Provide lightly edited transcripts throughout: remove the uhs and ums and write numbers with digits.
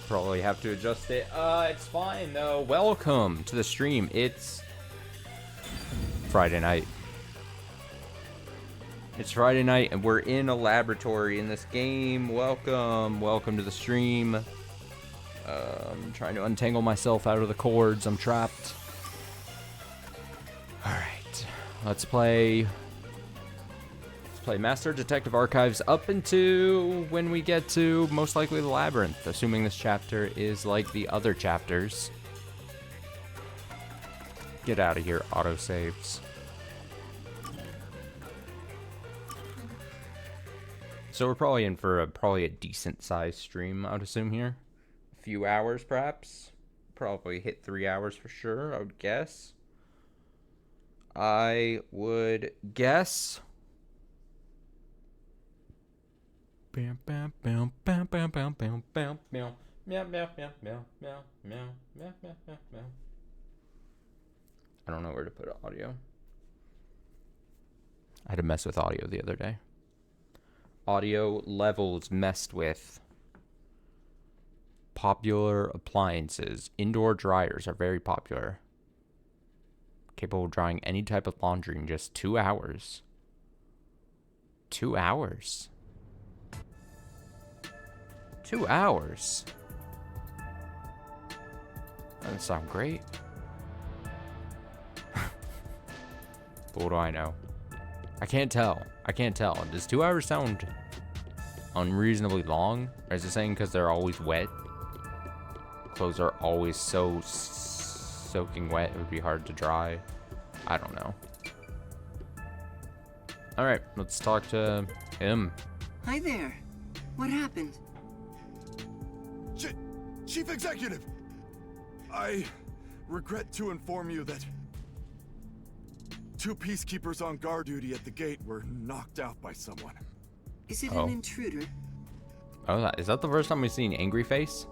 probably have to adjust it. It's fine though. Welcome to the stream. It's Friday night. It's Friday night and we're in a laboratory in this game. Welcome to the stream. I'm trying to untangle myself out of the cords. I'm trapped. Alright, let's play Master Detective Archives up into when we get to most likely the Labyrinth, assuming this chapter is like the other chapters. Get out of here, autosaves. So we're probably in for a decent sized stream, I would assume here. A few hours perhaps. Probably hit 3 hours for sure, I would guess. I would guess. Bam bam bam bam bam bam bam bam meow meow meow meow meow meow meow meow meow meow. I don't know where to put audio. I had to mess with audio the other day. Audio levels messed with. Popular appliances. Indoor dryers are very popular. Capable of drying any type of laundry in just 2 hours. 2 hours? 2 hours? Doesn't sound great. But what do I know? I can't tell. Does 2 hours sound unreasonably long? Or is it saying because they're always wet? Clothes are always so soaking wet, it would be hard to dry. I don't know. Alright, let's talk to him. Hi there. What happened? Chief Executive! I regret to inform you that 2 peacekeepers on guard duty at the gate were knocked out by someone. Is it an intruder? Oh, is that the first time we've seen Angry Face?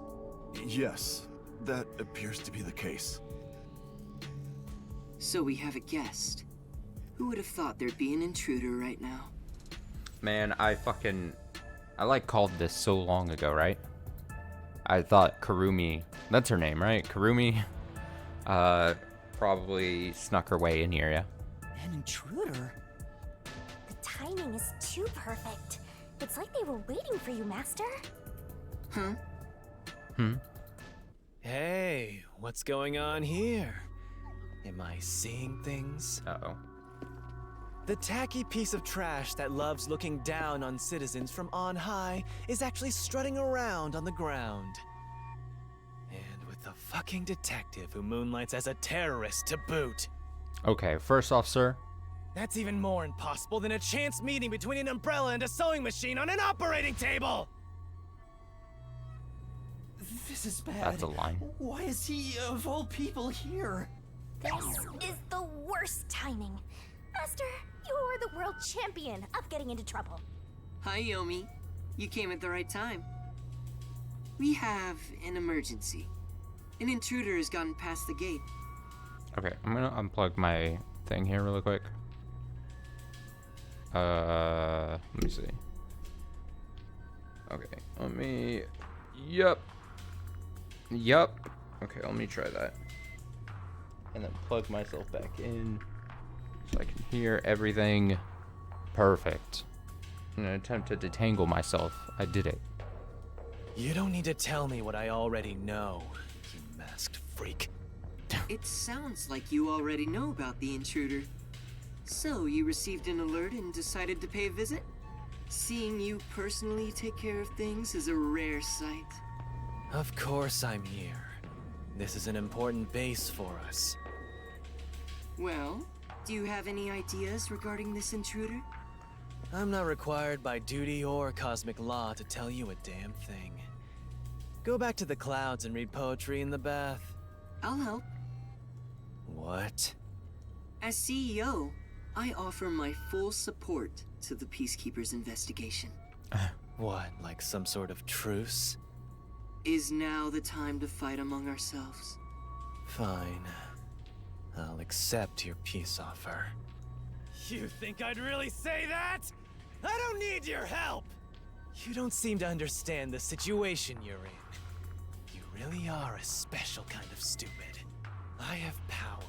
Yes, that appears to be the case. So we have a guest. Who would have thought there'd be an intruder right now? Man, I called this so long ago, right? I thought Kurumi, that's her name, right? Kurumi, probably snuck her way in here, yeah? An intruder? The timing is too perfect. It's like they were waiting for you, Master. Huh? Hey, what's going on here? Am I seeing things? Uh-oh. The tacky piece of trash that loves looking down on citizens from on high is actually strutting around on the ground. And with the fucking detective who moonlights as a terrorist to boot. Okay, first off, sir. That's even more impossible than a chance meeting between an umbrella and a sewing machine on an operating table! This is bad. That's a line. Why is he, of all people, here? This is the worst timing. Master, you're the world champion of getting into trouble. Hi, Yomi. You came at the right time. We have an emergency. An intruder has gotten past the gate. Okay, I'm gonna unplug my thing here really quick. Let me see. Okay, Yup. Okay, let me try that. And then plug myself back in so I can hear everything. Perfect. In an attempt to detangle myself, I did it. You don't need to tell me what I already know, you masked freak. It sounds like you already know about the intruder. So, you received an alert and decided to pay a visit? Seeing you personally take care of things is a rare sight. Of course I'm here. This is an important base for us. Well, do you have any ideas regarding this intruder? I'm not required by duty or cosmic law to tell you a damn thing. Go back to the clouds and read poetry in the bath. I'll help. What? As CEO, I offer my full support to the Peacekeepers' investigation. What, like some sort of truce? Is now the time to fight among ourselves? Fine. I'll accept your peace offer. You think I'd really say that? I don't need your help! You don't seem to understand the situation you're in. really are a special kind of stupid. I have power,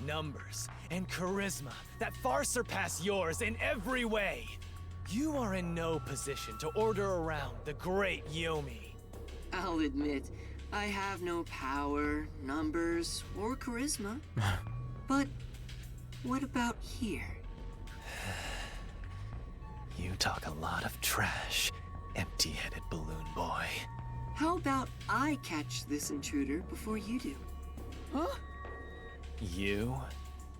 numbers, and charisma that far surpass yours in every way. You are in no position to order around the great Yomi. I'll admit, I have no power, numbers, or charisma. But what about here? You talk a lot of trash, empty-headed balloon boy. How about I catch this intruder before you do? Huh? You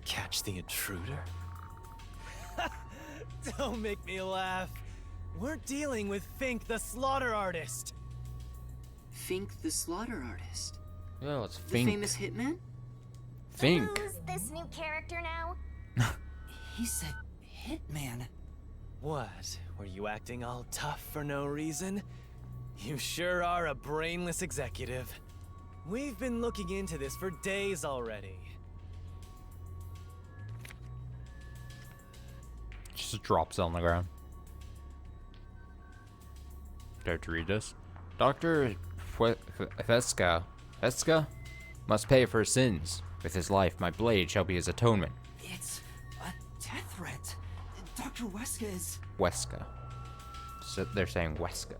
catch the intruder? Don't make me laugh. We're dealing with Fink the slaughter artist. Fink the slaughter artist? Yeah, let's The think. famous hitman? Think. Who's this new character now? He said hitman. What? Were you acting all tough for no reason? You sure are a brainless executive. We've been looking into this for days already. Just drops on the ground. Dare to read this? Dr. Veska must pay for his sins. With his life, my blade shall be his atonement. It's a death threat. Dr. Weska is... Weska. So they're saying Weska.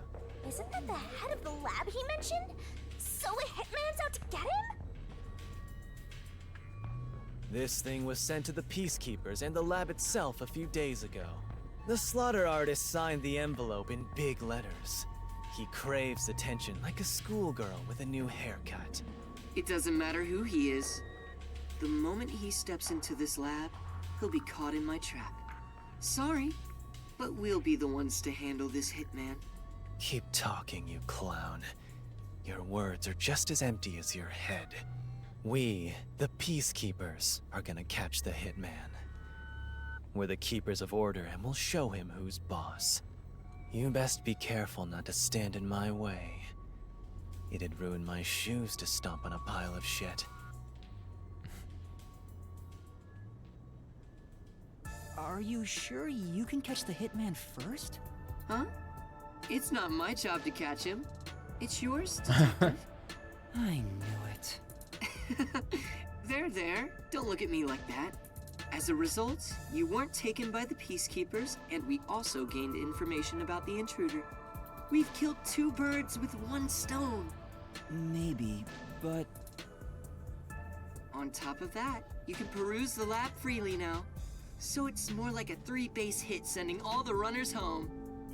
Isn't that the head of the lab he mentioned? So a hitman's out to get him? This thing was sent to the Peacekeepers and the lab itself a few days ago. The slaughter artist signed the envelope in big letters. He craves attention like a schoolgirl with a new haircut. It doesn't matter who he is. The moment he steps into this lab, he'll be caught in my trap. Sorry, but we'll be the ones to handle this hitman. Keep talking, you clown. Your words are just as empty as your head. We, the Peacekeepers, are gonna catch the hitman. We're the keepers of order and we'll show him who's boss. You best be careful not to stand in my way. It'd ruin my shoes to stomp on a pile of shit. Are you sure you can catch the hitman first? Huh? It's not my job to catch him. It's yours, detective. I knew it. There. Don't look at me like that. As a result, you weren't taken by the Peacekeepers, and we also gained information about the intruder. We've killed 2 birds with 1 stone. Maybe, but... On top of that, you can peruse the lab freely now. So it's more like a 3-base hit sending all the runners home.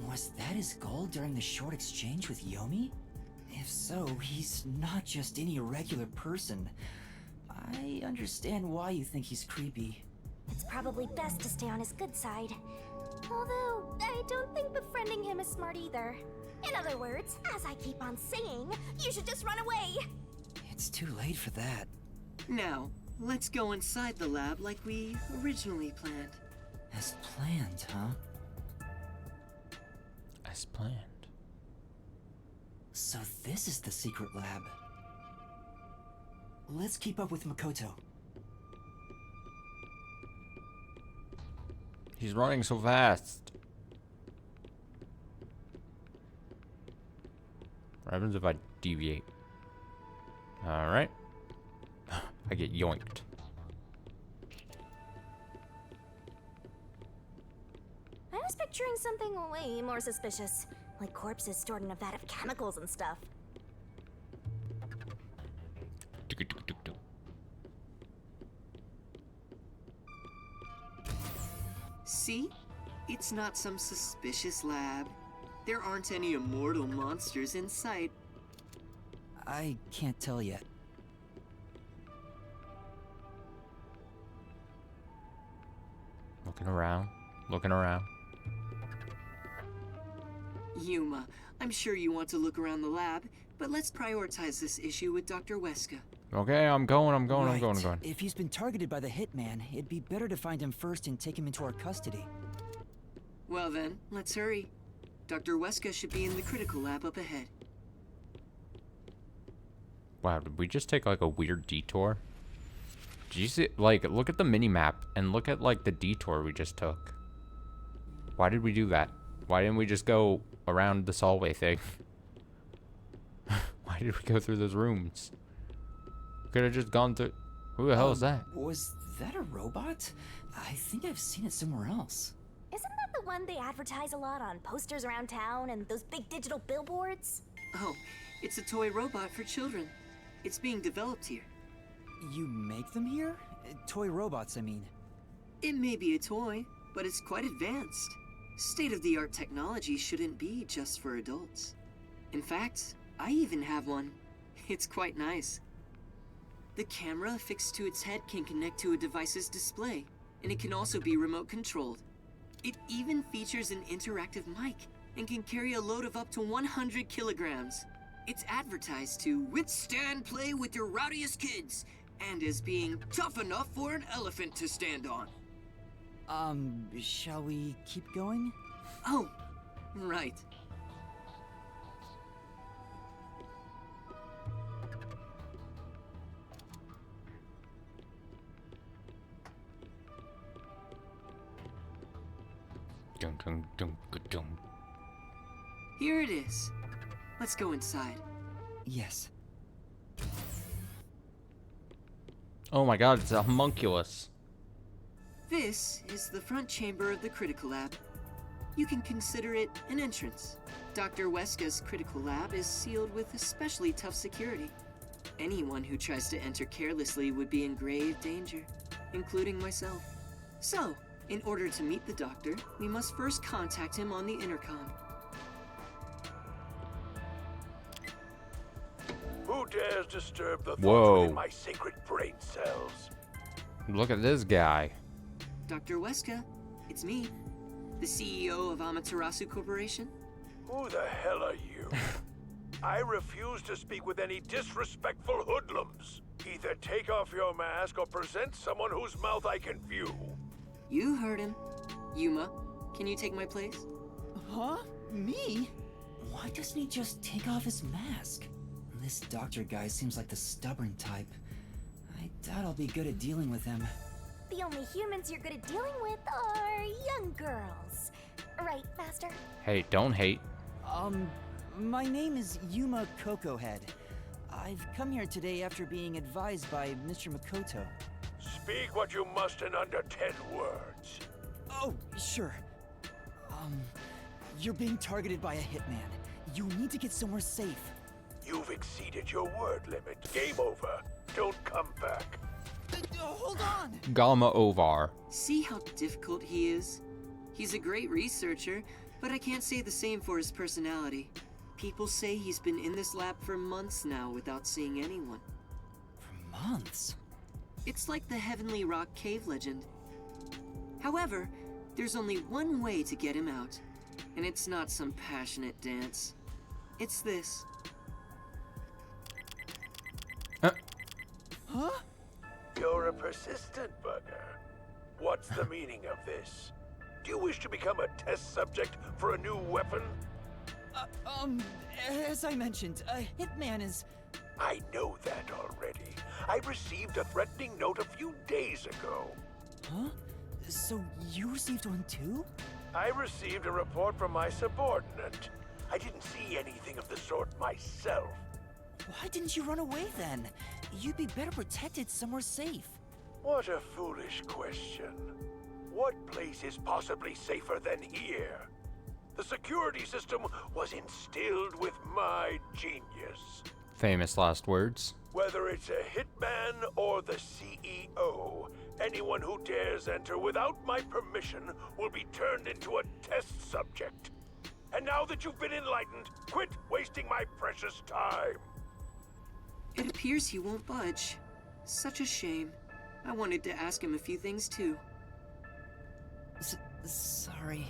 Was that his goal during the short exchange with Yomi? If so, he's not just any regular person. I understand why you think he's creepy. It's probably best to stay on his good side. Although, I don't think befriending him is smart either. In other words, as I keep on saying, you should just run away! It's too late for that. Now, let's go inside the lab like we originally planned. As planned, huh? As planned. So this is the secret lab. Let's keep up with Makoto. He's running so fast. What happens if I deviate? Alright. I get yoinked. I was picturing something way more suspicious. Like corpses stored in a vat of chemicals and stuff. See? It's not some suspicious lab. There aren't any immortal monsters in sight. I can't tell yet. Looking around. Looking around. Yuma, I'm sure you want to look around the lab, but let's prioritize this issue with Dr. Weska. Okay, I'm going. Right. If he's been targeted by the hitman, it'd be better to find him first and take him into our custody. Well then, let's hurry. Dr. Weska should be in the critical lab up ahead. Wow, did we just take like a weird detour? Did you see, like, look at the mini map and look at like the detour we just took. Why did we do that? Why didn't we just go around this hallway thing? Why did we go through those rooms? Could have just gone through. Who the hell is that? Was that a robot? I think I've seen it somewhere else. Isn't that the one they advertise a lot on posters around town and those big digital billboards? Oh, it's a toy robot for children. It's being developed here. You make them here? Toy robots, I mean. It may be a toy, but it's quite advanced. State-of-the-art technology shouldn't be just for adults. In fact, I even have one. It's quite nice. The camera affixed to its head can connect to a device's display, and it can also be remote controlled. It even features an interactive mic and can carry a load of up to 100 kilograms. It's advertised to withstand play with your rowdiest kids, and as being tough enough for an elephant to stand on. Shall we keep going? Oh, right. Dun, dun, dun, dun. Here it is. Let's go inside. Yes. Oh my god, it's a homunculus. This is the front chamber of the critical lab. You can consider it an entrance. Dr. Weska's critical lab is sealed with especially tough security. Anyone who tries to enter carelessly would be in grave danger, including myself. So, in order to meet the doctor, we must first contact him on the intercom. Who dares disturb the Whoa. thoughts in my sacred brain cells? Look at this guy. Dr. Weska, it's me, the CEO of Amaterasu Corporation. Who the hell are you? I refuse to speak with any disrespectful hoodlums. Either take off your mask or present someone whose mouth I can view. You heard him. Yuma, can you take my place? Huh? Me? Why doesn't he just take off his mask? This doctor guy seems like the stubborn type. I doubt I'll be good at dealing with him. The only humans you're good at dealing with are young girls. Right, Master? Hey, don't hate. My name is Yuma Cocohead. I've come here today after being advised by Mr. Makoto. Speak what you must in under 10 words. Oh, sure. You're being targeted by a hitman. You need to get somewhere safe. You've exceeded your word limit. Game over. Don't come back. Hold on! Gamma Ovar. See how difficult he is? He's a great researcher, but I can't say the same for his personality. People say he's been in this lab for months now without seeing anyone. For months? It's like the Heavenly Rock Cave legend. However, there's only one way to get him out, and it's not some passionate dance. It's this. Huh? You're a persistent bugger. What's the meaning of this? Do you wish to become a test subject for a new weapon? As I mentioned, a hitman is... I know that already. I received a threatening note a few days ago. Huh? So you received one too? I received a report from my subordinate. I didn't see anything of the sort myself. Why didn't you run away then? You'd be better protected somewhere safe. What a foolish question. What place is possibly safer than here? The security system was instilled with my genius. Famous last words. Whether it's a hitman or the CEO, anyone who dares enter without my permission will be turned into a test subject. And now that you've been enlightened, quit wasting my precious time. It appears he won't budge. Such a shame. I wanted to ask him a few things too. Sorry.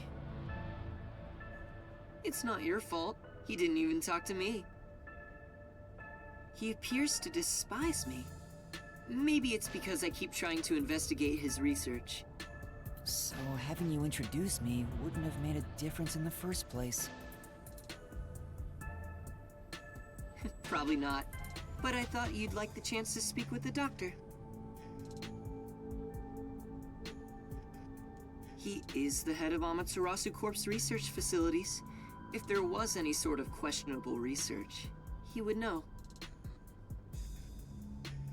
It's not your fault. He didn't even talk to me. He appears to despise me. Maybe it's because I keep trying to investigate his research. So having you introduce me wouldn't have made a difference in the first place. Probably not. But I thought you'd like the chance to speak with the doctor. He is the head of Amaterasu Corp's research facilities. If there was any sort of questionable research, he would know.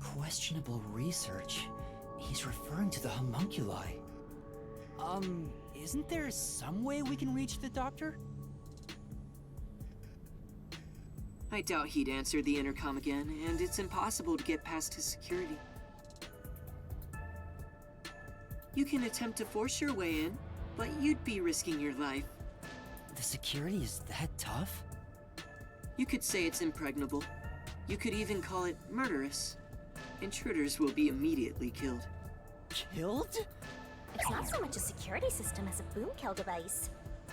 Questionable research. He's referring to the homunculi. Isn't there some way we can reach the doctor? I doubt he'd answer the intercom again, and it's impossible to get past his security. You can attempt to force your way in, but you'd be risking your life. The security is that tough? You could say it's impregnable. You could even call it murderous. Intruders will be immediately killed. Killed? It's not so much a security system as a boom kill device.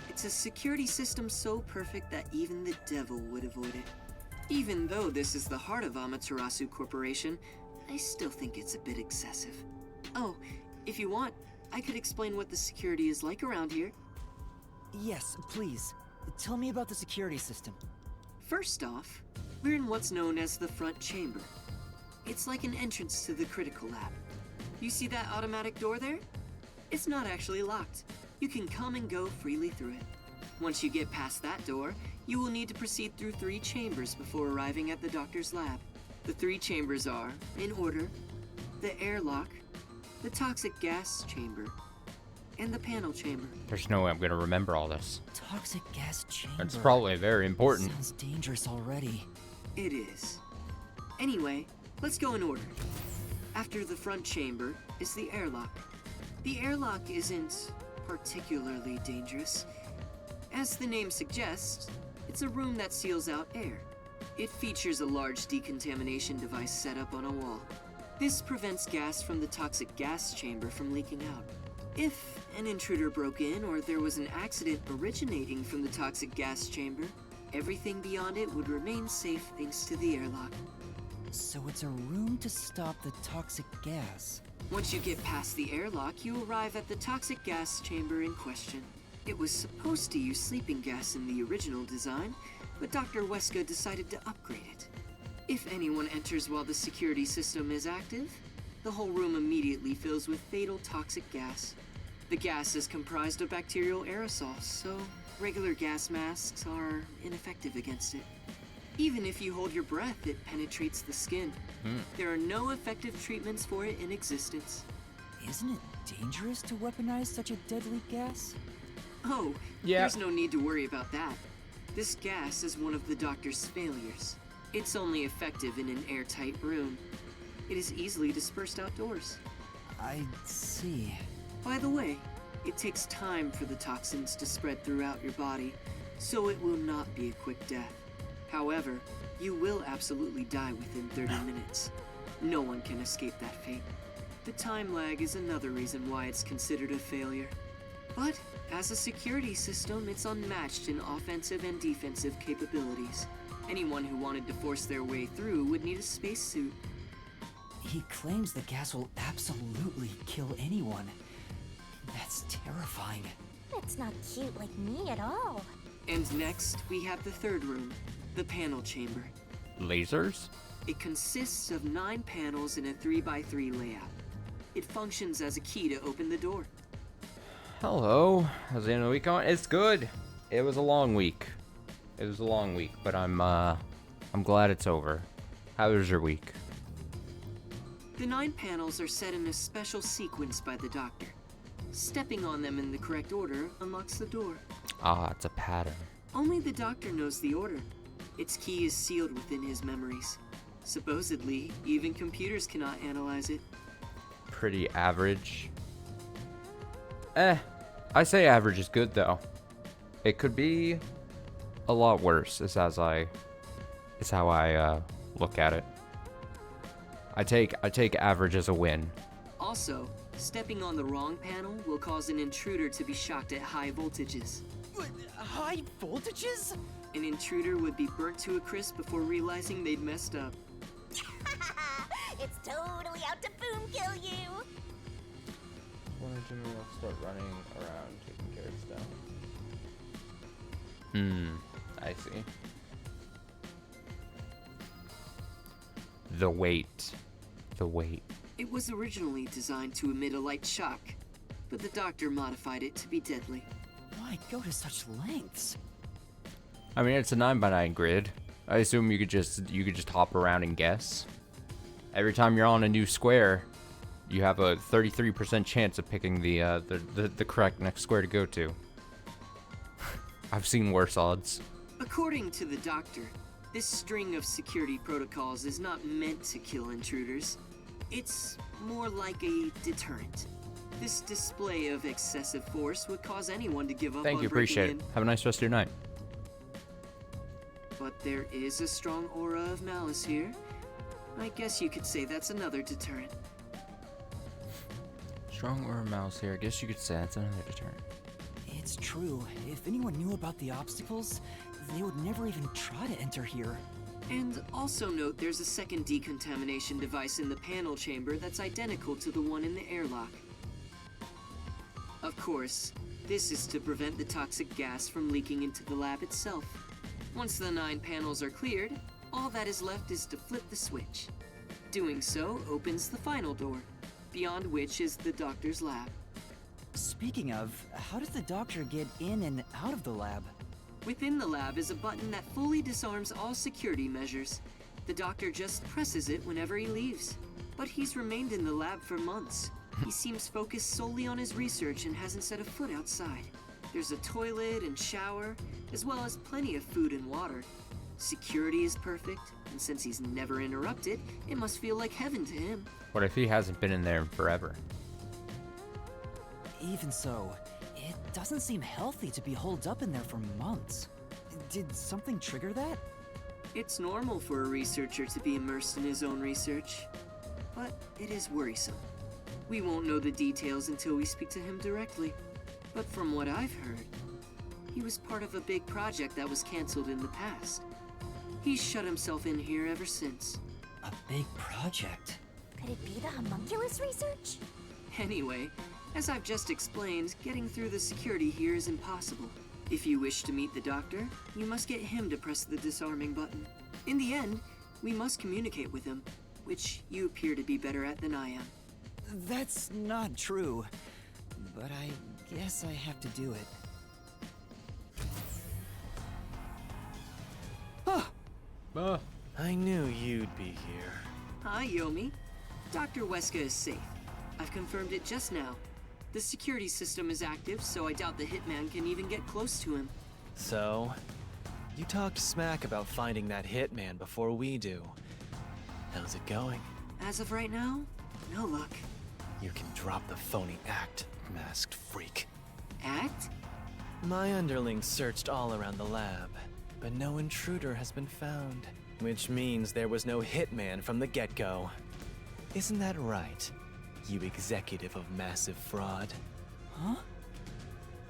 It's a security system so perfect that even the devil would avoid it. Even though this is the heart of Amaterasu Corporation, I still think it's a bit excessive. Oh, if you want, I could explain what the security is like around here. Yes, please. Tell me about the security system. First off, we're in what's known as the front chamber. It's like an entrance to the critical lab. You see that automatic door there? It's not actually locked. You can come and go freely through it. Once you get past that door, you will need to proceed through 3 chambers before arriving at the doctor's lab. The 3 chambers are, in order, the airlock, the toxic gas chamber, and the panel chamber. There's no way I'm gonna remember all this. Toxic gas chamber. It's probably very important. Sounds dangerous already. It is. Anyway, let's go in order. After the front chamber is the airlock. The airlock isn't particularly dangerous. As the name suggests, it's a room that seals out air. It features a large decontamination device set up on a wall. This prevents gas from the toxic gas chamber from leaking out. If an intruder broke in or there was an accident originating from the toxic gas chamber, everything beyond it would remain safe thanks to the airlock. So it's a room to stop the toxic gas. Once you get past the airlock, you arrive at the toxic gas chamber in question. It was supposed to use sleeping gas in the original design, but Dr. Weska decided to upgrade it. If anyone enters while the security system is active, the whole room immediately fills with fatal toxic gas. The gas is comprised of bacterial aerosols, so regular gas masks are ineffective against it. Even if you hold your breath, it penetrates the skin. There are no effective treatments for it in existence. Isn't it dangerous to weaponize such a deadly gas? Oh, Yeah. There's no need to worry about that. This gas is one of the doctor's failures. It's only effective in an airtight room. It is easily dispersed outdoors. I see. By the way, it takes time for the toxins to spread throughout your body, so it will not be a quick death. However, you will absolutely die within 30 minutes. No one can escape that fate. The time lag is another reason why it's considered a failure. But as a security system, it's unmatched in offensive and defensive capabilities. Anyone who wanted to force their way through would need a spacesuit. He claims the gas will absolutely kill anyone. That's terrifying. It's not cute like me at all. And next, we have the third room, the panel chamber. Lasers? It consists of 9 panels in a 3x3 layout. It functions as a key to open the door. Hello. How's the end of the week going? It's good. It was a long week. But I'm glad it's over. How was your week? The 9 panels are set in a special sequence by the doctor. Stepping on them in the correct order unlocks the door. Ah, it's a pattern. Only the doctor knows the order. Its key is sealed within his memories. Supposedly, even computers cannot analyze it. Pretty average. I say average is good though. It could be a lot worse. Is how I look at it. I take average as a win. Also, stepping on the wrong panel will cause an intruder to be shocked at high voltages. High voltages? An intruder would be burnt to a crisp before realizing they'd messed up. It's totally out to boom kill you. When Jimmy will start running around taking care of stuff. I see. The weight. It was originally designed to emit a light shock, but the doctor modified it to be deadly. Why go to such lengths? I mean, it's a 9x9 grid. I assume you could just hop around and guess. every time you're on a new square, you have a 33% chance of picking the correct next square to go to. I've seen worse odds. According to the doctor, this string of security protocols is not meant to kill intruders. It's more like a deterrent. This display of excessive force would cause anyone to give up Thank on you, breaking appreciate in. it. Have a nice rest of your night. But there is a strong aura of malice here. I guess you could say that's another deterrent. Strong or mouse here. I guess you could say that's another deterrent. It's true. If anyone knew about the obstacles, they would never even try to enter here. And also note there's a second decontamination device in the panel chamber that's identical to the one in the airlock. Of course, this is to prevent the toxic gas from leaking into the lab itself. Once the 9 panels are cleared, all that is left is to flip the switch. Doing so opens the final door, beyond which is the doctor's lab. Speaking of, how does the doctor get in and out of the lab? Within the lab is a button that fully disarms all security measures. The doctor just presses it whenever he leaves. But he's remained in the lab for months. He seems focused solely on his research and hasn't set a foot outside. There's a toilet and shower, as well as plenty of food and water. Security is perfect, and since he's never interrupted, it must feel like heaven to him. What if he hasn't been in there in forever? Even so, it doesn't seem healthy to be holed up in there for months. Did something trigger that? It's normal for a researcher to be immersed in his own research, but it is worrisome. We won't know the details until we speak to him directly. But from what I've heard, he was part of a big project that was canceled in the past. He's shut himself in here ever since. A big project? Could it be the homunculus research? Anyway, as I've just explained, getting through the security here is impossible. If you wish to meet the doctor, you must get him to press the disarming button. In the end, we must communicate with him, which you appear to be better at than I am. That's not true. But I guess I have to do it. I knew you'd be here. Hi, Yomi. Dr. Weska is safe. I've confirmed it just now. The security system is active, so I doubt the hitman can even get close to him. So, you talked smack about finding that hitman before we do. How's it going? As of right now, no luck. You can drop the phony act, masked freak. Act? My underlings searched all around the lab, but no intruder has been found. Which means there was no hitman from the get-go. Isn't that right, you executive of massive fraud? Huh?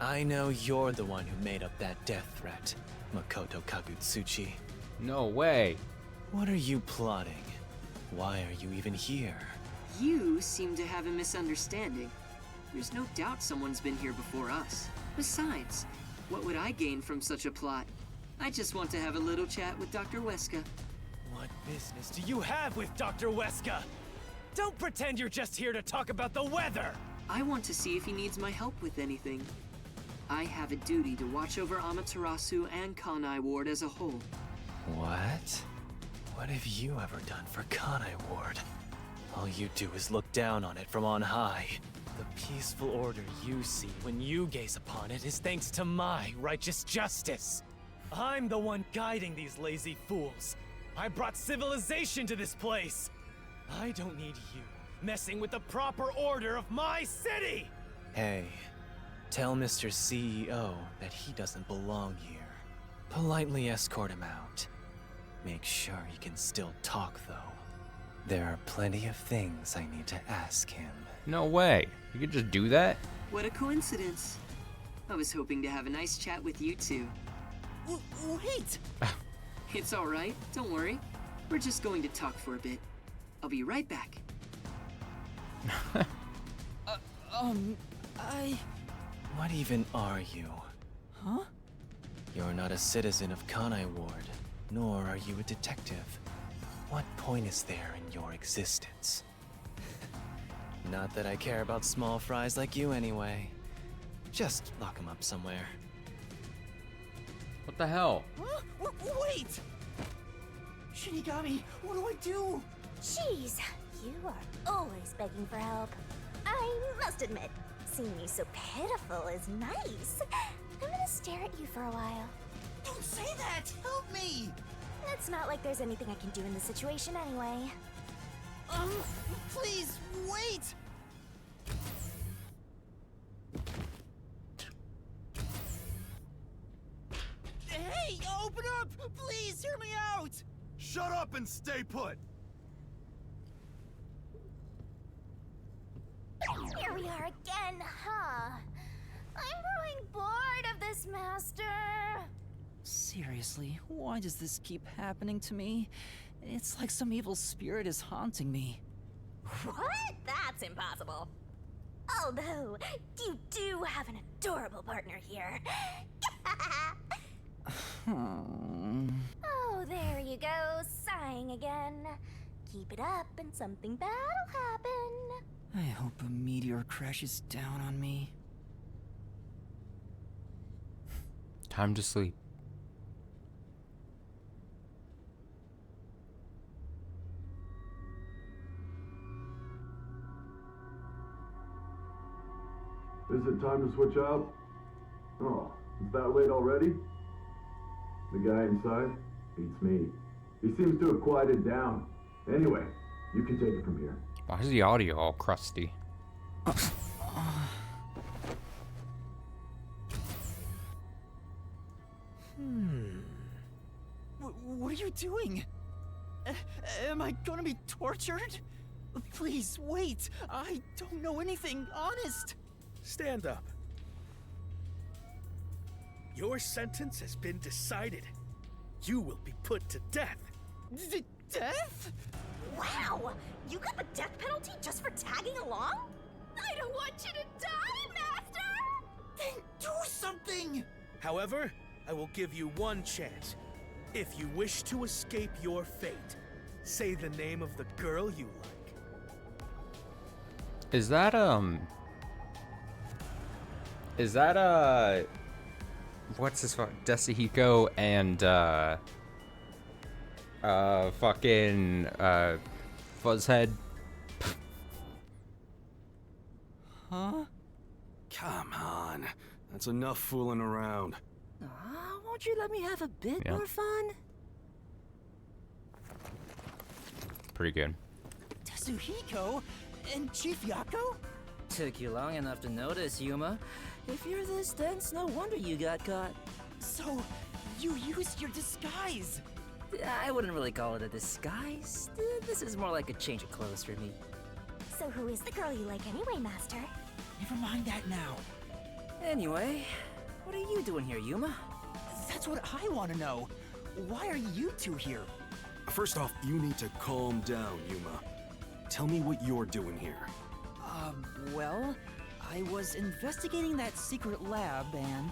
I know you're the one who made up that death threat, Makoto Kagutsuchi. No way. What are you plotting? Why are you even here? You seem to have a misunderstanding. There's no doubt someone's been here before us. Besides, what would I gain from such a plot? I just want to have a little chat with Dr. Weska. What business do you have with Dr. Weska? Don't pretend you're just here to talk about the weather! I want to see if he needs my help with anything. I have a duty to watch over Amaterasu and Kanai Ward as a whole. What? What have you ever done for Kanai Ward? All you do is look down on it from on high. The peaceful order you see when you gaze upon it is thanks to my righteous justice. I'm the one guiding these lazy fools. I brought civilization to this place. I don't need you messing with the proper order of my city! Hey, tell Mr. CEO that he doesn't belong here. Politely escort him out. Make sure he can still talk, though. There are plenty of things I need to ask him. No way. You could just do that? What a coincidence. I was hoping to have a nice chat with you two. Wait! It's all right, don't worry. We're just going to talk for a bit. I'll be right back. What even are you? Huh? You're not a citizen of Kanai Ward, nor are you a detective. What point is there in your existence? Not that I care about small fries like you anyway. Just lock him up somewhere. What the hell? Huh? Wait! Shinigami, what do I do? Jeez, you are always begging for help. I must admit, seeing you so pitiful is nice. I'm gonna stare at you for a while. Don't say that! Help me! It's not like there's anything I can do in this situation anyway. Please, wait! Hey, open up! Please, hear me out! Shut up and stay put! Here we are again, huh? I'm growing bored of this, Master. Seriously, why does this keep happening to me? It's like some evil spirit is haunting me. What? That's impossible. Although, you do have an adorable partner here. Oh, there you go, sighing again. Keep it up and something bad'll happen. I hope a meteor crashes down on me. Time to sleep. Is it time to switch out? Oh, is that late already? The guy inside beats me. He seems to have quieted down. Anyway, you can take it from here. Why is the audio all crusty? What are you doing? Am I gonna be tortured? Please, wait! I don't know anything, honest! Stand up. Your sentence has been decided. You will be put to death. Death? Wow! You got the death penalty just for tagging along? I don't want you to die, Master! Then do something! However, I will give you one chance. If you wish to escape your fate, say the name of the girl you like. Is that what's this one? Desahiko and fucking Fuzzhead? Huh? Come on. That's enough fooling around. Won't you let me have a bit Yeah. more fun? Pretty good. Tatsuhiko? And Chief Yako? Took you long enough to notice, Yuma. If you're this dense, no wonder you got caught. So, you used your disguise! I wouldn't really call it a disguise. This is more like a change of clothes for me. So who is the girl you like anyway, Master? Never mind that now. Anyway, what are you doing here, Yuma? That's what I want to know. Why are you two here? First off, you need to calm down, Yuma. Tell me what you're doing here. Well, I was investigating that secret lab and...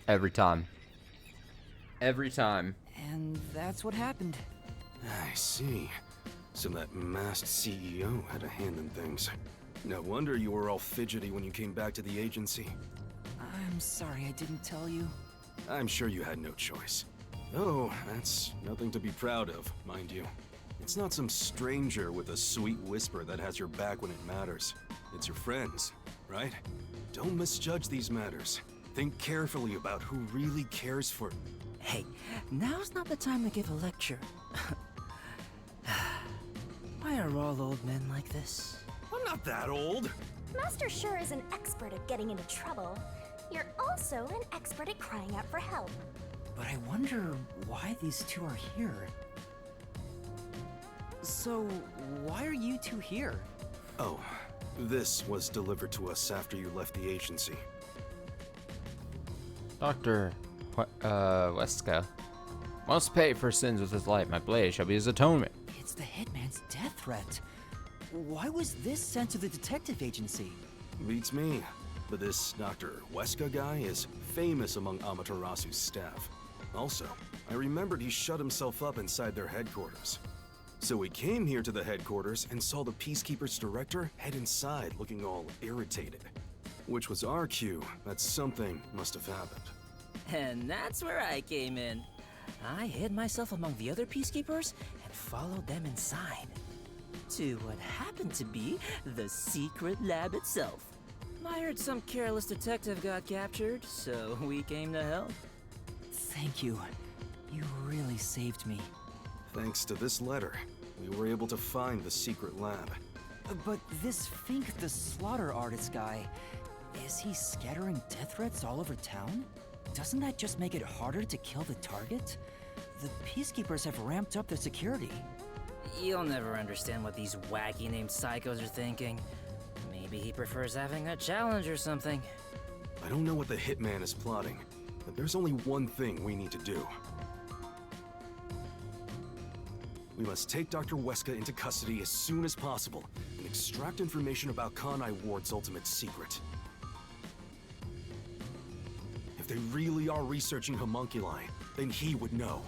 Every time. Every time. And that's what happened. I see. So that masked CEO had a hand in things. No wonder you were all fidgety when you came back to the agency. I'm sorry I didn't tell you. I'm sure you had no choice. Oh, that's nothing to be proud of, mind you. It's not some stranger with a sweet whisper that has your back when it matters. It's your friends, right? Don't misjudge these matters. Think carefully about who really cares for... Hey, now's not the time to give a lecture. Why are all old men like this? I'm not that old! Master sure is an expert at getting into trouble. You're also an expert at crying out for help. But I wonder why these two are here. So, why are you two here? Oh, this was delivered to us after you left the agency. Dr. Weska must pay for sins with his life. My blade shall be his atonement. It's the Hitman's death threat. Why was this sent to the detective agency? Beats me. But this Dr. Weska guy is famous among Amaterasu's staff. Also, I remembered he shut himself up inside their headquarters. So we came here to the headquarters and saw the Peacekeeper's director head inside looking all irritated. Which was our cue that something must have happened. And that's where I came in. I hid myself among the other peacekeepers and followed them inside. To what happened to be the secret lab itself. I heard some careless detective got captured, so we came to help. Thank you. You really saved me. Thanks to this letter, we were able to find the secret lab. But this Fink the slaughter artist guy, is he scattering death threats all over town? Doesn't that just make it harder to kill the target? The peacekeepers have ramped up their security. You'll never understand what these wacky named psychos are thinking. Maybe he prefers having a challenge or something. I don't know what the hitman is plotting, but there's only one thing we need to do. We must take Dr. Weska into custody as soon as possible and extract information about Kanai Ward's ultimate secret. If they really are researching homunculi, then he would know.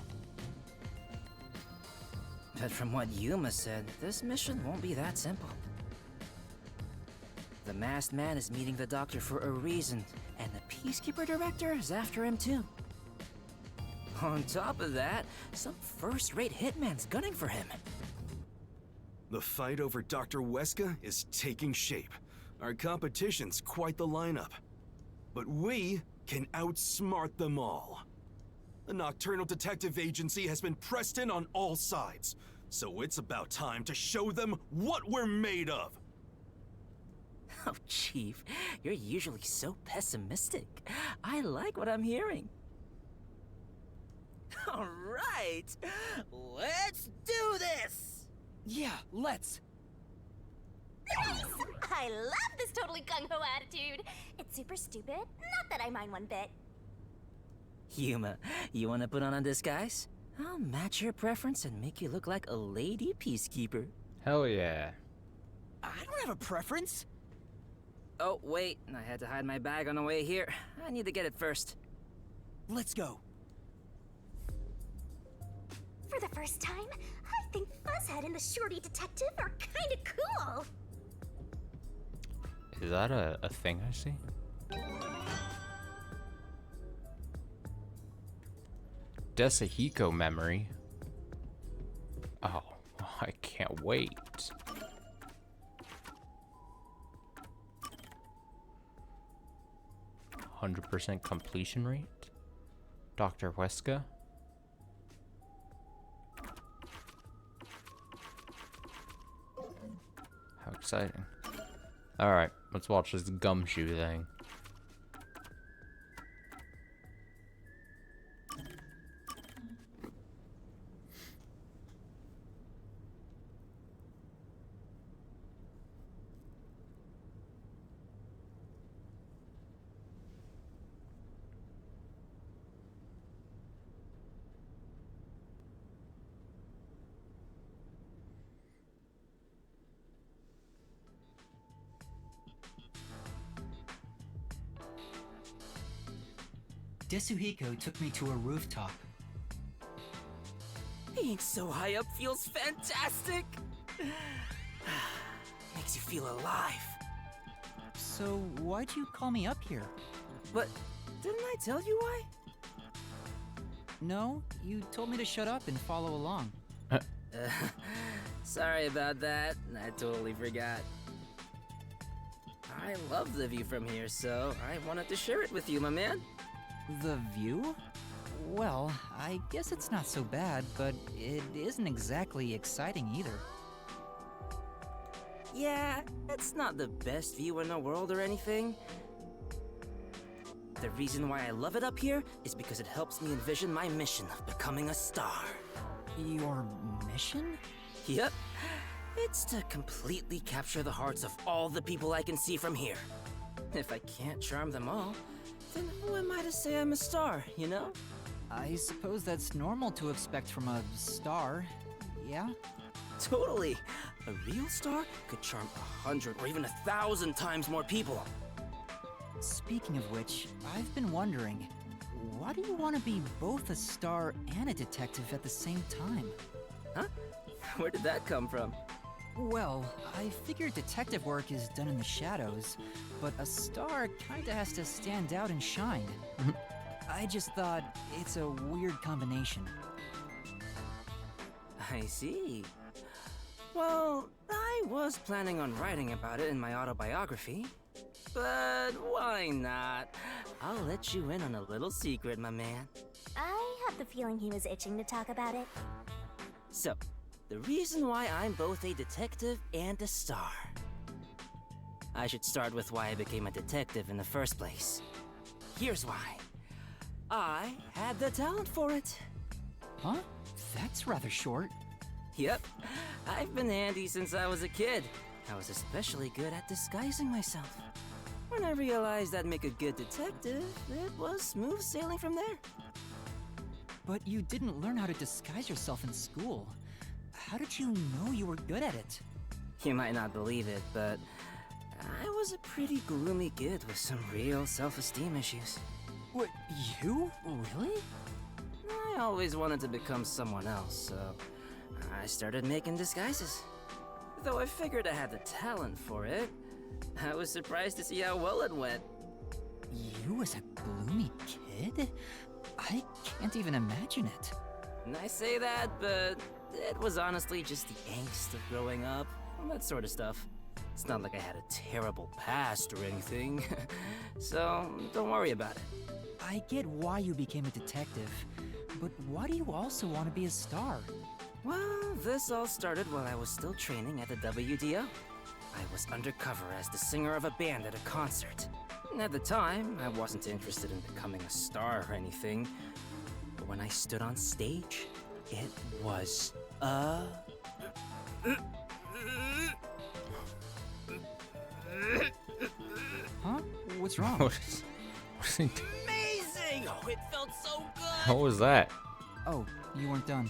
But from what Yuma said, this mission won't be that simple. The masked man is meeting the doctor for a reason, and the Peacekeeper Director is after him too. On top of that, some first-rate hitman's gunning for him. The fight over Dr. Weska is taking shape. Our competition's quite the lineup. But we can outsmart them all. The Nocturnal Detective Agency has been pressed in on all sides, so it's about time to show them what we're made of. Oh, Chief, you're usually so pessimistic. I like what I'm hearing. All right, let's do this! Yeah, let's. Nice! I love this totally gung-ho attitude. It's super stupid, not that I mind one bit. Yuma, you wanna put on a disguise? I'll match your preference and make you look like a lady peacekeeper. Hell yeah. I don't have a preference. Oh, wait, I had to hide my bag on the way here. I need to get it first. Let's go. For the first time, I think Fuzzhead and the Shorty Detective are kinda cool. Is that a thing I see? Desahiko memory. Oh, I can't wait. 100% completion rate? Dr. Weska? How exciting. Alright, let's watch this gumshoe thing. Desuhiko took me to a rooftop. Being so high up feels fantastic! Makes you feel alive. So why'd you call me up here? But didn't I tell you why? No, you told me to shut up and follow along. Sorry about that. I totally forgot. I love the view from here, so I wanted to share it with you, my man. The view? Well, I guess it's not so bad, but it isn't exactly exciting either. Yeah, it's not the best view in the world or anything. The reason why I love it up here is because it helps me envision my mission of becoming a star. Your mission? Yep. It's to completely capture the hearts of all the people I can see from here. If I can't charm them all, then who am I to say I'm a star, you know? I suppose that's normal to expect from a star, yeah? Totally. A real star could charm 100 or even 1,000 times more people. Speaking of which, I've been wondering, why do you want to be both a star and a detective at the same time? Huh? Where did that come from? Well, I figured detective work is done in the shadows, but a star kinda has to stand out and shine. I just thought it's a weird combination. I see. Well, I was planning on writing about it in my autobiography. But why not? I'll let you in on a little secret, my man. I have the feeling he was itching to talk about it. So, the reason why I'm both a detective and a star. I should start with why I became a detective in the first place. Here's why. I had the talent for it. Huh? That's rather short. Yep, I've been handy since I was a kid. I was especially good at disguising myself. When I realized I'd make a good detective, it was smooth sailing from there. But you didn't learn how to disguise yourself in school. How did you know you were good at it? You might not believe it, but I was a pretty gloomy kid with some real self-esteem issues. What, you? Really? I always wanted to become someone else, so I started making disguises. Though I figured I had the talent for it, I was surprised to see how well it went. You as a gloomy kid? I can't even imagine it. And I say that, but it was honestly just the angst of growing up, that sort of stuff. It's not like I had a terrible past or anything, so don't worry about it. I get why you became a detective, but why do you also want to be a star? Well, this all started while I was still training at the WDO. I was undercover as the singer of a band at a concert. And at the time, I wasn't interested in becoming a star or anything. But when I stood on stage, it was Huh? What's wrong? What is he doing? amazing! Oh, it felt so good! What was that? Oh, you weren't done.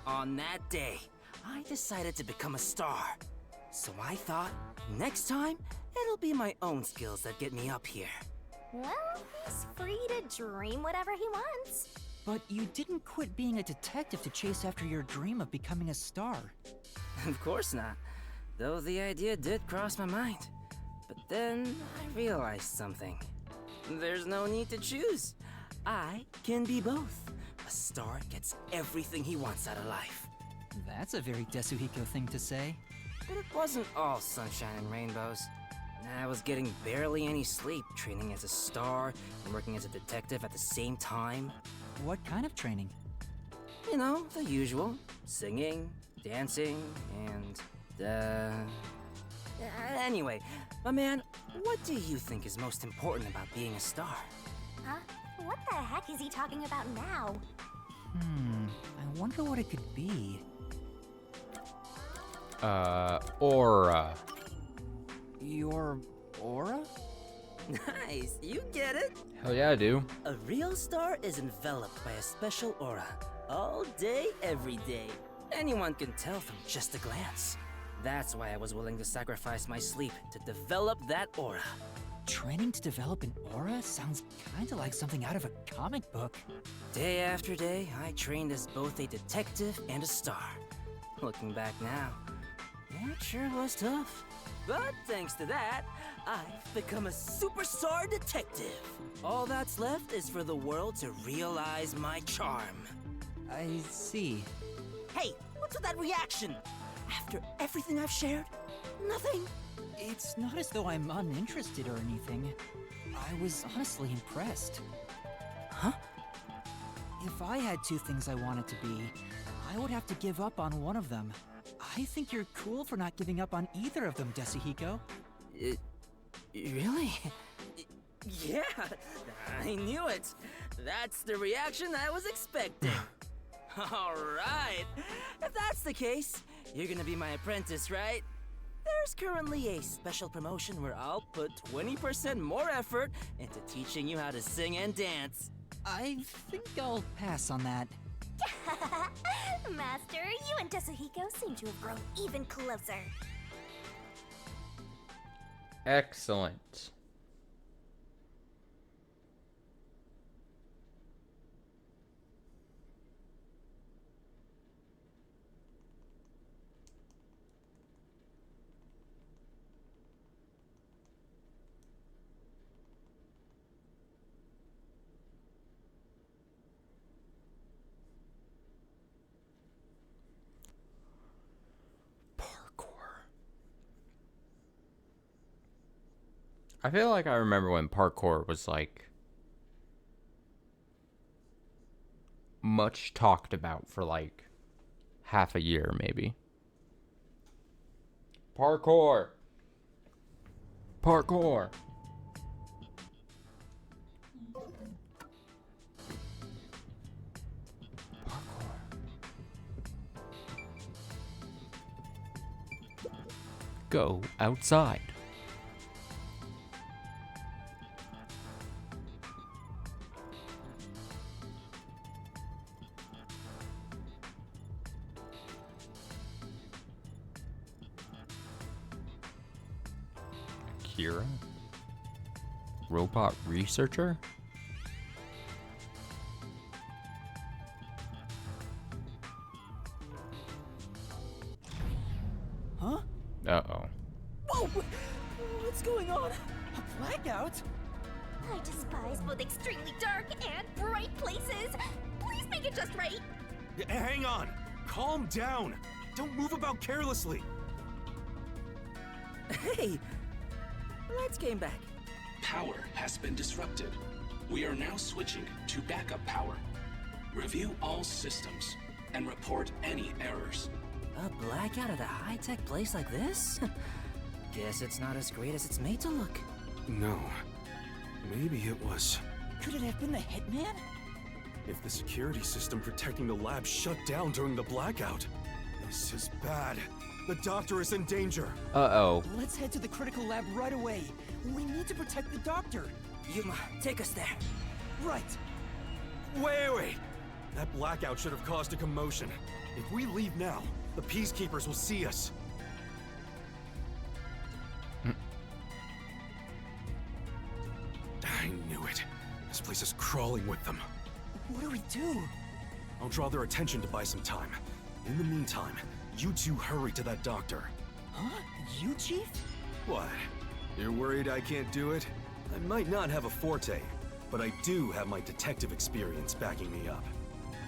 On that day, I decided to become a star. So I thought, next time, it'll be my own skills that get me up here. Well, he's free to dream whatever he wants. But you didn't quit being a detective to chase after your dream of becoming a star. Of course not, though the idea did cross my mind. But then I realized something. There's no need to choose. I can be both. A star gets everything he wants out of life. That's a very Desuhiko thing to say. But it wasn't all sunshine and rainbows. I was getting barely any sleep, training as a star and working as a detective at the same time. What kind of training? You know, the usual. Singing, dancing, and, Anyway, my man, what do you think is most important about being a star? Huh? What the heck is he talking about now? I wonder what it could be. Aura. Your aura? Nice, you get it. Hell yeah, I do. A real star is enveloped by a special aura. All day, every day. Anyone can tell from just a glance. That's why I was willing to sacrifice my sleep to develop that aura. Training to develop an aura sounds kinda like something out of a comic book. Day after day, I trained as both a detective and a star. Looking back now, it sure was tough. But thanks to that, I've become a superstar detective. All that's left is for the world to realize my charm. I see. Hey, what's with that reaction? After everything I've shared, nothing? It's not as though I'm uninterested or anything. I was honestly impressed. Huh? If I had two things I wanted to be, I would have to give up on one of them. I think you're cool for not giving up on either of them, Desuhiko. Really? Yeah, I knew it. That's the reaction I was expecting. All right. If that's the case, you're gonna be my apprentice, right? There's currently a special promotion where I'll put 20% more effort into teaching you how to sing and dance. I think I'll pass on that. Master, you and Desuhiko seem to have grown even closer. Excellent. I feel like I remember when parkour was like much talked about for like half a year, maybe. Parkour. Parkour. Go outside. Kira? Robot researcher? Huh? Uh-oh. Whoa! What's going on? A blackout? I despise both extremely dark and bright places. Please make it just right. Hang on! Calm down! Don't move about carelessly! Hey! Lights came back. Power has been disrupted. We are now switching to backup power. Review all systems and report any errors. A blackout at a high-tech place like this? Guess it's not as great as it's made to look. No. Maybe it was. Could it have been the hitman? If the security system protecting the lab shut down during the blackout. This is bad. The doctor is in danger. Uh-oh. Let's head to the critical lab right away. We need to protect the doctor. Yuma, take us there. Right. Wait! That blackout should have caused a commotion. If we leave now, the Peacekeepers will see us. I knew it. This place is crawling with them. What do we do? I'll draw their attention to buy some time. In the meantime, you two hurry to that doctor. Huh? You, Chief? What? You're worried I can't do it? I might not have a forte, but I do have my detective experience backing me up.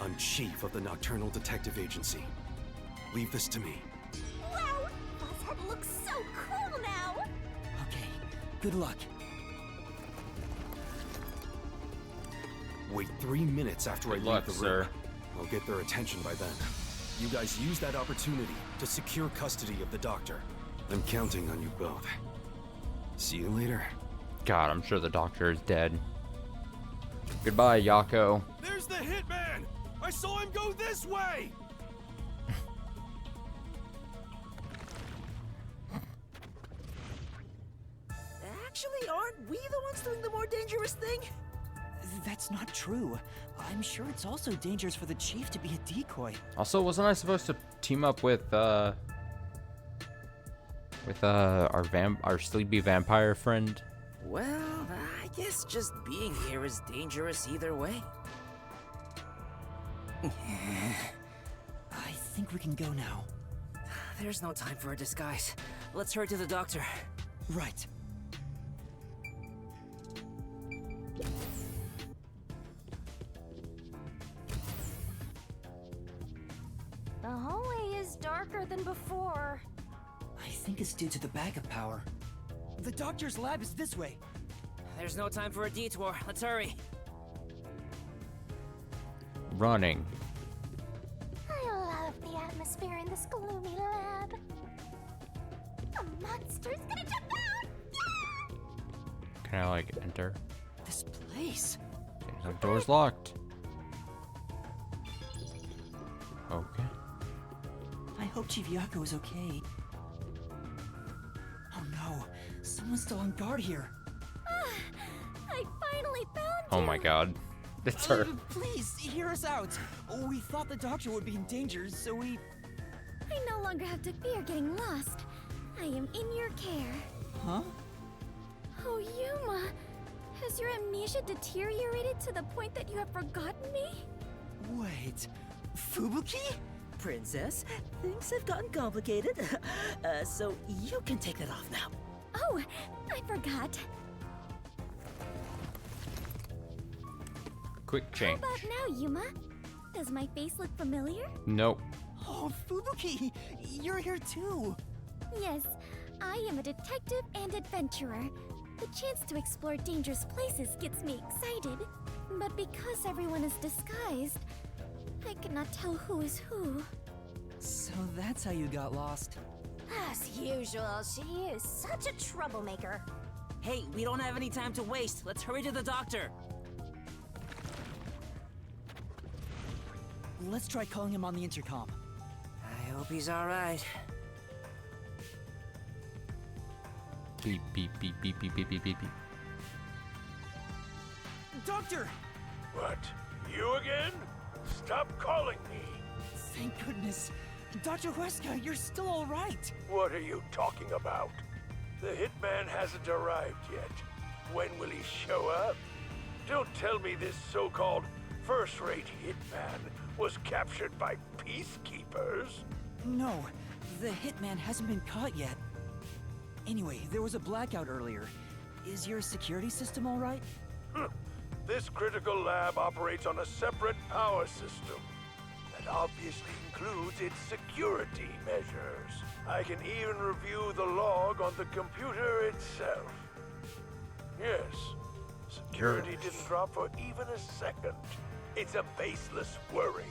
I'm chief of the Nocturnal Detective Agency. Leave this to me. Wow! Buzzhead looks so cool now! Okay, good luck. Wait 3 minutes after I Good leave luck, the room. sir. I'll get their attention by then. You guys use that opportunity to secure custody of the doctor. I'm counting on you both. See you later. God, I'm sure the doctor is dead. Goodbye, Yako. There's the hitman! I saw him go this way! Actually, aren't we the ones doing the more dangerous thing? That's not true. I'm sure it's also dangerous for the Chief to be a decoy. Also, wasn't I supposed to team up with our sleepy vampire friend? Well, I guess just being here is dangerous either way. I think we can go now. There's no time for a disguise. Let's hurry to the doctor. Right. The hallway is darker than before. I think it's due to the backup power. The doctor's lab is this way. There's no time for a detour. Let's hurry. Running. I love the atmosphere in this gloomy lab. A monster's gonna jump out! Yeah! Can I, like, enter? This place. The door's locked. Okay. I hope Chief Yako is okay. Oh no, someone's still on guard here. I finally found you! Oh my god. It's her. Please, hear us out. We thought the doctor would be in danger, so we... I no longer have to fear getting lost. I am in your care. Huh? Oh, Yuma! Has your amnesia deteriorated to the point that you have forgotten me? Wait, Fubuki? Princess, things have gotten complicated. So you can take that off now. Oh, I forgot. Quick How change. about now, Yuma? Does my face look familiar? Nope. Oh, Fubuki, you're here too. Yes, I am a detective and adventurer. The chance to explore dangerous places gets me excited. But because everyone is disguised, I cannot tell who is who. So that's how you got lost. As usual, she is such a troublemaker. Hey, we don't have any time to waste. Let's hurry to the doctor. Let's try calling him on the intercom. I hope he's alright. Beep, beep, beep, beep, beep, beep, beep, beep, beep. Doctor! What? You again? Stop calling me. Thank goodness. Dr. Huesca, you're still all right. What are you talking about? The hitman hasn't arrived yet. When will he show up? Don't tell me this so-called first-rate hitman was captured by peacekeepers. No, the hitman hasn't been caught yet. Anyway, there was a blackout earlier. Is your security system all right? This critical lab operates on a separate power system that obviously includes its security measures. I can even review the log on the computer itself. Yes, security didn't drop for even a second. It's a baseless worry.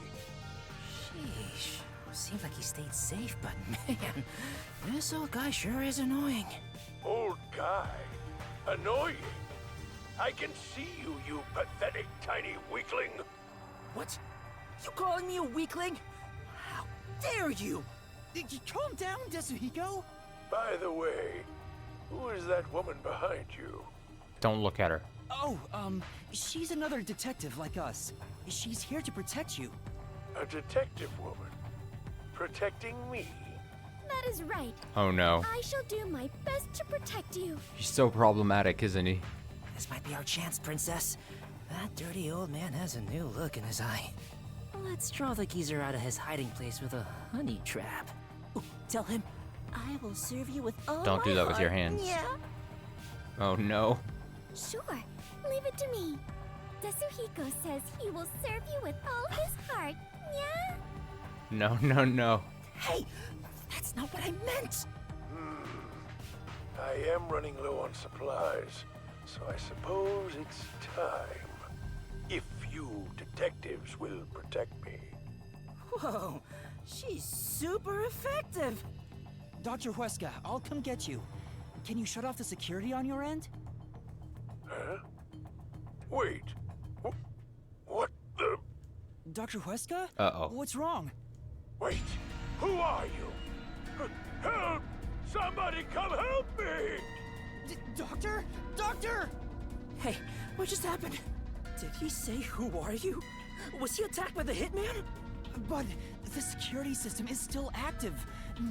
Sheesh. Seems like he stayed safe, but man, this old guy sure is annoying. Old guy? Annoying? I can see you, you pathetic tiny weakling. What? You calling me a weakling? How dare you? Calm down, Desuhiko. By the way, who is that woman behind you? Don't look at her. Oh, she's another detective like us. She's here to protect you. A detective woman? Protecting me? That is right. Oh no. I shall do my best to protect you. He's so problematic, isn't he? This might be our chance, Princess. That dirty old man has a new look in his eye. Let's draw the geezer out of his hiding place with a honey trap. Ooh, tell him, I will serve you with all Don't do my that with your heart. hands. Yeah? Oh no. Sure. Leave it to me. Desuhiko says he will serve you with all his heart. Yeah? No, no, no. Hey, that's not what I meant. I am running low on supplies, so I suppose it's time. If you detectives will protect me. Whoa, she's super effective. Dr. Huesca, I'll come get you. Can you shut off the security on your end? Huh? Wait. What the? Dr. Huesca? Uh-oh. What's wrong? Wait. Who are you? Help! Somebody come help me! Doctor? Doctor! Hey, what just happened? Did he say, who are you? Was he attacked by the hitman? But the security system is still active.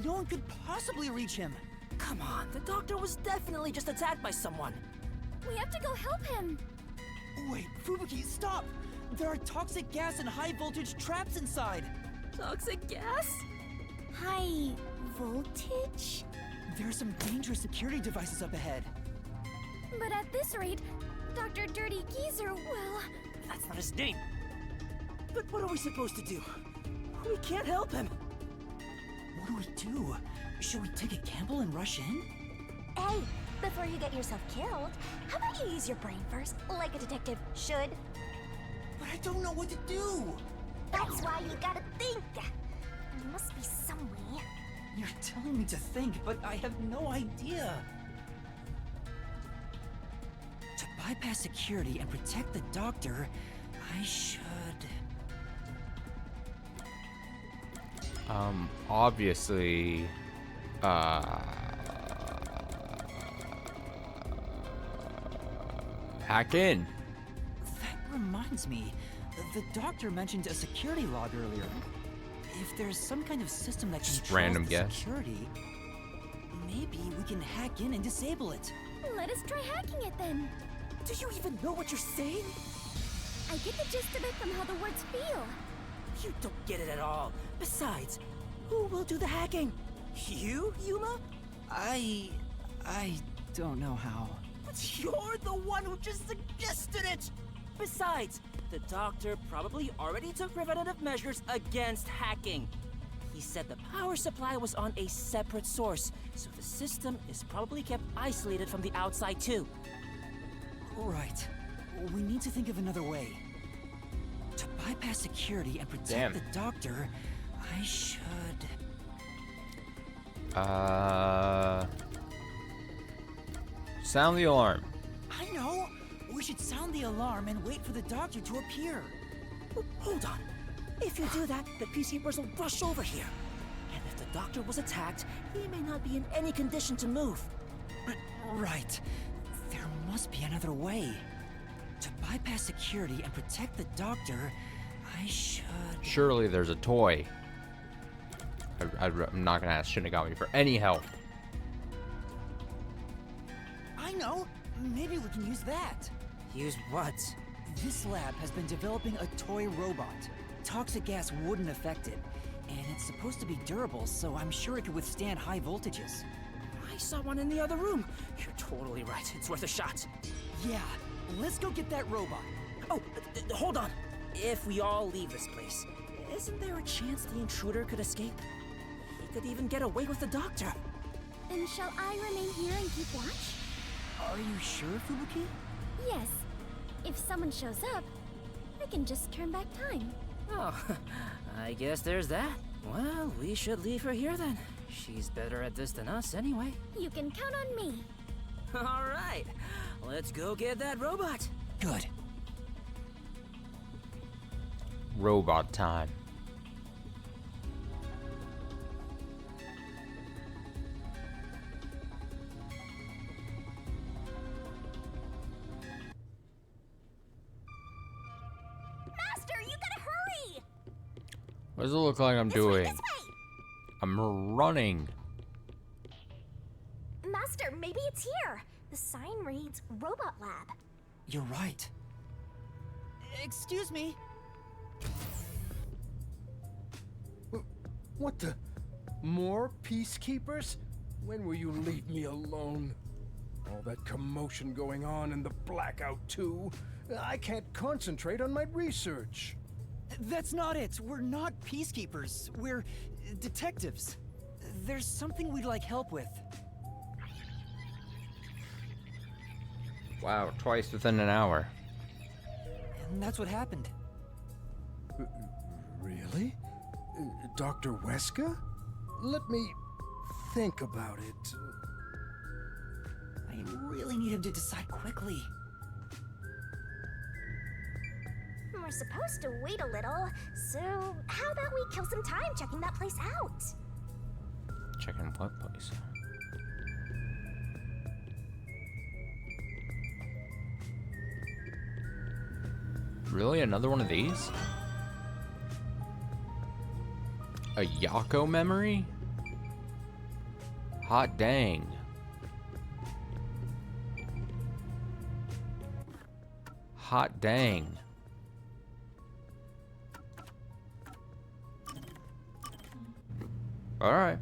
No one could possibly reach him. Come on, the doctor was definitely just attacked by someone. We have to go help him. Wait, Fubuki, stop! There are toxic gas and high voltage traps inside. Toxic gas? High voltage? There are some dangerous security devices up ahead. But at this rate, Dr. Dirty Geezer will... That's not his name. But what are we supposed to do? We can't help him. What do we do? Should we take a gamble and rush in? Hey, before you get yourself killed, how about you use your brain first, like a detective should? But I don't know what to do. That's why you gotta think. There must be some way. You're telling me to think, but I have no idea. To bypass security and protect the doctor, I should... Obviously, hack in. That reminds me, the doctor mentioned a security log earlier. If there's some kind of system that Just controls random the guess. security, maybe we can hack in and disable it. Let us try hacking it then. Do you even know what you're saying? I get the gist of it from how the words feel. You don't get it at all. Besides, who will do the hacking? You, Yuma? I don't know how. But you're the one who just suggested it! Besides, the doctor probably already took preventative measures against hacking. He said the power supply was on a separate source, so the system is probably kept isolated from the outside too. Right. We need to think of another way. To bypass security and protect Damn. the doctor, I should... Sound the alarm. I know! We should sound the alarm and wait for the doctor to appear. Hold on. If you do that, the peacekeepers will rush over here. And if the doctor was attacked, he may not be in any condition to move. Right. There must be another way. To bypass security and protect the doctor, I should... Surely there's a toy. I'm not gonna ask Shinigami for any help. I know! Maybe we can use that. Use what? This lab has been developing a toy robot. Toxic gas wouldn't affect it. And it's supposed to be durable, so I'm sure it could withstand high voltages. I saw one in the other room. You're totally right. It's worth a shot. Yeah, let's go get that robot. Oh, hold on. If we all leave this place, isn't there a chance the intruder could escape? He could even get away with the doctor. And shall I remain here and keep watch? Are you sure, Fubuki? Yes. If someone shows up, I can just turn back time. Oh, I guess there's that. Well, we should leave her here then. She's better at this than us anyway. You can count on me. All right, let's go get that robot. Good. Robot time. Master, you gotta hurry! What does it look like I'm This way, doing? this way! I'm running. Master, maybe it's here. The sign reads Robot Lab. You're right. Excuse me. What the? More peacekeepers? When will you leave me alone? All that commotion going on and the blackout too. I can't concentrate on my research. That's not it. We're not peacekeepers. We're detectives. There's something we'd like help with. Wow, twice within an hour. And that's what happened. Really? Dr. Weska? Let me think about it. I really need him to decide quickly. We're supposed to wait a little, so how about we kill some time checking that place out? Checking what place? Really? Another one of these? A Yako memory? Hot dang. Hot dang. All right.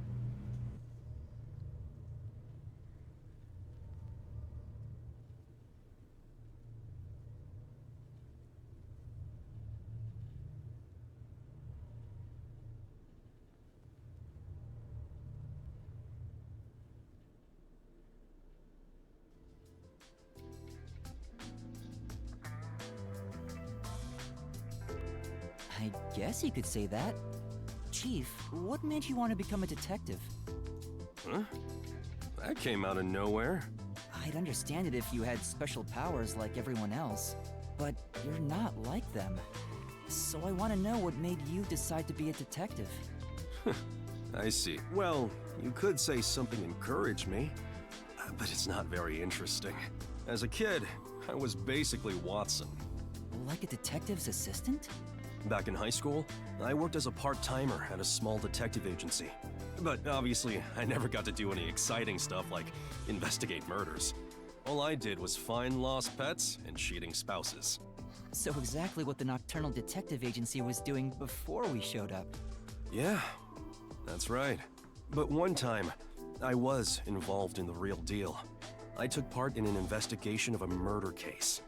I guess you could say that. Chief, what made you want to become a detective? Huh? That came out of nowhere. I'd understand it if you had special powers like everyone else, but you're not like them. So I want to know what made you decide to be a detective. I see. Well, you could say something encouraged me, but it's not very interesting. As a kid, I was basically Watson. Like a detective's assistant? Back in high school, I worked as a part-timer at a small detective agency. But obviously, I never got to do any exciting stuff like investigate murders. All I did was find lost pets and cheating spouses. So exactly what the Nocturnal Detective Agency was doing before we showed up. Yeah, that's right. But one time, I was involved in the real deal. I took part in an investigation of a murder case.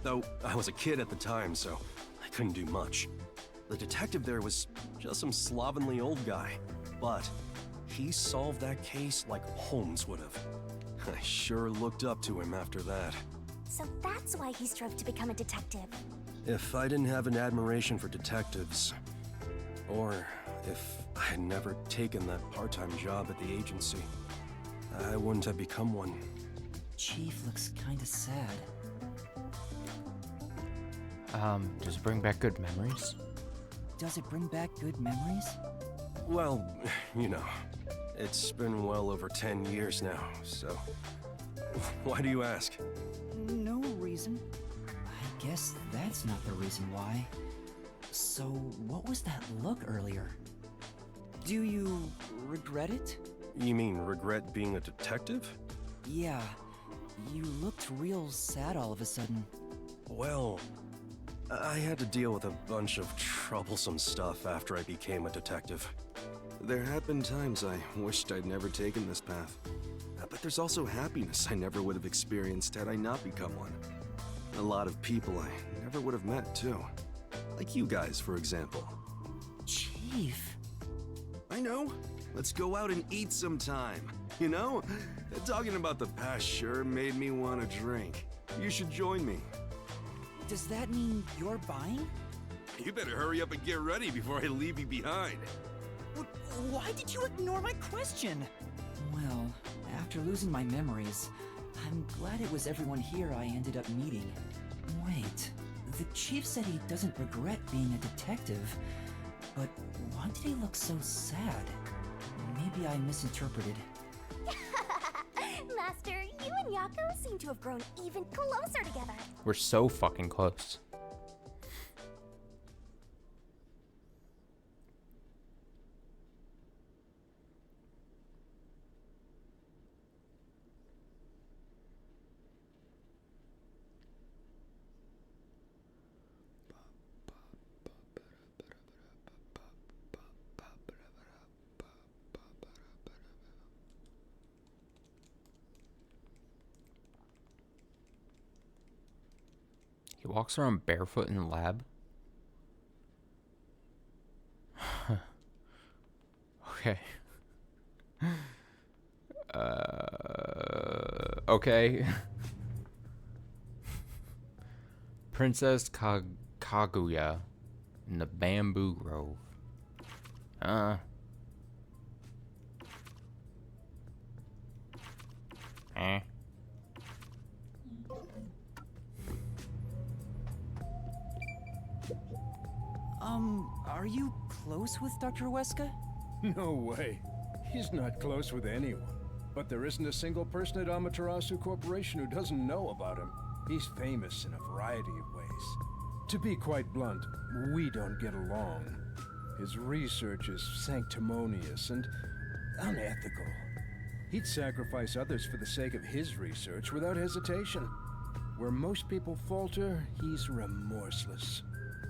Though I was a kid at the time, so I couldn't do much. The detective there was just some slovenly old guy, but he solved that case like Holmes would have. I sure looked up to him after that. So that's why he strove to become a detective. If I didn't have an admiration for detectives, or if I had never taken that part-time job at the agency, I wouldn't have become one. Chief looks kinda sad. Does it bring back good memories? Does it bring back good memories? Well, you know, it's been well over 10 years now, so... Why do you ask? No reason. I guess that's not the reason why. So, what was that look earlier? Do you regret it? You mean regret being a detective? Yeah. You looked real sad all of a sudden. Well, I had to deal with a bunch of troublesome stuff after I became a detective. There have been times I wished I'd never taken this path. But there's also happiness I never would have experienced had I not become one. A lot of people I never would have met, too. Like you guys, for example. Chief. I know. Let's go out and eat sometime. You know? Talking about the past sure made me want to drink. You should join me. Does that mean you're buying? You better hurry up and get ready before I leave you behind. Why did you ignore my question? Well, after losing my memories, I'm glad it was everyone here I ended up meeting. Wait, the chief said he doesn't regret being a detective, but why did he look so sad? Maybe I misinterpreted. Master, you and Yako seem to have grown even closer together. We're so fucking close. He walks around barefoot in the lab. Okay. Okay. Princess Kaguya in the Bamboo Grove. Are you close with Dr. Weska? No way. He's not close with anyone. But there isn't a single person at Amaterasu Corporation who doesn't know about him. He's famous in a variety of ways. To be quite blunt, we don't get along. His research is sanctimonious and unethical. He'd sacrifice others for the sake of his research without hesitation. Where most people falter, he's remorseless.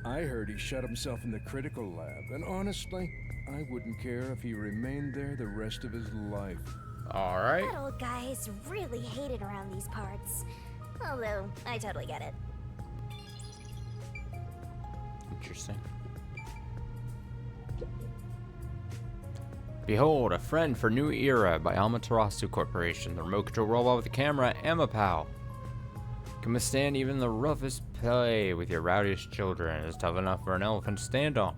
I heard he shut himself in the critical lab, and honestly, I wouldn't care if he remained there the rest of his life. Alright. That old guy is really hated around these parts. Although, I totally get it. Interesting. Behold, a friend for new era by Amaterasu Corporation. The remote control robot with the camera, Amapal. Can withstand even the roughest play with your rowdiest children. It's tough enough for an elephant to stand on.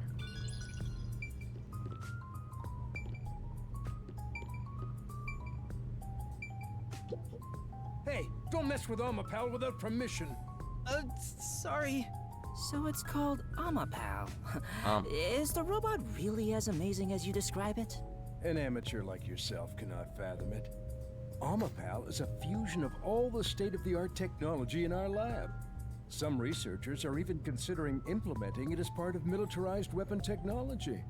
Hey, don't mess with Amapal without permission. Sorry. So it's called Amapal. Is the robot really as amazing as you describe it? An amateur like yourself cannot fathom it. Amapal is a fusion of all the state-of-the-art technology in our lab. Some researchers are even considering implementing it as part of militarized weapon technology.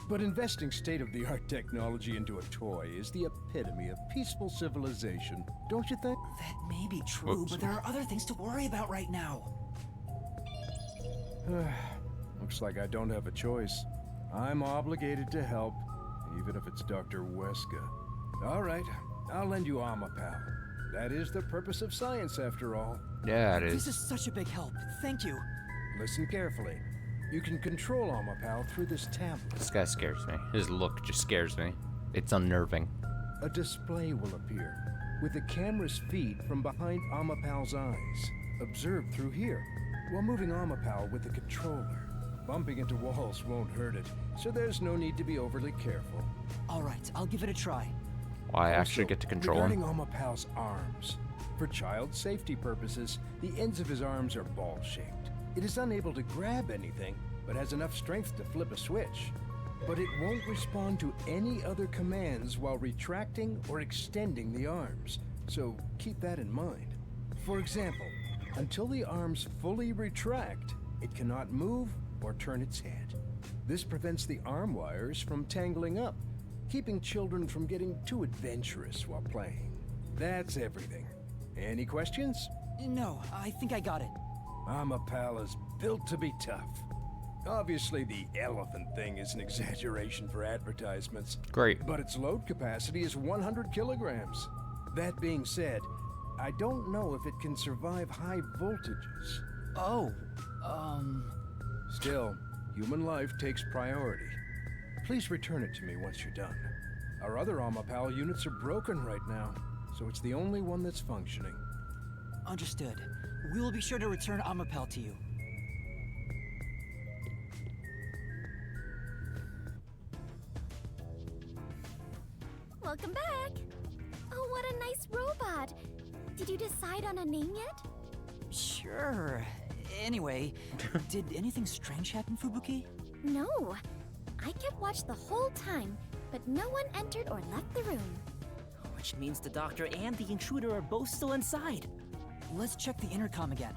But investing state-of-the-art technology into a toy is the epitome of peaceful civilization, don't you think? That may be true, Oops. but there are other things to worry about right now. Looks like I don't have a choice. I'm obligated to help, even if it's Dr. Weska. All right, I'll lend you Amapal. That is the purpose of science, after all. Yeah, it This is. is such a big help. Thank you. Listen carefully. You can control Amapal through this tablet. This guy scares me. His look just scares me. It's unnerving. A display will appear with the camera's feed from behind Amapal's eyes, observed through here, while moving Amapal with the controller. Bumping into walls won't hurt it, so there's no need to be overly careful. All right, I'll give it a try. Well, I actually get to control him. Regarding Amapal's arms, for child safety purposes, the ends of his arms are ball-shaped. It is unable to grab anything, but has enough strength to flip a switch. But it won't respond to any other commands while retracting or extending the arms, so keep that in mind. For example, until the arms fully retract, it cannot move or turn its head. This prevents the arm wires from tangling up, keeping children from getting too adventurous while playing. That's everything. Any questions? No, I think I got it. Amapal is built to be tough. Obviously, the elephant thing is an exaggeration for advertisements. Great. But its load capacity is 100 kilograms. That being said, I don't know if it can survive high voltages. Oh, Still, human life takes priority. Please return it to me once you're done. Our other Amapal units are broken right now, so it's the only one that's functioning. Understood. We will be sure to return Amapal to you. Welcome back. Oh, what a nice robot. Did you decide on a name yet? Sure. Anyway, did anything strange happen, Fubuki? No. I kept watch the whole time, but no one entered or left the room. Which means the doctor and the intruder are both still inside. Let's check the intercom again.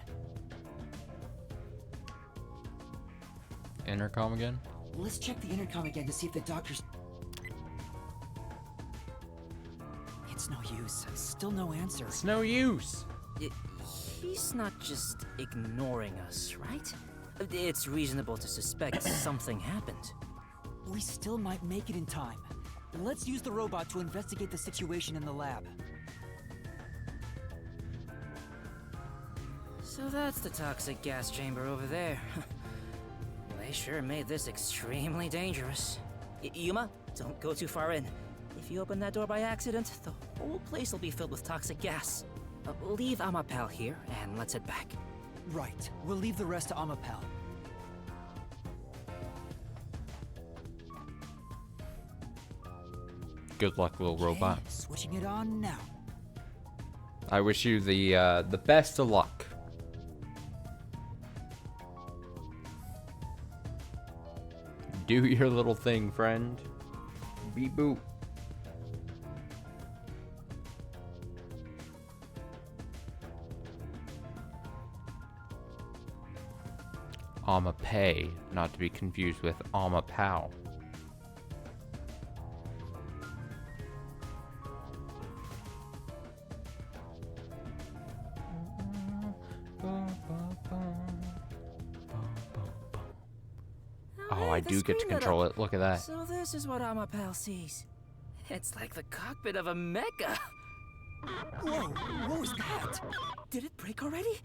Intercom again? Let's check the intercom again to see if the doctor's... It's no use. Still no answer. It's no use. He's not just ignoring us, right? It's reasonable to suspect something happened. We still might make it in time. Let's use the robot to investigate the situation in the lab. So that's the toxic gas chamber over there. They sure made this extremely dangerous. Yuma, don't go too far in. If you open that door by accident, the whole place will be filled with toxic gas. Leave Amapal here, and let's head back. Right. We'll leave the rest to Amapal. Good luck, little robot. Switching it on now. I wish you the best of luck. Do your little thing, friend. Beep boop. Amapay, not to be confused with Amapal. Oh, I do get to control it. Look at that. So this is what Amapal sees. It's like the cockpit of a mecha. Whoa, what was that? Did it break already?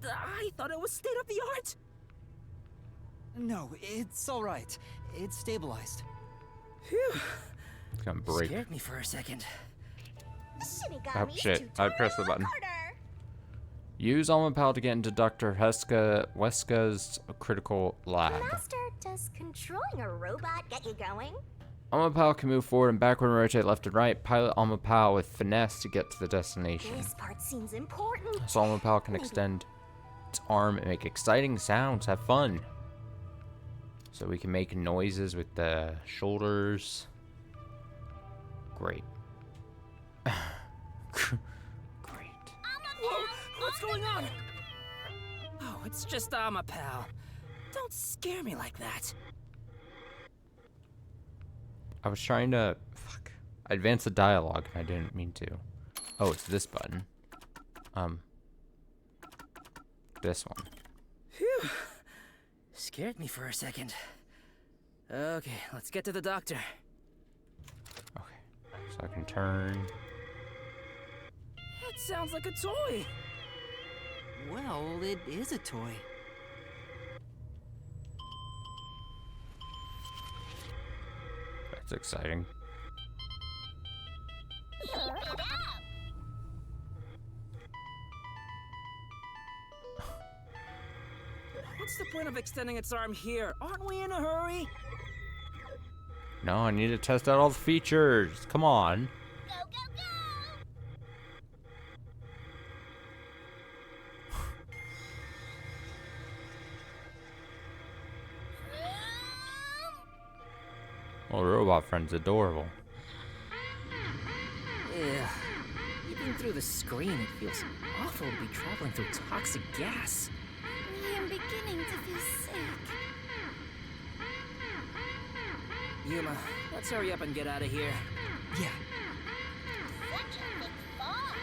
I thought it was state of the art. No, it's all right. It's stabilized. Phew. It's gonna break. Scared me for a second. Oh shit, I pressed the button. Use Amapal to get into Dr. Weska's critical lab. Master, does controlling a robot get you going? Amapal can move forward and backward and rotate left and right. Pilot Amapal with finesse to get to the destination. This part seems important. So Amapal can extend its arm and make exciting sounds. Have fun. So we can make noises with the shoulders. Great. Great. Whoa, what's going on? Oh, it's just Amapal. Don't scare me like that. I was trying to advance the dialogue and I didn't mean to. Oh, it's this button. This one. Phew. Scared me for a second. Okay, let's get to the doctor. Okay, so I can turn. That sounds like a toy. Well, it is a toy. That's exciting. What's the point of extending its arm here? Aren't we in a hurry? No, I need to test out all the features. Come on. Well, robot friend's adorable. Yeah. Even through the screen, it feels awful to be traveling through toxic gas. I am beginning to feel sick. Yuma, let's hurry up and get out of here. Yeah. Such a big fall.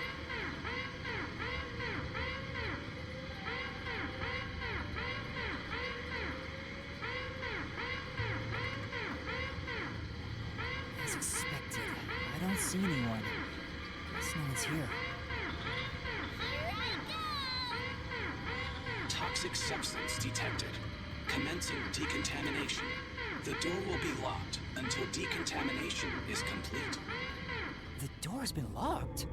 As expected, I don't see anyone. Guess no one's here. Toxic substance detected. Commencing decontamination. The door will be locked until decontamination is complete. The door's been locked.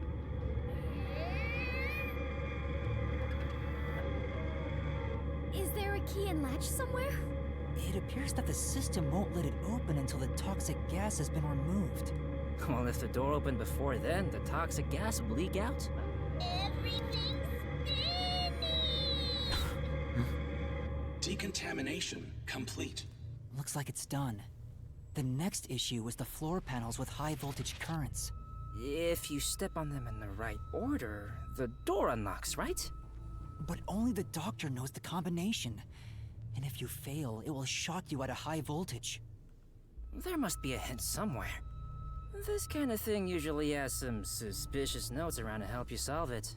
Is there a key and latch somewhere? It appears that the system won't let it open until the toxic gas has been removed. Well, if the door opened before then, the toxic gas would leak out. Everything's Decontamination complete. Looks like it's done. The next issue was the floor panels with high voltage currents. If you step on them in the right order, the door unlocks, right? But only the doctor knows the combination. And if you fail, it will shock you at a high voltage. There must be a hint somewhere. This kind of thing usually has some suspicious notes around to help you solve it.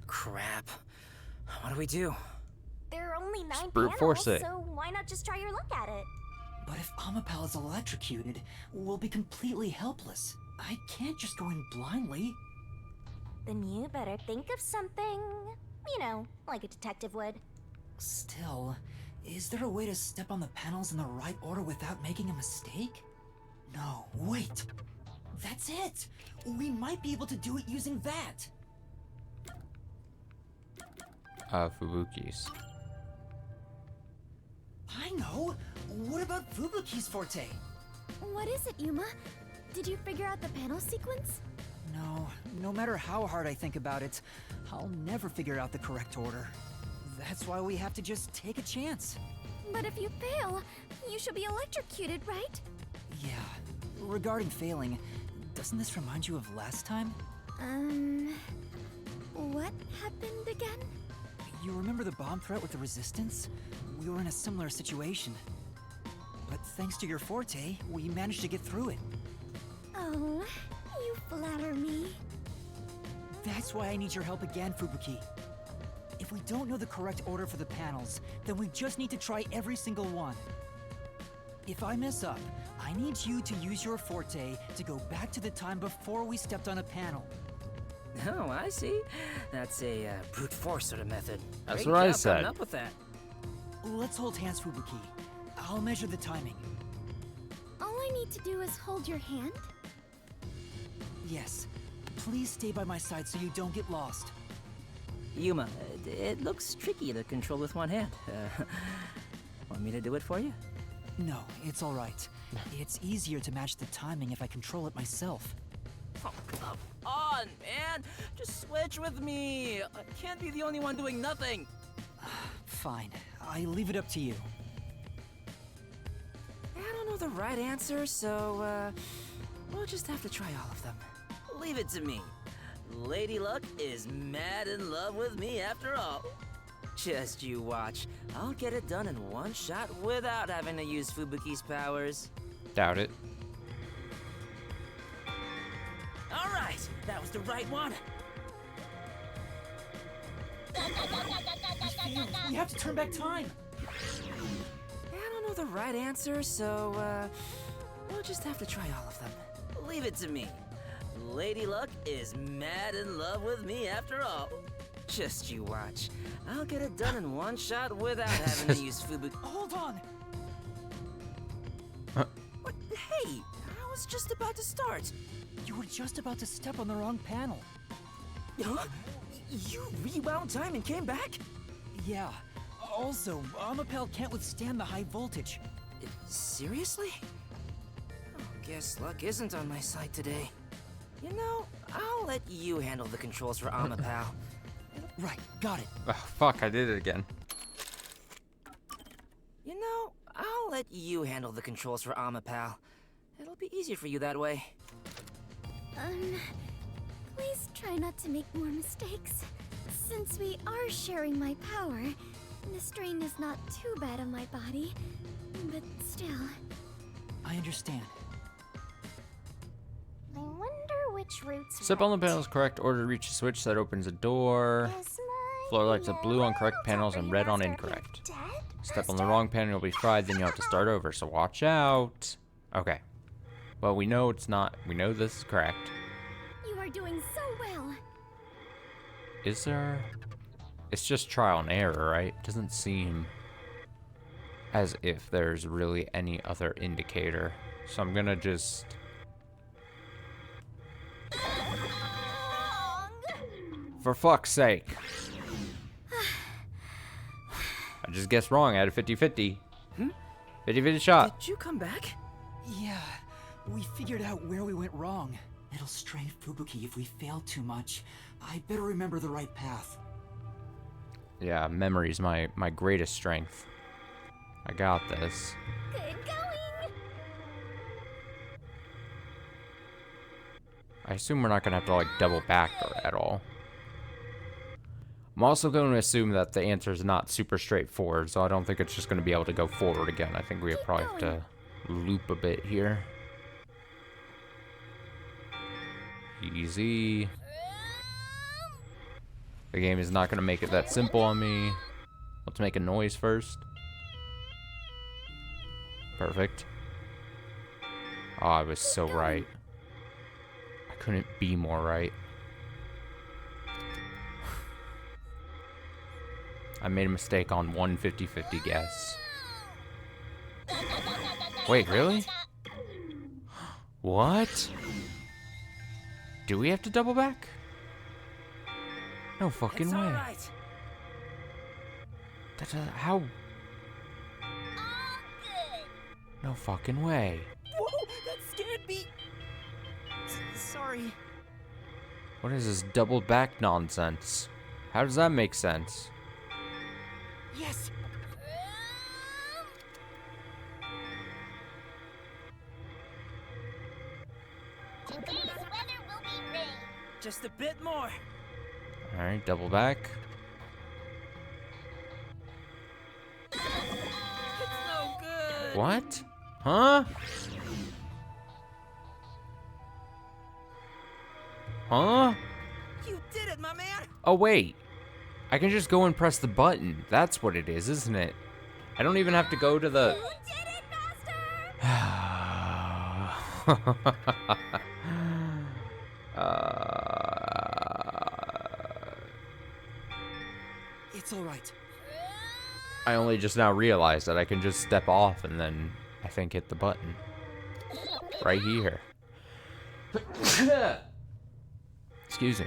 Crap. What do we do? There are only 9 brute panels, force it. so why not just try your luck at it? But if Amapal is electrocuted, we'll be completely helpless. I can't just go in blindly. Then you better think of something, you know, like a detective would. Still, is there a way to step on the panels in the right order without making a mistake? No, wait. That's it! We might be able to do it using that! Fubuki's. I know! What about Fubuki's forte? What is it, Yuma? Did you figure out the panel sequence? No, no matter how hard I think about it, I'll never figure out the correct order. That's why we have to just take a chance. But if you fail, you should be electrocuted, right? Yeah. Regarding failing, doesn't this remind you of last time? What happened again? You remember the bomb threat with the Resistance? We were in a similar situation. But thanks to your forte, we managed to get through it. Oh, you flatter me. That's why I need your help again, Fubuki. If we don't know the correct order for the panels, then we just need to try every single one. If I mess up, I need you to use your forte to go back to the time before we stepped on a panel. Oh, I see. That's a brute force sort of method. That's Great what I job said. coming up with that. Let's hold hands, Fubuki. I'll measure the timing. All I need to do is hold your hand? Yes. Please stay by my side so you don't get lost. Yuma, it looks tricky to control with one hand. Want me to do it for you? No, it's all right. It's easier to match the timing if I control it myself. Oh, come on, man! Just switch with me! I can't be the only one doing nothing! Fine. I leave it up to you. I don't know the right answer, so, we'll just have to try all of them. Leave it to me. Lady Luck is mad in love with me after all. Just you watch. I'll get it done in one shot without having to use Fubuki's powers. Doubt it. All right, that was the right one. We have to turn back time. I don't know the right answer, so, we'll just have to try all of them. Leave it to me. Lady Luck is mad in love with me after all. Just you watch. I'll get it done in one shot without having to use Fubuki. Hold on! But hey, I was just about to start. You were just about to step on the wrong panel. Huh? You rewound time and came back? Yeah. Also, Amapel can't withstand the high voltage. Seriously? Oh, guess luck isn't on my side today. You know, I'll let you handle the controls for Amapal. Right, got it. Oh, fuck, I did it again. You know, I'll let you handle the controls for Amapal. It'll be easier for you that way. Please try not to make more mistakes. Since we are sharing my power, the strain is not too bad on my body. But still... I understand. I wonder which routes... Step on the panel's correct order to reach a switch that opens a door. Floor lights up blue on correct panels and red on incorrect. Step on the wrong panel, you'll be fried, then you'll have to start over, so watch out. Okay. Well, we know it's not... We know this is correct. You are doing so well. Is there... It's just trial and error, right? Doesn't seem as if there's really any other indicator. So I'm gonna just... For fuck's sake. I just guessed wrong. I had a 50-50. 50-50 shot. Did you come back? Yeah, we figured out where we went wrong. It'll strain Fubuki if we fail too much. I better remember the right path. Yeah, memory's my greatest strength. I got this. Good going. I assume we're not gonna have to like double back at all. I'm also going to assume that the answer is not super straightforward, so I don't think it's just going to be able to go forward again. I think we probably have to loop a bit here. Easy. The game is not going to make it that simple on me. Let's make a noise first. Perfect. Oh, I was so right. I couldn't be more right. I made a mistake on one 50-50 guess. Wait, really? What? Do we have to double back? No fucking way. Right. That's how? No fucking way. Whoa, that scared me. Sorry. What is this double back nonsense? How does that make sense? Yes. Today's weather will be rain. Just a bit more. All right, double back. It's no good. What? Huh? Huh? You did it, my man. Oh, wait. I can just go and press the button. That's what it is, isn't it? I don't even have to go to the... You did it, Master! It's all right. I only just now realized that I can just step off and then I think hit the button. Right here. Excuse me.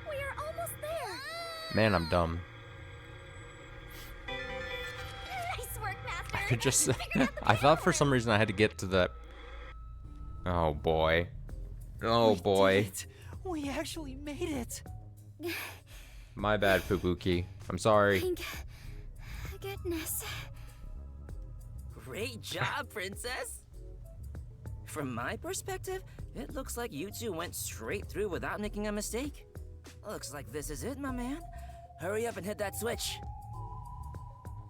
We are almost there. Man, I'm dumb. Nice work, Master. I could just... I thought for some reason I had to get to the... Oh, boy. Oh, boy. We actually made it. My bad, Fubuki. I'm sorry. Thank goodness. Great job, princess. From my perspective, it looks like you two went straight through without making a mistake. Looks like this is it, my man. Hurry up and hit that switch.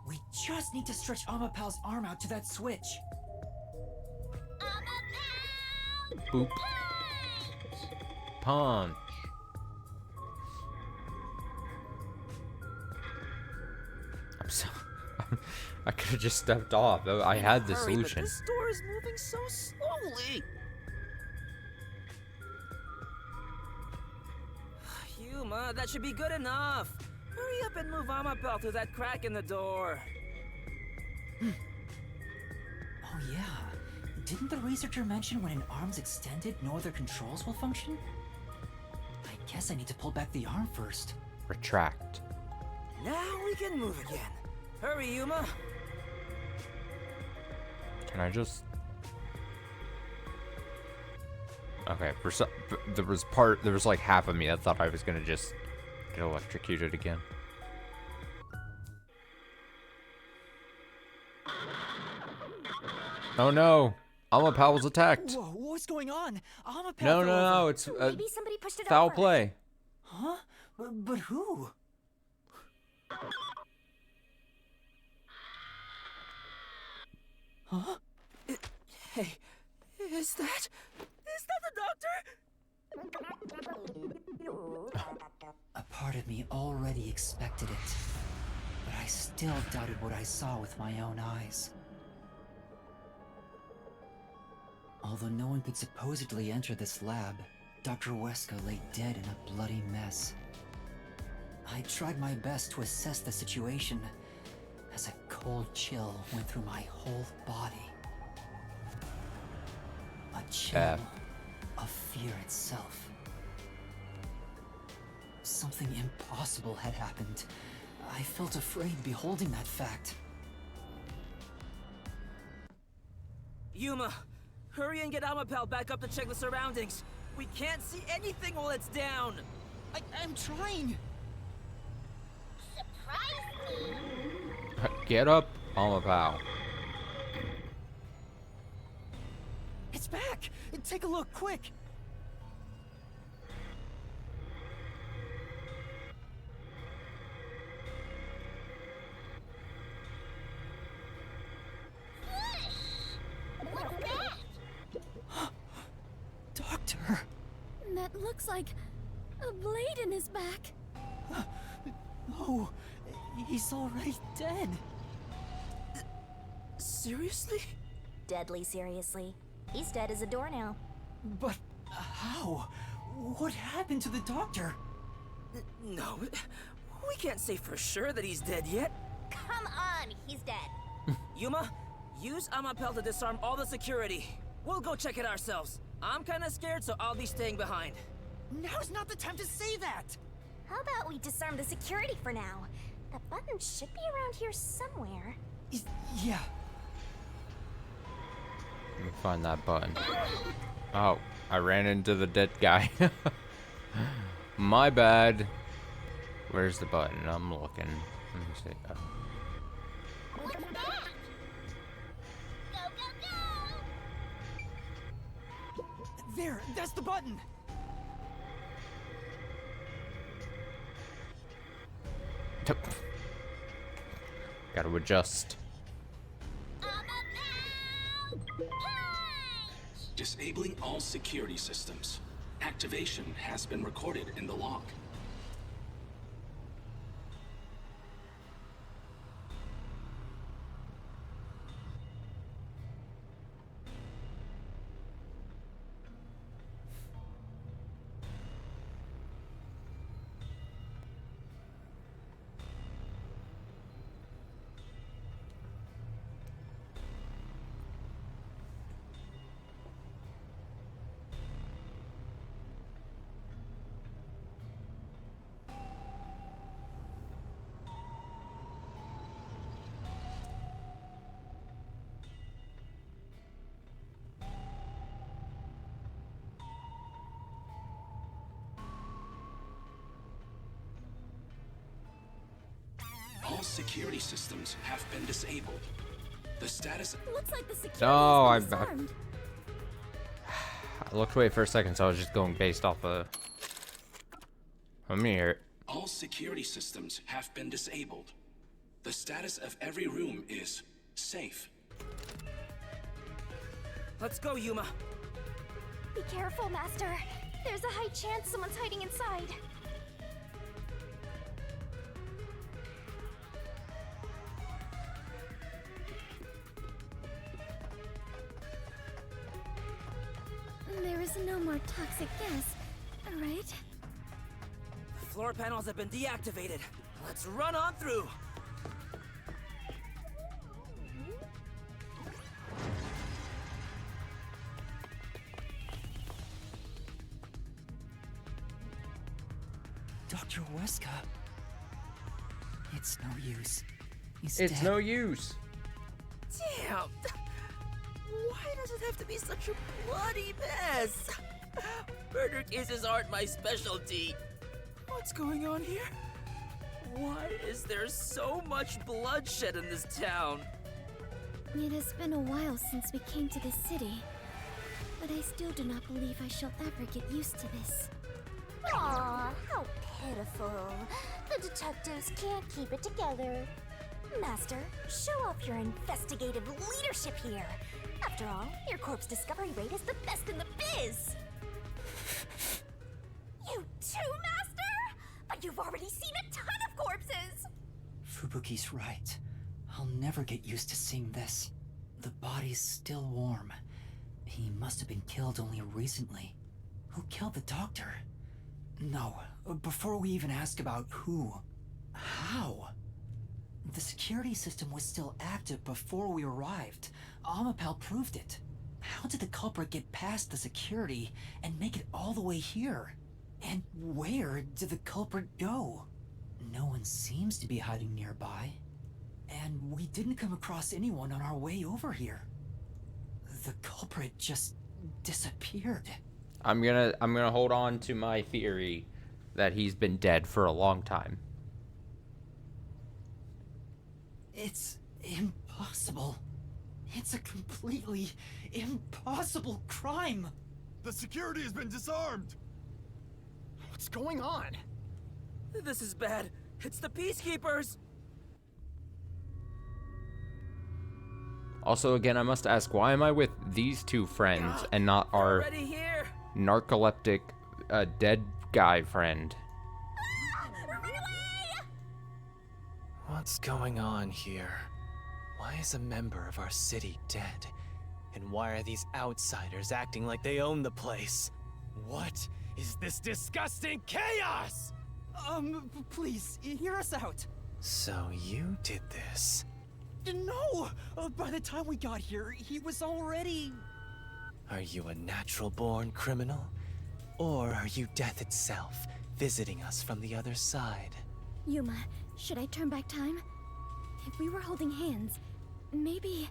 We just need to stretch Amapal's arm out to that switch. Boop. Punch. I'm so... I could have just stepped off. I had the Hurry, solution. But this door is moving so slowly. Yuma, that should be good enough. Hurry up and move Amapel through that crack in the door. Oh yeah. didn't the researcher mention when an arm's extended, no other controls will function? I guess I need to pull back the arm first. Retract. Now we can move again. Hurry, Yuma. Can I just... Okay, there was like half of me that thought I was gonna just get electrocuted again. Oh no! Amapal was attacked! Whoa, what's going on? Amapal No, it's Maybe somebody pushed it foul over. play. Huh? But who? Huh? Hey, is that the doctor? A part of me already expected it, but I still doubted what I saw with my own eyes. Although no one could supposedly enter this lab, Dr. Weska lay dead in a bloody mess. I tried my best to assess the situation as a cold chill went through my whole body. A chill of fear itself. Something impossible had happened. I felt afraid beholding that fact. Yuma, hurry and get Amapal back up to check the surroundings. We can't see anything while it's down. I'm trying. Surprise me. Get up, Amapal. It's back! Take a look, quick! What's that? Doctor! That looks like a blade in his back. No, he's already dead. Seriously? Deadly seriously. He's dead as a doornail. But how? What happened to the doctor? No, we can't say for sure that he's dead yet. Come on, he's dead. Yuma, use Amapal to disarm all the security. We'll go check it ourselves. I'm kinda scared, so I'll be staying behind. Now's not the time to say that! How about we disarm the security for now? That button should be around here somewhere. Yeah. Let me find that button. Oh, I ran into the dead guy. My bad. Where's the button? I'm looking. Let me see. Oh. What's that? Go, go, go! There, that's the button! Gotta adjust. Disabling all security systems. Activation has been recorded in the log. All security systems have been disabled. The status... Looks like the security No, has been disarmed. I looked away for a second, so I was just going based off of... Let me hear it. All security systems have been disabled. The status of every room is safe. Let's go, Yuma. Be careful, Master. There's a high chance someone's hiding inside. There is no more toxic gas, right? The floor panels have been deactivated. Let's run on through. Dr. Weska. It's no use. He's It's dead. no use. Damn! Why does it have to be such a bloody mess? Murder cases aren't my specialty. What's going on here? Why is there so much bloodshed in this town? It has been a while since we came to this city, but I still do not believe I shall ever get used to this. Aw, how pitiful. The detectives can't keep it together. Master, show off your investigative leadership here. After all, your corpse discovery rate is the best in the biz. You too, Master? But you've already seen a ton of corpses! Fubuki's right. I'll never get used to seeing this. The body's still warm. He must have been killed only recently. Who killed the doctor? No, before we even ask about who, how? The security system was still active before we arrived. Amapal proved it. How did the culprit get past the security and make it all the way here? And where did the culprit go? No one seems to be hiding nearby. And we didn't come across anyone on our way over here. The culprit just disappeared. I'm gonna hold on to my theory that he's been dead for a long time. It's impossible. It's a completely impossible crime. The security has been disarmed. What's going on? This is bad. It's the Peacekeepers! Also, again, I must ask, why am I with these two friends and not our narcoleptic dead guy friend? What's going on here? Why is a member of our city dead? And why are these outsiders acting like they own the place? What is this disgusting chaos? Please, hear us out. So you did this? No! By the time we got here, he was already... Are you a natural-born criminal? Or are you death itself, visiting us from the other side? Yuma, should I turn back time? If we were holding hands, maybe...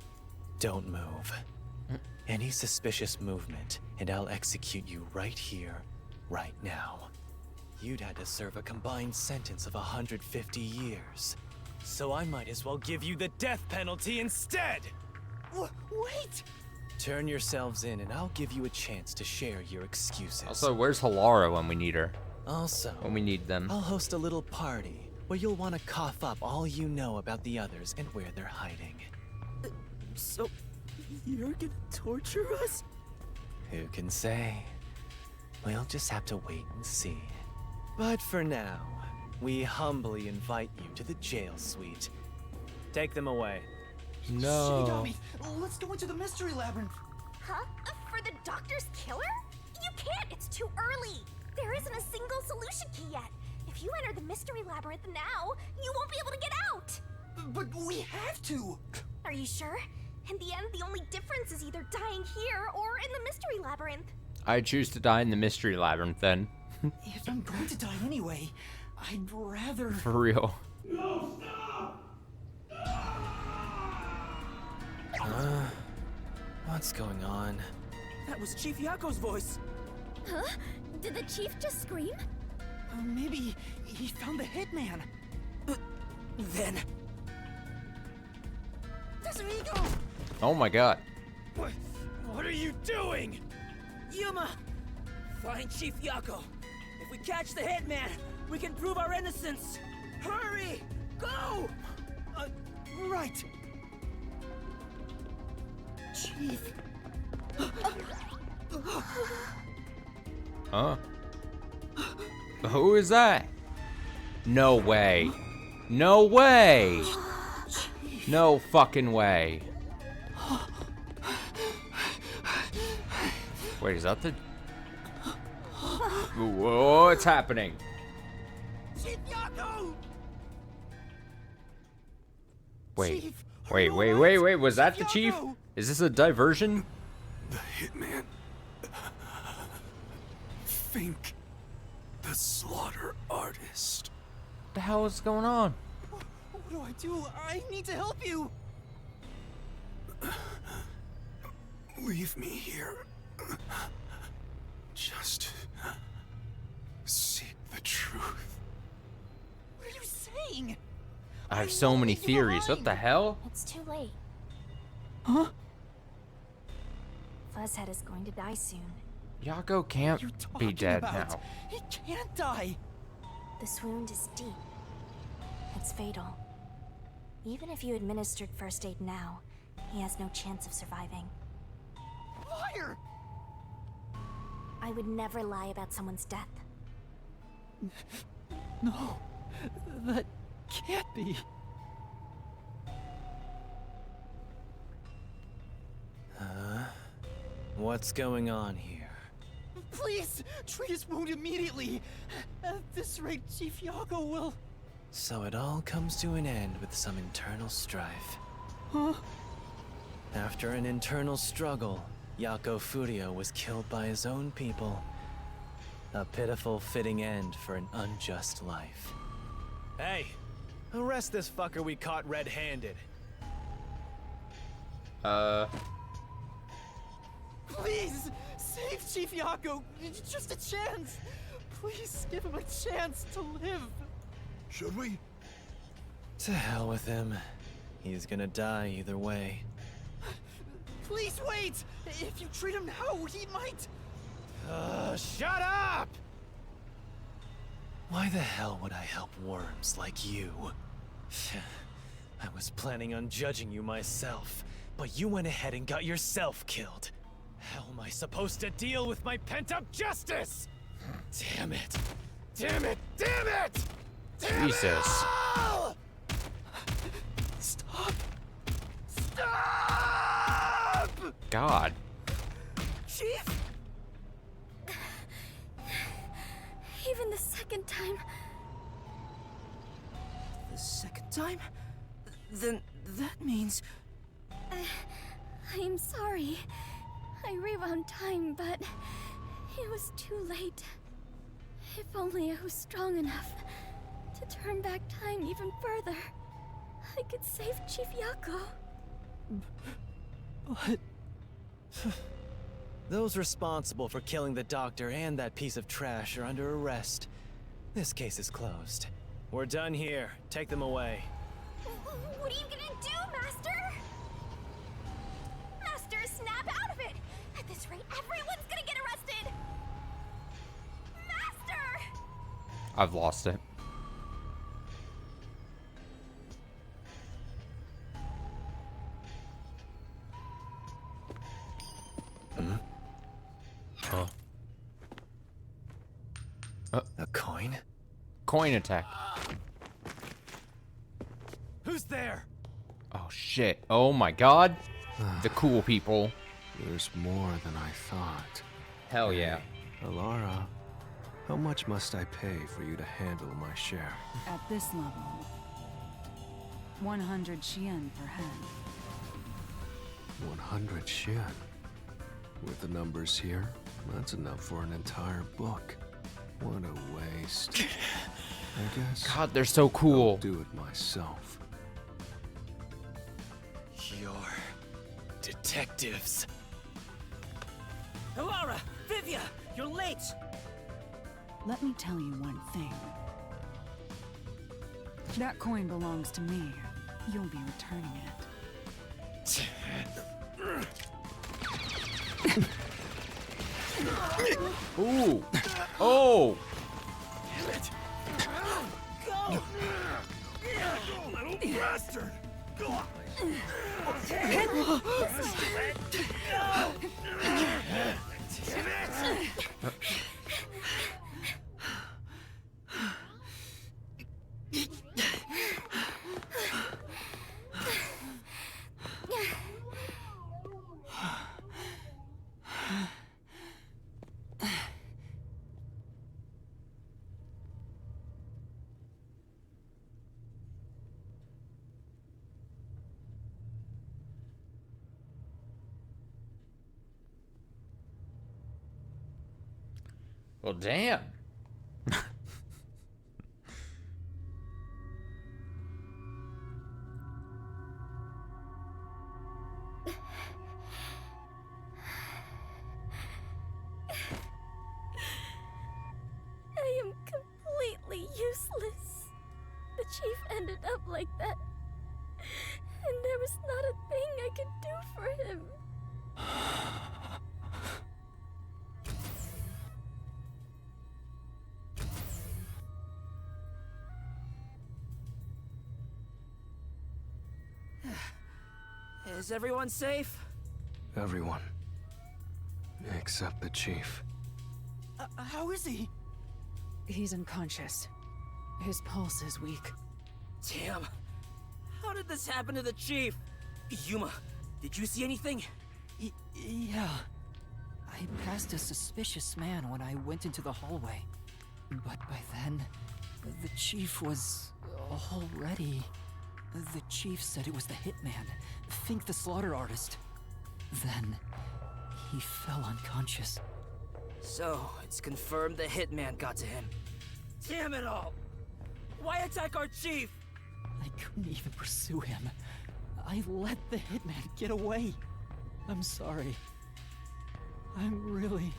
Don't move. Any suspicious movement, and I'll execute you right here, right now. You'd had to serve a combined sentence of 150 years. So I might as well give you the death penalty instead! Wait! Turn yourselves in and I'll give you a chance to share your excuses. Also, where's Halara when we need her? Also, when we need them. I'll host a little party where you'll want to cough up all you know about the others and where they're hiding. So, you're gonna torture us? Who can say? We'll just have to wait and see. But for now, we humbly invite you to the jail suite. Take them away. No. Shinigami, let's go into the mystery labyrinth. Huh? For the doctor's killer? You can't, it's too early. There isn't a single solution key yet. If you enter the mystery labyrinth now, you won't be able to get out. But we have to. Are you sure? In the end, the only difference is either dying here or in the mystery labyrinth. I choose to die in the mystery labyrinth then. If I'm going to die anyway, I'd rather... For real. No, stop! What's going on? That was Chief Yako's voice. Huh? Did the chief just scream? Maybe he found the hitman. Then... Tetsuhiko! Oh my god. What are you doing? Yuma! Find Chief Yako. If we catch the hitman, we can prove our innocence. Hurry! Go! Right. Chief. Huh? Who is that? No way. No way! No fucking way. Wait, is that the... What's happening? Chief Yako! Wait, wait, was that the chief? Is this a diversion? The hitman. Think. The The slaughter artist. What the hell is going on? What do I do? I need to help you. Leave me here. Just seek the truth. What are you saying? I have so many theories. What the hell? It's too late. Huh? Fuzzhead is going to die soon. Yago can't be dead now. He can't die. This wound is deep. It's fatal. Even if you administered first aid now, he has no chance of surviving. Liar! I would never lie about someone's death. No, that can't be. Huh? What's going on here? Please, treat his wound immediately. At this rate, Chief Yago will... So it all comes to an end with some internal strife. Huh? After an internal struggle, Yako Furio was killed by his own people. A pitiful fitting end for an unjust life. Hey, arrest this fucker we caught red-handed. Please, save Chief Yako. Just a chance. Please give him a chance to live. Should we? To hell with him. He's gonna die either way. Please wait! If you treat him now, he might... shut up! Why the hell would I help worms like you? I was planning on judging you myself, but you went ahead and got yourself killed. How am I supposed to deal with my pent-up justice? Damn it! Damn it! Damn it! Damn Jesus. It all! Stop! Stop! God. Chief? Even the second time. The second time? Then that means... I am sorry. I rewound time, but it was too late. If only I was strong enough to turn back time even further, I could save Chief Yako. But... Those responsible for killing the doctor and that piece of trash are under arrest. This case is closed. We're done here. Take them away. What are you gonna do, Master? Master, snap out of it! At this rate, everyone's gonna get arrested! Master! I've lost it. Huh? A coin? Coin attack. Who's there? Oh shit. Oh my god. The cool people. There's more than I thought. Hell yeah. Alara, how much must I pay for you to handle my share? At this level, 100 Xian per head. 100 Xian. With the numbers here, that's enough for an entire book. What a waste. I guess. God, they're so cool. I'll do it myself. You're detectives. Alara! Vivia! You're late! Let me tell you one thing. That coin belongs to me. You'll be returning it. Ooh. Oh. Damn it! Go! Go, little bastard! Go! Well, damn. was not a thing I could do for him. Is everyone safe? Everyone. Except the chief. How is he? He's unconscious. His pulse is weak. Damn. How did this happen to the chief? Yuma, did you see anything? Yeah. I passed a suspicious man when I went into the hallway. But by then, the chief was already... The chief said it was the hitman, Fink the slaughter artist. Then, he fell unconscious. So, it's confirmed the hitman got to him. Damn it all! Why attack our chief? I couldn't even pursue him. I let the hitman get away. I'm sorry. I'm really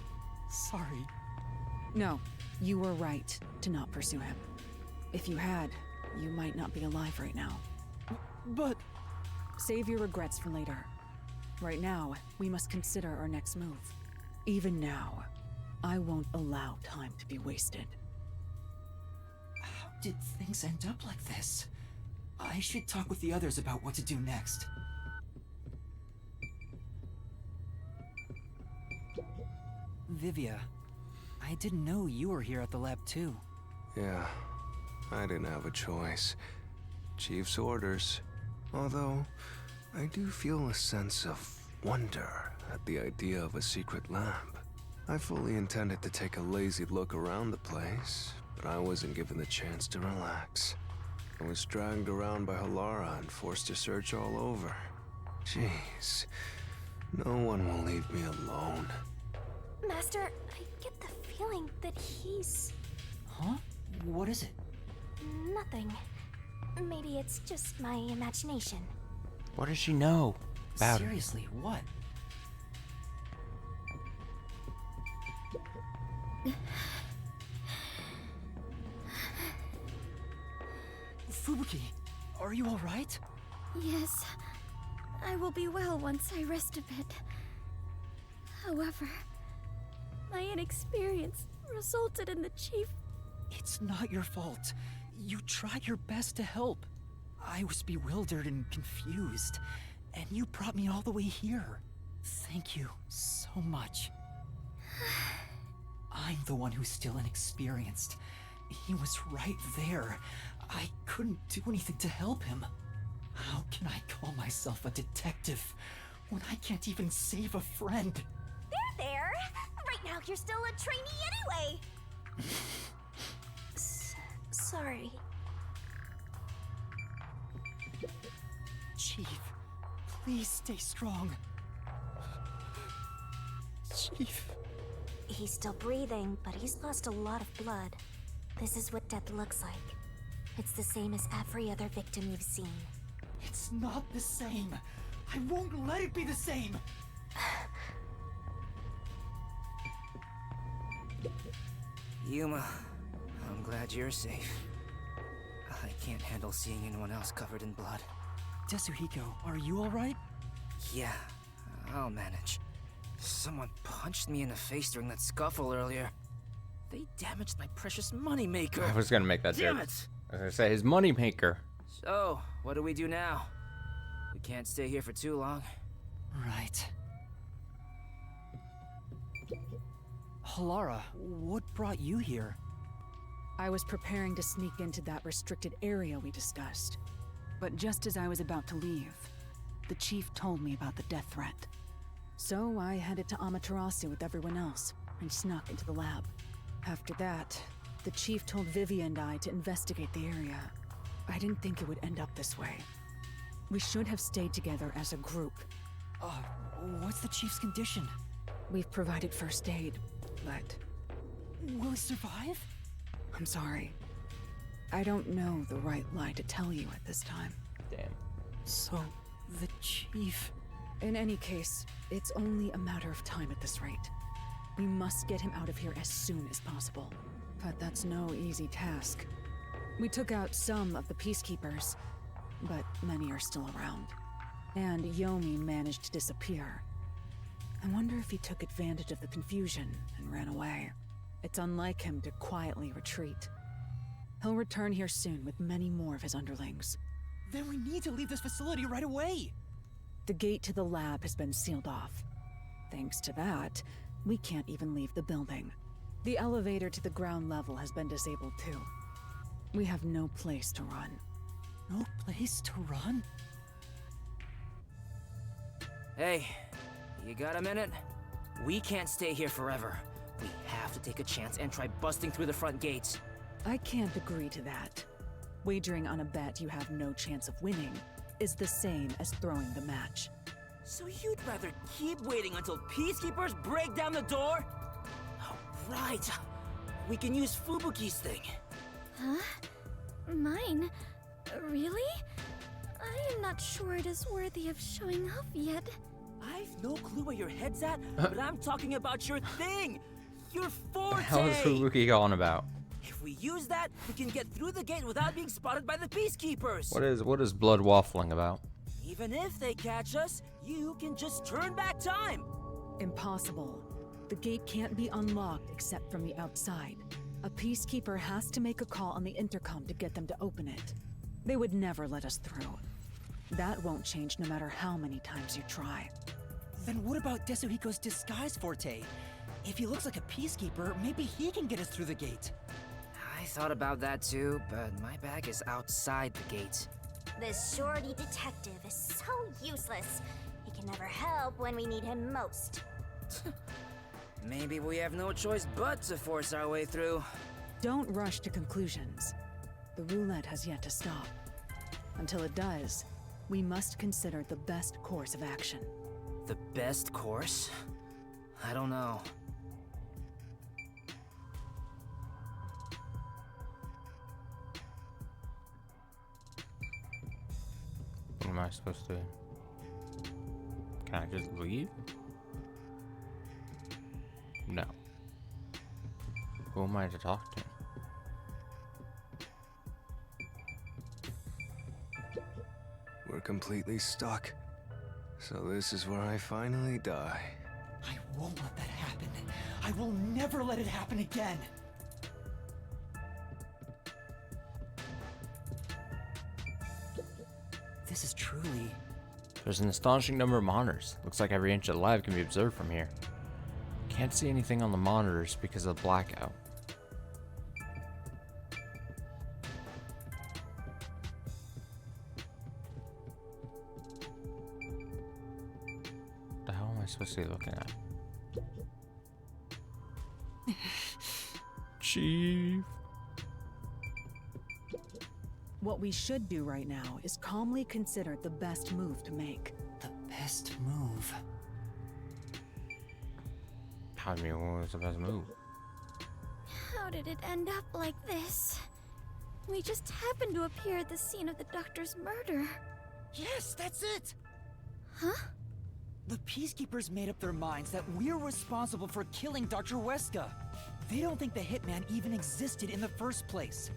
sorry. No, you were right to not pursue him. If you had, you might not be alive right now. But... Save your regrets for later. Right now, we must consider our next move. Even now, I won't allow time to be wasted. How did things end up like this? I should talk with the others about what to do next. Vivia, I didn't know you were here at the lab too. Yeah, I didn't have a choice. Chief's orders. Although, I do feel a sense of wonder at the idea of a secret lab. I fully intended to take a lazy look around the place, but I wasn't given the chance to relax. I was dragged around by Halara and forced to search all over. Jeez, no one will leave me alone. Master, I get the feeling that he's... Huh? What is it? Nothing. Maybe it's just my imagination. What does she know about him? Seriously, what? Fubuki, are you alright? Yes, I will be well once I rest a bit. However, my inexperience resulted in the chief... It's not your fault. You tried your best to help. I was bewildered and confused, and you brought me all the way here. Thank you so much. I'm the one who's still inexperienced. He was right there. I couldn't do anything to help him. How can I call myself a detective when I can't even save a friend? There! Right now you're still a trainee anyway! Sorry. Chief, please stay strong. Chief. He's still breathing, but he's lost a lot of blood. This is what death looks like. It's the same as every other victim you've seen. It's not the same. I won't let it be the same. Yuma, I'm glad you're safe. I can't handle seeing anyone else covered in blood. Tetsuhiko, are you alright? Yeah, I'll manage. Someone punched me in the face during that scuffle earlier. They damaged my precious moneymaker. I was gonna make that Damn joke. it! I was gonna say his moneymaker. So, what do we do now? We can't stay here for too long. Right. Halara, what brought you here? I was preparing to sneak into that restricted area we discussed. But just as I was about to leave, the chief told me about the death threat. So I headed to Amaterasu with everyone else and snuck into the lab. After that, the chief told Vivia and I to investigate the area. I didn't think it would end up this way. We should have stayed together as a group. What's the chief's condition? We've provided first aid, but... Will he survive? I'm sorry. I don't know the right lie to tell you at this time. Damn. So, the chief... In any case, it's only a matter of time at this rate. We must get him out of here as soon as possible. But that's no easy task. We took out some of the peacekeepers, but many are still around. And Yomi managed to disappear. I wonder if he took advantage of the confusion and ran away. It's unlike him to quietly retreat. He'll return here soon with many more of his underlings. Then we need to leave this facility right away! The gate to the lab has been sealed off. Thanks to that, we can't even leave the building. The elevator to the ground level has been disabled too. We have no place to run. No place to run? Hey, you got a minute? We can't stay here forever. We have to take a chance and try busting through the front gates. I can't agree to that. Wagering on a bet you have no chance of winning is the same as throwing the match. So you'd rather keep waiting until peacekeepers break down the door? Oh, right. We can use Fubuki's thing. Huh? Mine? Really? I am not sure it is worthy of showing off yet. I've no clue where your head's at, but I'm talking about your thing! Your forte! What the hell is Fubuki going about? If we use that, we can get through the gate without being spotted by the peacekeepers! What is blood waffling about? Even if they catch us, you can just turn back time! Impossible. The gate can't be unlocked except from the outside. A peacekeeper has to make a call on the intercom to get them to open it. They would never let us through. That won't change no matter how many times you try. Then what about Desuhiko's disguise forte? If he looks like a peacekeeper, maybe he can get us through the gate. I thought about that too, but my bag is outside the gate. This shorty detective is so useless. He can never help when we need him most. Maybe we have no choice but to force our way through. Don't rush to conclusions. The roulette has yet to stop. Until it does, we must consider the best course of action. The best course? I don't know. What am I supposed to... Can I just leave? No. Who am I to talk to? We're completely stuck. So this is where I finally die. I won't let that happen. I will never let it happen again. This is truly... There's an astonishing number of monitors. Looks like every inch of the lab can be observed from here. Can't see anything on the monitors because of the blackout. What the hell am I supposed to be looking at? Chief. What we should do right now is calmly consider the best move to make. The best move? I mean, what was the best move? How did it end up like this? We just happened to appear at the scene of the doctor's murder. Yes, that's it! Huh? The Peacekeepers made up their minds that we're responsible for killing Dr. Weska. They don't think the Hitman even existed in the first place.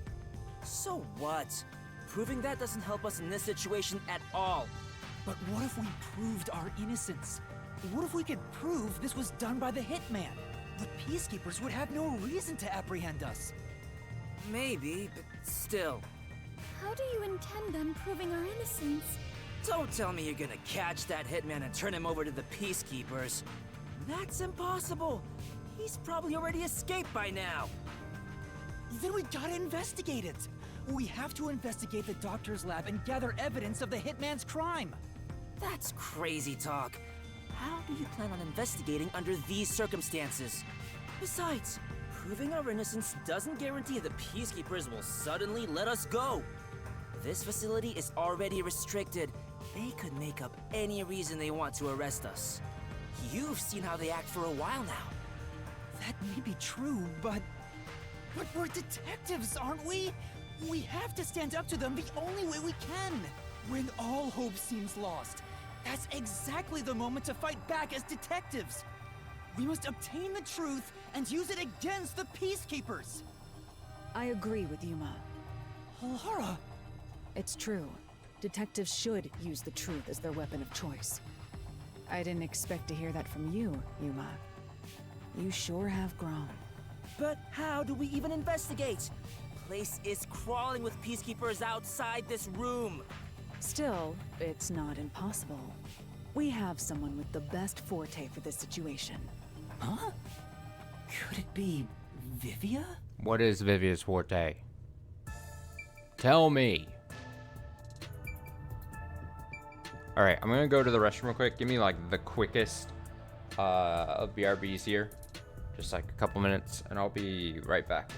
So what? Proving that doesn't help us in this situation at all. But what if we proved our innocence? What if we could prove this was done by the Hitman? The Peacekeepers would have no reason to apprehend us. Maybe, but still. How do you intend on proving our innocence? Don't tell me you're gonna catch that Hitman and turn him over to the Peacekeepers. That's impossible. He's probably already escaped by now. Then we gotta investigate it. We have to investigate the doctor's lab and gather evidence of the Hitman's crime. That's crazy talk. How do you plan on investigating under these circumstances? Besides, proving our innocence doesn't guarantee the Peacekeepers will suddenly let us go. This facility is already restricted. They could make up any reason they want to arrest us. You've seen how they act for a while now. That may be true, but we're detectives, aren't we? We have to stand up to them the only way we can. When all hope seems lost, that's exactly the moment to fight back as detectives. We must obtain the truth and use it against the Peacekeepers. I agree with Yuma. Lara! It's true. Detectives should use the truth as their weapon of choice. I didn't expect to hear that from you, Yuma. You sure have grown. But how do we even investigate? Place is crawling with peacekeepers outside this room. Still, it's not impossible. We have someone with the best forte for this situation. Huh? Could it be Vivia? What is Vivia's forte? Tell me. Alright, I'm gonna go to the restroom real quick. Give me like the quickest of BRBs here. Just like a couple minutes, and I'll be right back.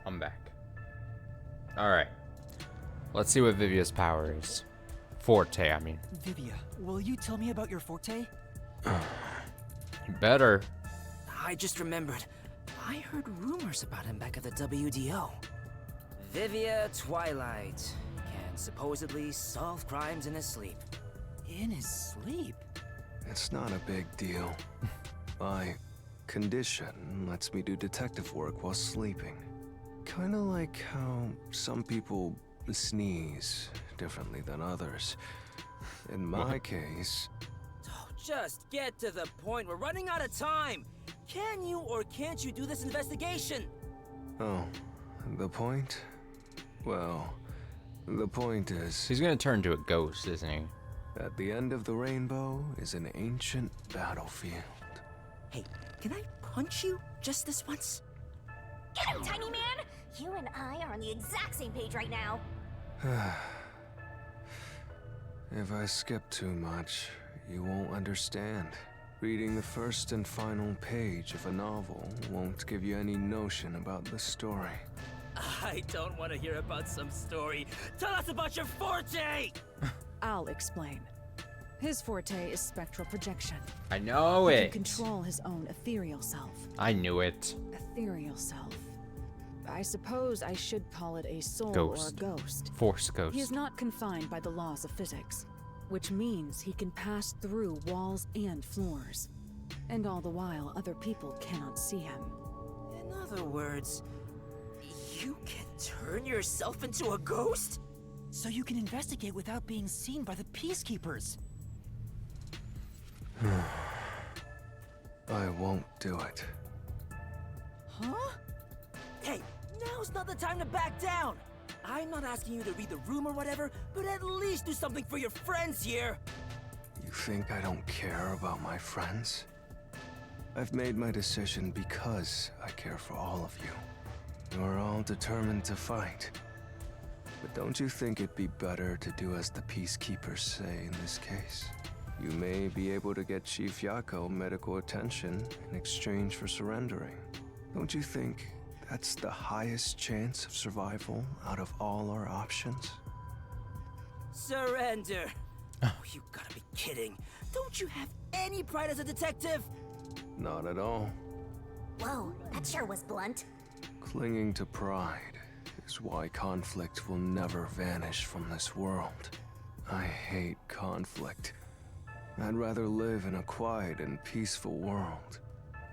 I'm back. Alright. Let's see what Vivia's power is. Forte, I mean. Vivia, will you tell me about your forte? You better. I just remembered. I heard rumors about him back at the WDO. Vivia Twilight can supposedly solve crimes in his sleep. In his sleep? It's not a big deal. My condition lets me do detective work while sleeping. Kinda like how some people sneeze differently than others. In my case... Oh, just get to the point. We're running out of time. Can you or can't you do this investigation? Oh, the point? Well, the point is... He's gonna turn into a ghost, isn't he? At the end of the rainbow is an ancient battlefield. Hey, can I punch you just this once? Get him, tiny man! You and I are on the exact same page right now. If I skip too much, you won't understand. Reading the first and final page of a novel won't give you any notion about the story. I don't want to hear about some story. Tell us about your forte! I'll explain. His forte is spectral projection. I know He it. can control his own ethereal self. I knew it. Ethereal self. I suppose I should call it a soul Ghost. or a ghost. Force ghost. He is not confined by the laws of physics, which means he can pass through walls and floors. And all the while, other people cannot see him. In other words, you can turn yourself into a ghost? So you can investigate without being seen by the peacekeepers. I won't do it. Huh? Hey, now's not the time to back down! I'm not asking you to read the room or whatever, but at least do something for your friends here! You think I don't care about my friends? I've made my decision because I care for all of you. You're all determined to fight. But don't you think it'd be better to do as the peacekeepers say in this case? You may be able to get Chief Yako medical attention in exchange for surrendering. Don't you think That's the highest chance of survival out of all our options? Surrender. Oh, you gotta be kidding. Don't you have any pride as a detective? Not at all. Whoa, that sure was blunt. Clinging to pride is why conflict will never vanish from this world. I hate conflict. I'd rather live in a quiet and peaceful world.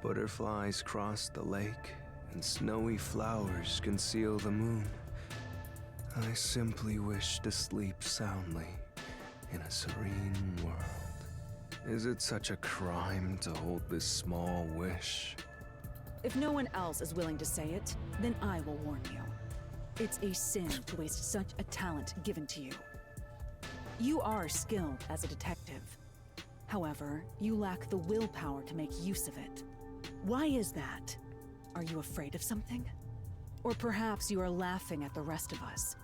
Butterflies cross the lake, and snowy flowers conceal the moon. I simply wish to sleep soundly in a serene world. Is it such a crime to hold this small wish? If no one else is willing to say it, then I will warn you. It's a sin to waste such a talent given to you. You are skilled as a detective. However, you lack the willpower to make use of it. Why is that? Are you afraid of something? Or perhaps you are laughing at the rest of us.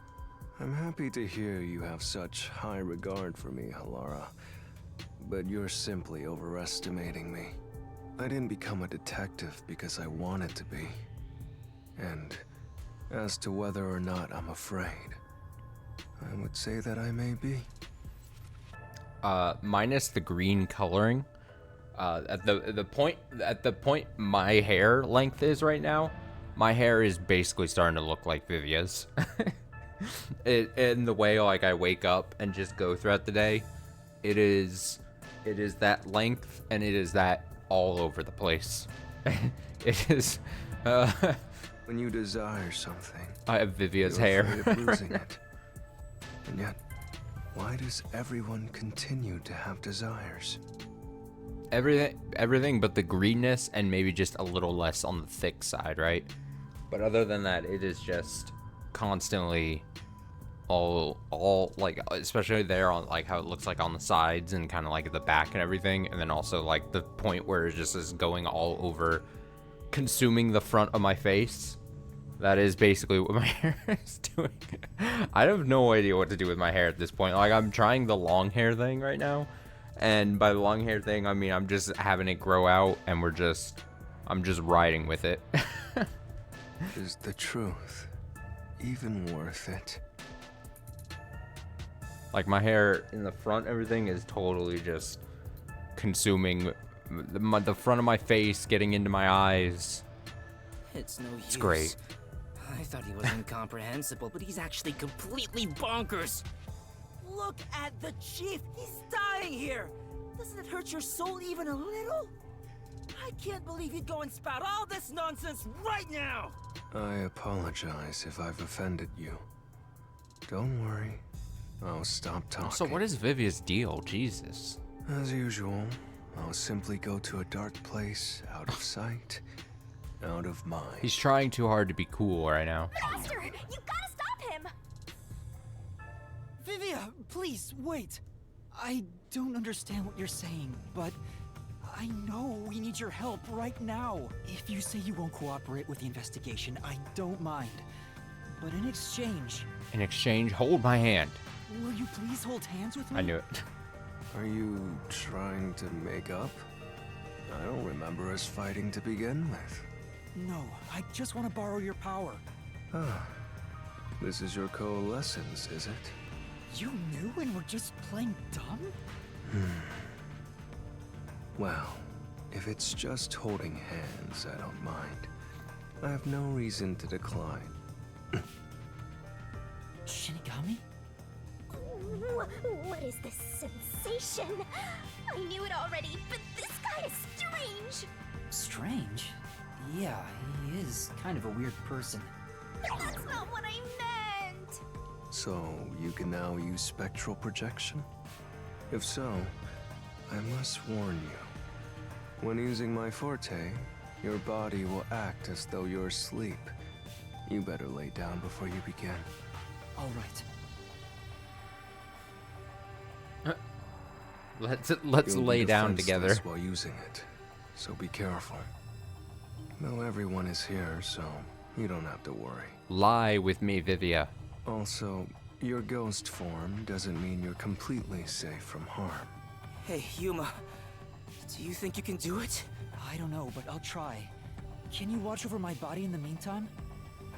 I'm happy to hear you have such high regard for me, Halara. But you're simply overestimating me. I didn't become a detective because I wanted to be. And as to whether or not I'm afraid, I would say that I may be. Minus the green coloring. At the point my hair length is right now, my hair is basically starting to look like Vivia's. In the way like I wake up and just go throughout the day, it is that length, and it is that all over the place. It is. When you desire something, I have Vivia's you're hair. afraid of losing it. And yet, why does everyone continue to have desires? Everything but the greenness, and maybe just a little less on the thick side, right? But other than that, it is just constantly all like, especially there on like how it looks like on the sides and kind of like at the back and everything, and then also like the point where it just is going all over, consuming the front of my face. That is basically what my hair is doing. I have no idea what to do with my hair at this point. Like, I'm trying the long hair thing right now, and by the long hair thing, I mean I'm just having it grow out, and I'm just riding with it. Is the truth even worth it? Like, my hair in the front, everything is totally just consuming the front of my face, getting into my eyes. It's no use. It's great. I thought he was incomprehensible, but he's actually completely bonkers. Look at the chief. He's dying here. Doesn't it hurt your soul even a little? I can't believe you'd go and spout all this nonsense right now. I apologize if I've offended you. Don't worry. I'll stop talking. So what is Vivia's deal? Jesus. As usual, I'll simply go to a dark place, out of sight, out of mind. He's trying too hard to be cool right now. Master, you gotta stop him! Vivia, please, wait. I don't understand what you're saying, but I know we need your help right now. If you say you won't cooperate with the investigation, I don't mind. But in exchange... In exchange, hold my hand. Will you please hold hands with me? I knew it. Are you trying to make up? I don't remember us fighting to begin with. No, I just want to borrow your power. Ah, this is your coalescence, is it? You knew and were just playing dumb? Well, if it's just holding hands, I don't mind. I have no reason to decline. Shinigami? What is this sensation? I knew it already, but this guy is strange. Strange? Yeah, he is kind of a weird person. But that's not what I meant. So, you can now use spectral projection? If so, I must warn you. When using my forte, your body will act as though you're asleep. You better lay down before you begin. All right. Let's lay down together. While using it, so be careful. No, everyone is here, so you don't have to worry. Lie with me, Vivia. Also, your ghost form doesn't mean you're completely safe from harm. Hey, Yuma. Do you think you can do it? I don't know, but I'll try. Can you watch over my body in the meantime?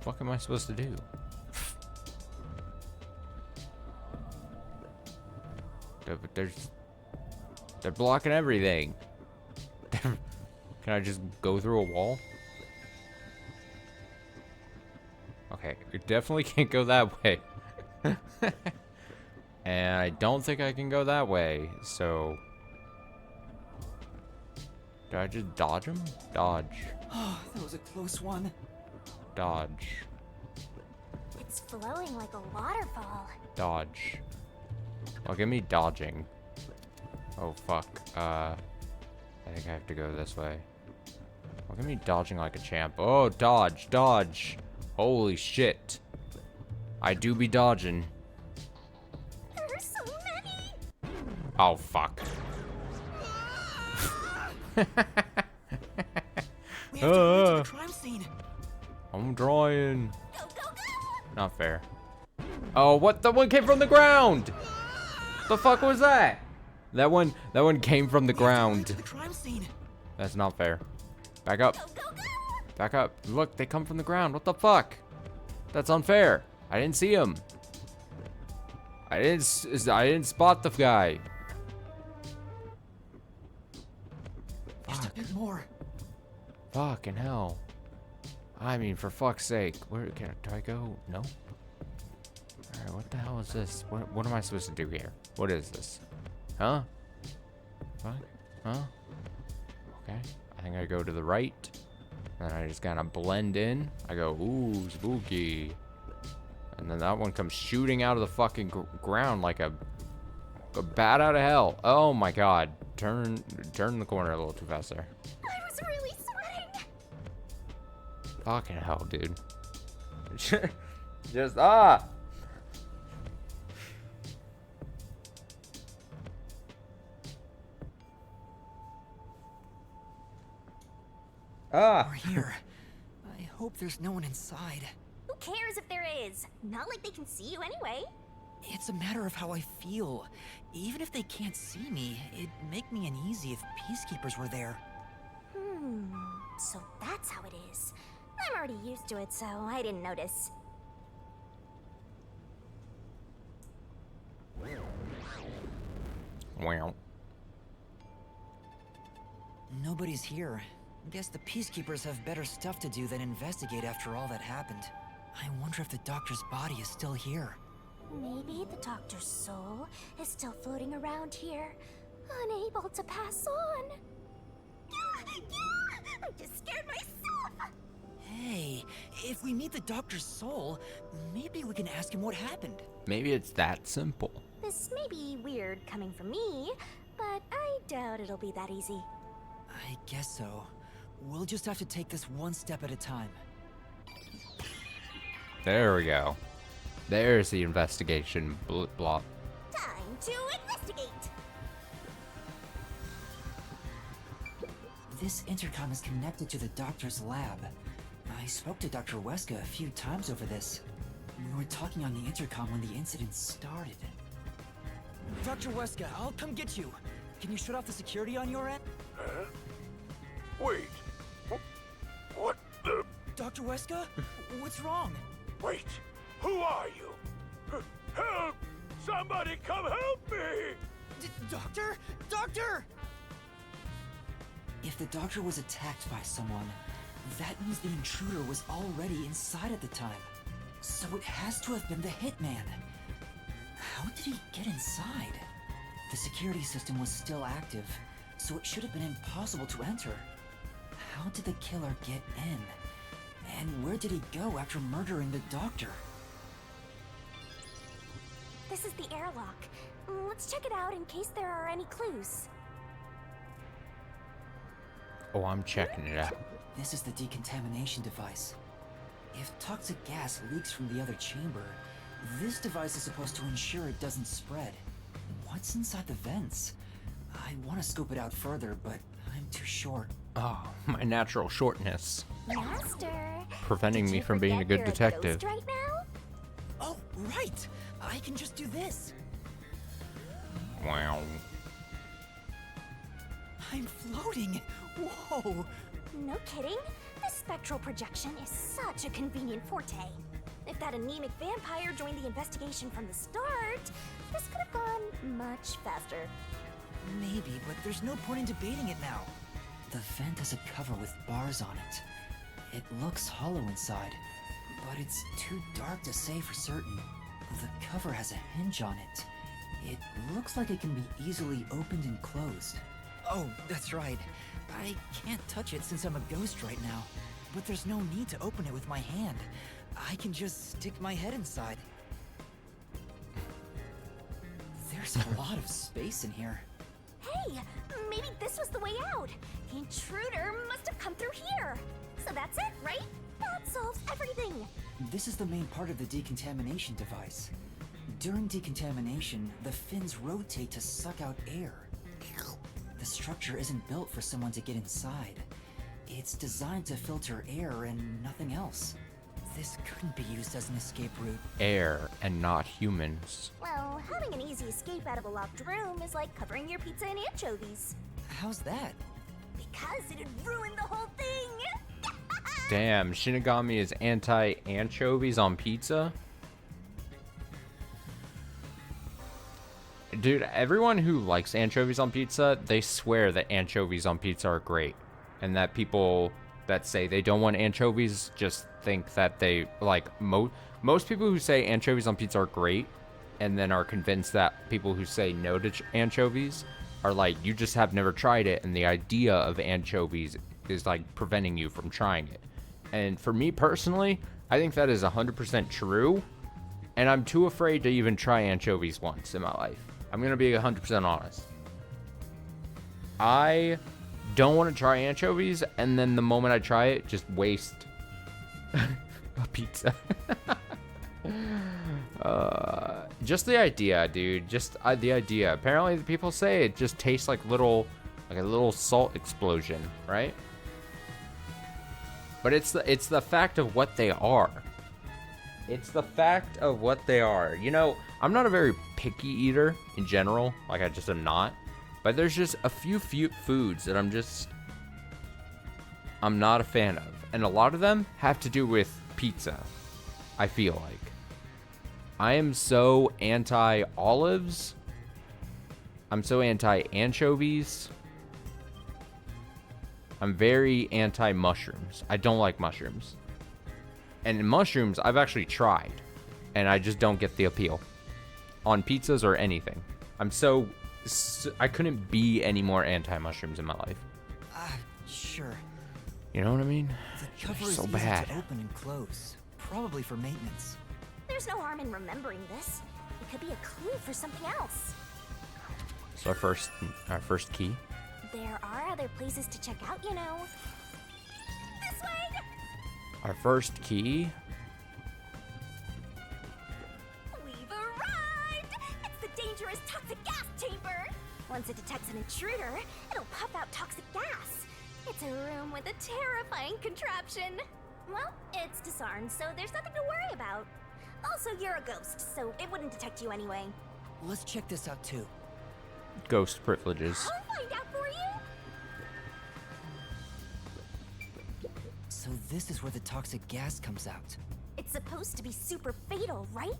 fuck am I supposed to do? They're blocking everything. Can I just go through a wall? Okay, you definitely can't go that way. And I don't think I can go that way, so... Did I just dodge him? Dodge. Oh, that was a close one. Dodge. It's flowing like a waterfall. Dodge. Well, give me dodging. Oh, fuck. I think I have to go this way. Well, give me dodging like a champ. Oh, dodge, dodge. Holy shit. I do be dodging. There are so many. Oh, fuck. We have to reach the crime scene. I'm drawing. Not fair. Oh, what? The one came from the ground. The fuck was that? That one came from the ground. The crime scene. That's not fair. Back up. Back up. Look, they come from the ground. What the fuck? That's unfair. I didn't see him. I didn't spot the guy. Just a bit more. Fucking hell. I mean, for fuck's sake. Where do I go? No? Alright, what the hell is this? What am I supposed to do here? What is this? Huh? What? Huh? Okay. I think I go to the right. And I just kind of blend in. I go, ooh, spooky. And then that one comes shooting out of the fucking ground like a bat out of hell. Oh my god. Turn the corner a little too fast there. I was really sweating. Fucking hell, dude. Just We're here. I hope there's no one inside. Who cares if there is? Not like they can see you anyway. It's a matter of how I feel. Even if they can't see me, it'd make me uneasy if peacekeepers were there. So that's how it is. I'm already used to it, so I didn't notice. Wow. Nobody's here. Guess the peacekeepers have better stuff to do than investigate after all that happened. I wonder if the doctor's body is still here. Maybe the doctor's soul is still floating around here, unable to pass on. I'm just scared myself. Hey, if we meet the doctor's soul, maybe we can ask him what happened. Maybe it's that simple. This may be weird coming from me, but I doubt it'll be that easy. I guess so. We'll just have to take this one step at a time. There we go. There's the investigation block. Time to investigate. This intercom is connected to the doctor's lab. I spoke to Dr. Weska a few times over this. We were talking on the intercom when the incident started. Dr. Weska, I'll come get you. Can you shut off the security on your end? Huh? Wait. What the? Dr. Weska? What's wrong? Wait. Who are you? Help! Somebody come help me! Doctor? Doctor! If the doctor was attacked by someone, that means the intruder was already inside at the time. So it has to have been the hitman. How did he get inside? The security system was still active, so it should have been impossible to enter. How did the killer get in? And where did he go after murdering the doctor? This is the airlock. Let's check it out in case there are any clues. Oh, I'm checking it out. This is the decontamination device. If toxic gas leaks from the other chamber, this device is supposed to ensure it doesn't spread. What's inside the vents? I want to scope it out further, but I'm too short. Oh, my natural shortness. Master, Preventing me from being a good detective. Right now? Oh, right! I can just do this. Wow. I'm floating. Whoa. No kidding. This spectral projection is such a convenient forte. If that anemic vampire joined the investigation from the start, this could have gone much faster. Maybe, but there's no point in debating it now. The vent has a cover with bars on it. It looks hollow inside, but it's too dark to say for certain. The cover has a hinge on it. It looks like it can be easily opened and closed. Oh, that's right. I can't touch it since I'm a ghost right now. But there's no need to open it with my hand. I can just stick my head inside. There's a lot of space in here. Hey, maybe this was the way out. The intruder must have come through here. So that's it, right? That solves everything. This is the main part of the decontamination device. During decontamination, the fins rotate to suck out air. The structure isn't built for someone to get inside. It's designed to filter air and nothing else. This couldn't be used as an escape route. Air and not humans. Well, having an easy escape out of a locked room is like covering your pizza in anchovies. How's that? Because it'd ruin the whole thing! Damn, Shinigami is anti-anchovies on pizza? Dude, everyone who likes anchovies on pizza, they swear that anchovies on pizza are great. And that people that say they don't want anchovies just think that they, like, most people who say anchovies on pizza are great and then are convinced that people who say no to anchovies are like, you just have never tried it, and the idea of anchovies is, like, preventing you from trying it. And for me personally, I think that is 100% true, and I'm too afraid to even try anchovies once in my life. I'm gonna be 100% honest. I don't want to try anchovies, and then the moment I try it, just waste a pizza. Just the idea, dude. Just the idea. Apparently, the people say it just tastes like a little salt explosion, right? But it's the fact of what they are. It's the fact of what they are. You know, I'm not a very picky eater in general. Like, I just am not. But there's just a few foods that I'm not a fan of. And a lot of them have to do with pizza, I feel like. I am so anti-olives. I'm so anti-anchovies. I'm very anti-mushrooms. I don't like mushrooms. And mushrooms, I've actually tried. And I just don't get the appeal. On pizzas or anything. I couldn't be any more anti-mushrooms in my life. Sure. You know what I mean? The cover is so easy bad. to open and close. Probably for maintenance. There's no harm in remembering this. It could be a clue for something else. So our first key. There are other places to check out, you know. This way! Our first key. We've arrived! It's the dangerous toxic gas chamber! Once it detects an intruder, it'll puff out toxic gas. It's a room with a terrifying contraption. Well, it's disarmed, so there's nothing to worry about. Also, you're a ghost, so it wouldn't detect you anyway. Let's check this out too. Ghost privileges. I'll find out for you! So this is where the toxic gas comes out. It's supposed to be super fatal, right?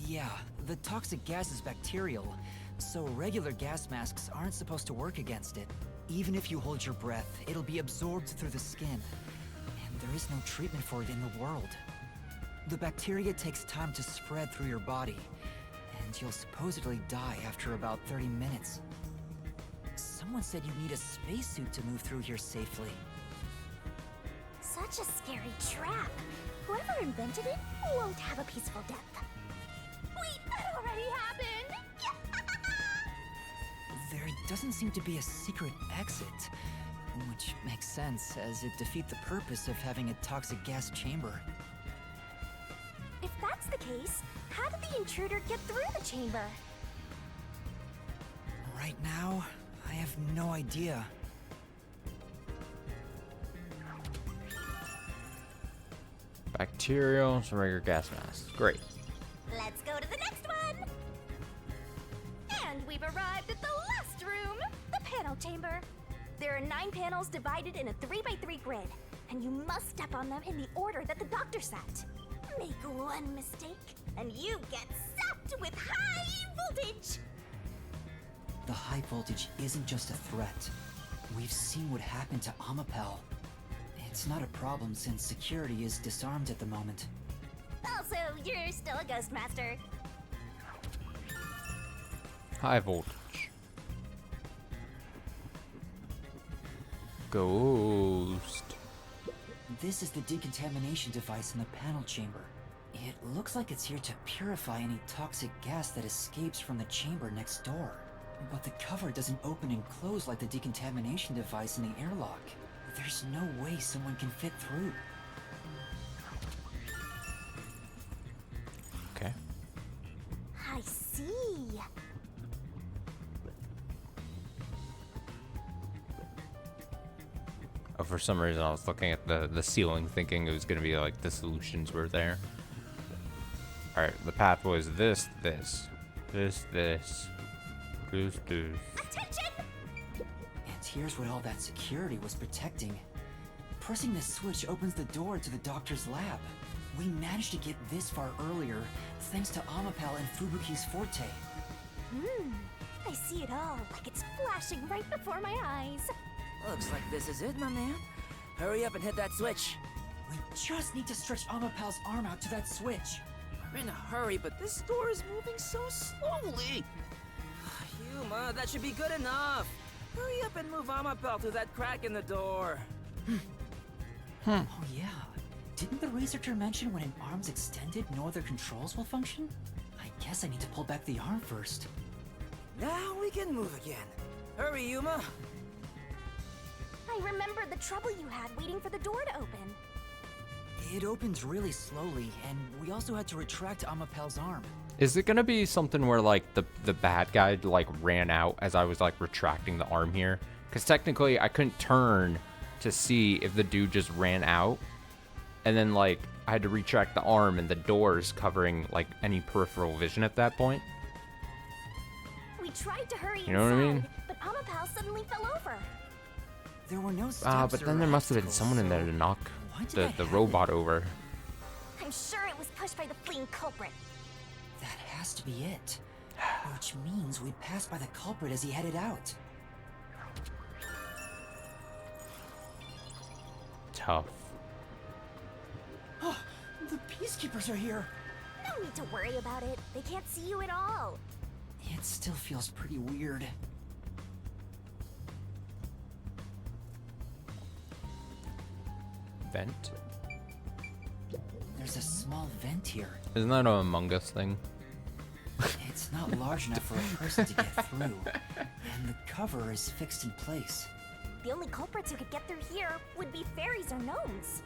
Yeah, the toxic gas is bacterial, so regular gas masks aren't supposed to work against it. Even if you hold your breath, it'll be absorbed through the skin. And there is no treatment for it in the world. The bacteria takes time to spread through your body, and you'll supposedly die after about 30 minutes. Someone said you need a spacesuit to move through here safely. Such a scary trap. Whoever invented it won't have a peaceful death. Wait, that already happened! There doesn't seem to be a secret exit, which makes sense as it defeats the purpose of having a toxic gas chamber. If that's the case, how did the intruder get through the chamber? Right now, I have no idea. Bacterial, some regular gas masks. Great. Let's go to the next one! And we've arrived at the last room, the panel chamber. There are 9 panels divided in a 3x3 grid. and you must step on them in the order that the doctor set. Make one mistake, and you get zapped with high voltage! The high voltage isn't just a threat. We've seen what happened to Amapel. It's not a problem since security is disarmed at the moment. Also, you're still a ghost master. High voltage. Ghost. This is the decontamination device in the panel chamber. It looks like it's here to purify any toxic gas that escapes from the chamber next door. But the cover doesn't open and close like the decontamination device in the airlock. There's no way someone can fit through. Okay. I see. Oh, for some reason I was looking at the ceiling thinking it was gonna be like the solutions were there. Alright, the path was this. Attention! And here's what all that security was protecting. Pressing this switch opens the door to the doctor's lab. We managed to get this far earlier, thanks to Amapel and Fubuki's forte. I see it all, like it's flashing right before my eyes. Looks like this is it, my man. Hurry up and hit that switch. We just need to stretch Amapel's arm out to that switch. We're in a hurry, but this door is moving so slowly. Yuma, that should be good enough. Hurry up and move Amapel through that crack in the door. Oh yeah. Didn't the researcher mention when an arm's extended, no other controls will function? I guess I need to pull back the arm first. Now we can move again. Hurry, Yuma. I remember the trouble you had waiting for the door to open. It opens really slowly, and we also had to retract Amapel's arm. Is it gonna be something where like the bad guy like ran out as I was like retracting the arm here? Because technically I couldn't turn to see if the dude just ran out, and then like I had to retract the arm and the doors covering like any peripheral vision at that point. We tried to hurry You know what I mean? inside, but Amapel suddenly fell over. There were no steps But or then there must have been obstacles, someone in there so to knock why did the that happen? robot over. I'm sure it was pushed by the fleeing culprit. That has to be it. Which means we passed by the culprit as he headed out. Tough. Oh, the peacekeepers are here. No need to worry about it. They can't see you at all. It still feels pretty weird. Vent? There's a small vent here. Isn't that an Among Us thing? It's not large enough for a person to get through, and the cover is fixed in place. The only culprits who could get through here would be fairies or gnomes.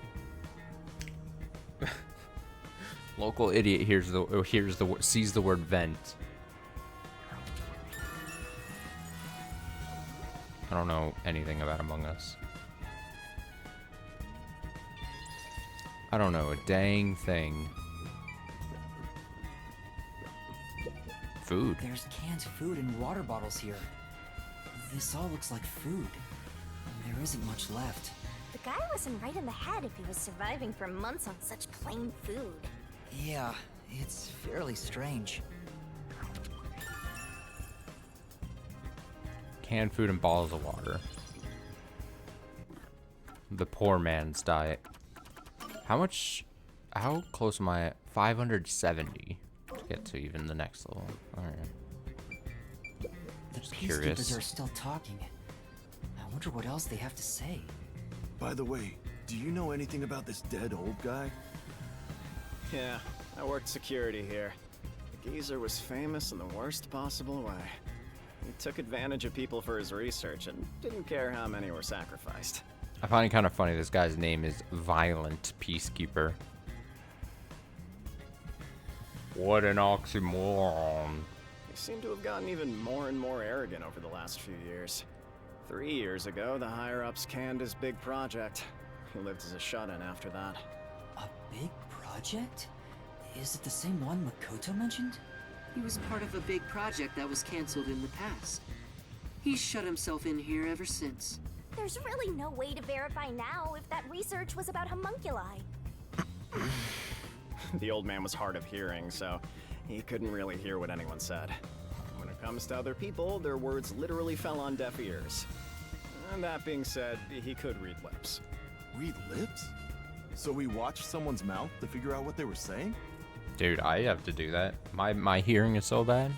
Local idiot sees the word vent. I don't know anything about Among Us. I don't know a dang thing. Food. There's canned food and water bottles here. This all looks like food. There isn't much left. The guy wasn't right in the head if he was surviving for months on such plain food. Yeah, it's fairly strange. Canned food and bottles of water. The poor man's diet. How close am I at? 570 to get to even the next level. Alright. The Just peacekeepers curious. are still talking. I wonder what else they have to say. By the way, do you know anything about this dead old guy? Yeah, I worked security here. The geezer was famous in the worst possible way. He took advantage of people for his research and didn't care how many were sacrificed. I find it kind of funny this guy's name is Violent Peacekeeper. What an oxymoron. He seemed to have gotten even more and more arrogant over the last few years. 3 years ago, the higher-ups canned his big project. He lived as a shut-in after that. A big project? Is it the same one Makoto mentioned? He was part of a big project that was canceled in the past. He's shut himself in here ever since. There's really no way to verify now if that research was about homunculi. The old man was hard of hearing, so he couldn't really hear what anyone said. When it comes to other people, their words literally fell on deaf ears. And that being said, he could read lips. Read lips? So we watched someone's mouth to figure out what they were saying? Dude, I have to do that. My hearing is so bad.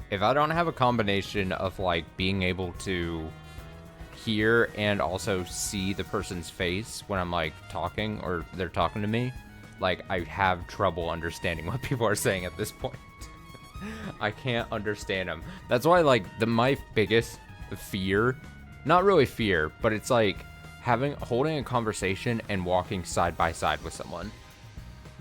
If I don't have a combination of like being able to hear and also see the person's face when I'm like talking or they're talking to me, like I have trouble understanding what people are saying at this point. I can't understand them. That's why like my biggest fear, not really fear, but it's like holding a conversation and walking side by side with someone,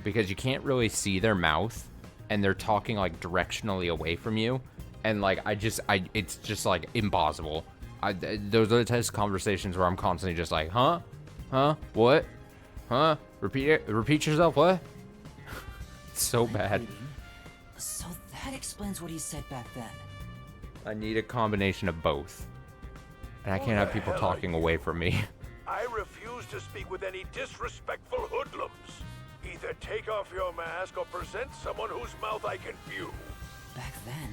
because you can't really see their mouth and they're talking like directionally away from you, and like it's just like impossible. Those are the types of conversations where I'm constantly just like, huh, what, repeat yourself, what? It's so bad. So that explains what he said back then. I need a combination of both, and I can't have people talking away from me. I refuse to speak with any disrespectful hoodlums. Either take off your mask or present someone whose mouth I can view. Back then,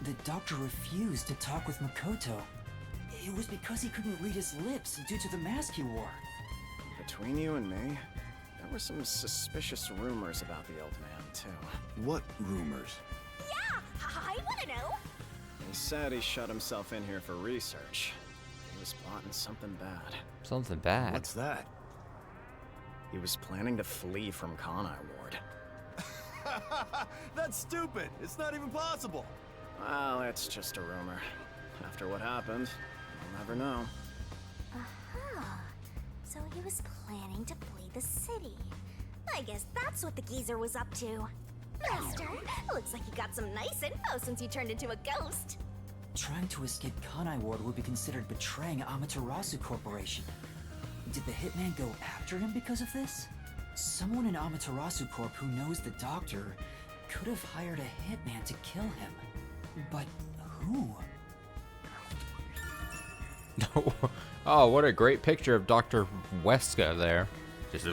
the doctor refused to talk with Makoto. It was because he couldn't read his lips due to the mask he wore. Between you and me, there were some suspicious rumors about the old man, too. What rumors? Yeah, I want to know. He said he shut himself in here for research. He was plotting something bad. Something bad? What's that? He was planning to flee from Kanai Ward. That's stupid! It's not even possible! Well, it's just a rumor. After what happened, we'll never know. So he was planning to flee the city. I guess that's what the geezer was up to. Master, looks like you got some nice info since you turned into a ghost. Trying to escape Kanai Ward would be considered betraying Amaterasu Corporation. Did the hitman go after him because of this? Someone in Amaterasu Corp who knows the doctor could have hired a hitman to kill him. But who? Oh, what a great picture of Dr. Weska there. Just...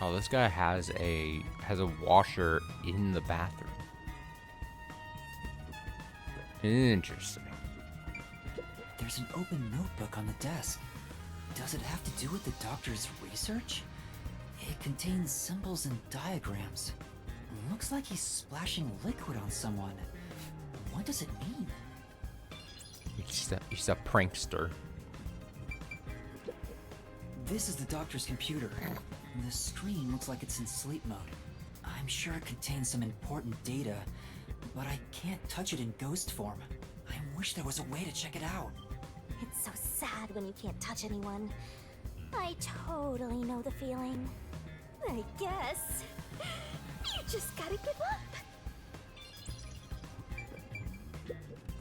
Oh, this guy has a washer in the bathroom. Interesting. There's an open notebook on the desk. Does it have to do with the doctor's research? It contains symbols and diagrams. Looks like he's splashing liquid on someone. What does it mean? He's a prankster. This is the doctor's computer. The screen looks like it's in sleep mode. I'm sure it contains some important data, but I can't touch it in ghost form. I wish there was a way to check it out. It's so sad when you can't touch anyone. I totally know the feeling. I guess you just gotta give up.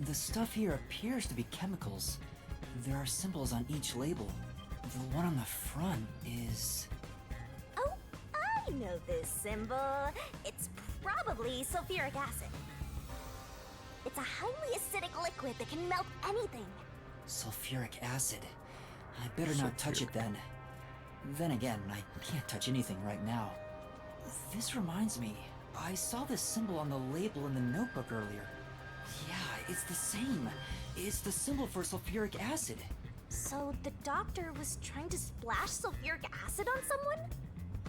The stuff here appears to be chemicals. There are symbols on each label. The one on the front is... Oh, I know this symbol. It's probably sulfuric acid. It's a highly acidic liquid that can melt anything. Sulfuric acid. I better not touch it then. Then again, I can't touch anything right now. This reminds me, I saw this symbol on the label in the notebook earlier. Yeah, it's the same. It's the symbol for sulfuric acid. So the doctor was trying to splash sulfuric acid on someone?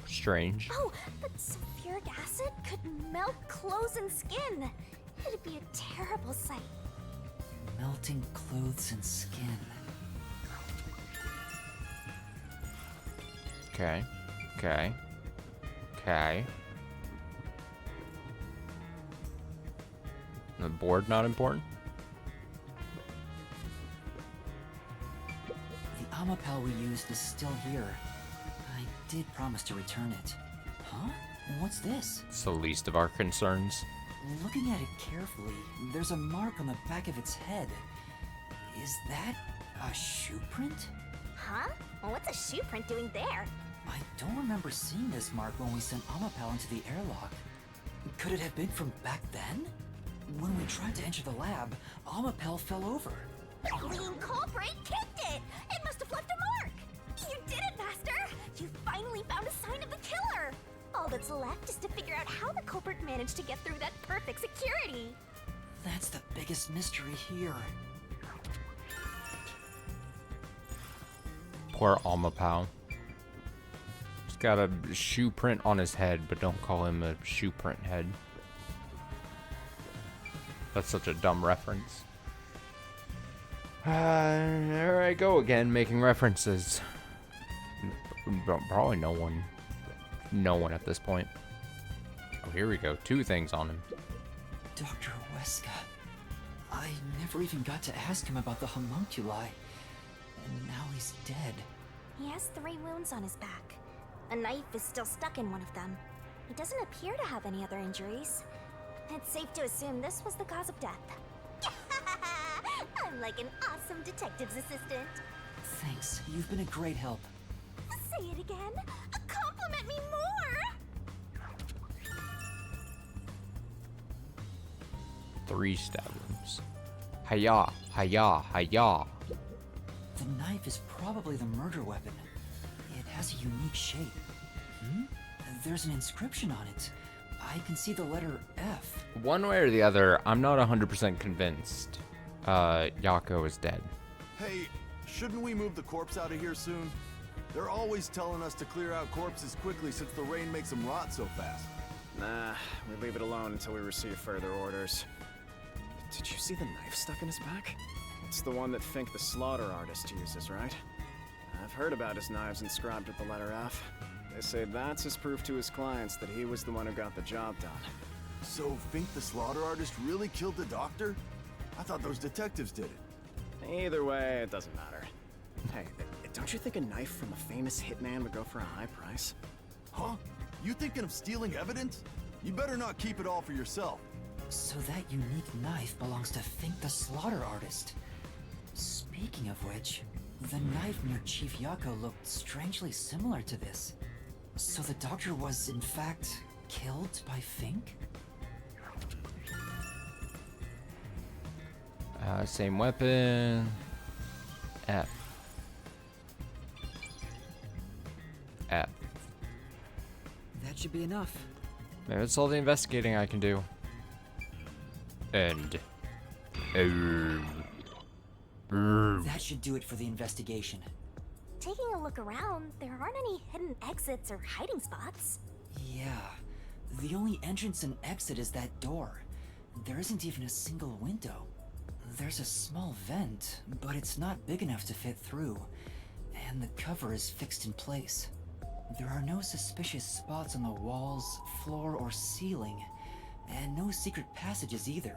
Strange. Oh, but sulfuric acid could melt clothes and skin. It'd be a terrible sight. Melting clothes and skin. Okay. The board not important? The Amapel we used is still here. I did promise to return it. Huh? What's this? It's the least of our concerns. Looking at it carefully, there's a mark on the back of its head. Is that a shoe print? Huh? Well, what's a shoe print doing there? I don't remember seeing this mark when we sent Amapel into the airlock. Could it have been from back then? When we tried to enter the lab, Amapel fell over. The fleeing culprit kicked it! It must have left a mark! You did it, Master! You finally found a sign of the killer! All that's left is to figure out how the culprit managed to get through that perfect security! That's the biggest mystery here. Poor Almapao. He's got a shoe print on his head, but don't call him a shoe print head. That's such a dumb reference. There I go again, making references. Probably no one. No one at this point. Oh, here we go. 2 things on him. Dr. Weska. I never even got to ask him about the homunculi. And now he's dead. He has 3 wounds on his back. A knife is still stuck in one of them. He doesn't appear to have any other injuries. It's safe to assume this was the cause of death. I'm like an awesome detective's assistant. Thanks. You've been a great help. Say it again. Compliment me more. 3 stab wounds. Hiya, hiya, hiya. The knife is probably the murder weapon. It has a unique shape. There's an inscription on it. I can see the letter F. One way or the other, I'm not 100% convinced Yako is dead. Hey, shouldn't we move the corpse out of here soon? They're always telling us to clear out corpses quickly since the rain makes them rot so fast. Nah, we leave it alone until we receive further orders. Did you see the knife stuck in his back? It's the one that Fink the slaughter artist uses, right? I've heard about his knives inscribed with the letter F. They say that's his proof to his clients that he was the one who got the job done. So Fink the slaughter artist really killed the doctor? I thought those detectives did it. Either way, it doesn't matter. Hey, don't you think a knife from a famous hitman would go for a high price? Huh? You thinking of stealing evidence? You better not keep it all for yourself. So that unique knife belongs to Fink the slaughter artist. Speaking of which, the knife near Chief Yako looked strangely similar to this. So the doctor was, in fact, killed by Fink? Same weapon. F. F. That should be enough. Maybe that's all the investigating I can do. And... That should do it for the investigation. Taking a look around, there aren't any hidden exits or hiding spots. Yeah. The only entrance and exit is that door. There isn't even a single window. There's a small vent, but it's not big enough to fit through. And the cover is fixed in place. There are no suspicious spots on the walls, floor, or ceiling. And no secret passages either.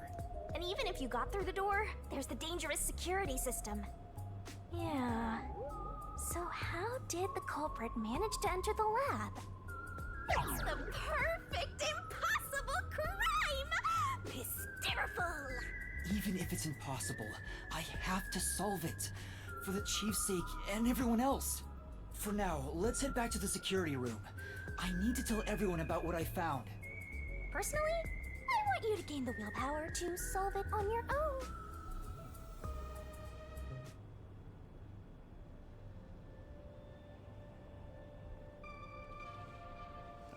And even if you got through the door, there's the dangerous security system. Yeah. So how did the culprit manage to enter the lab? It's the perfect impossible crime! Hysterical! Even if it's impossible, I have to solve it. For the chief's sake and everyone else. For now, let's head back to the security room. I need to tell everyone about what I found. Personally, I want you to gain the willpower to solve it on your own.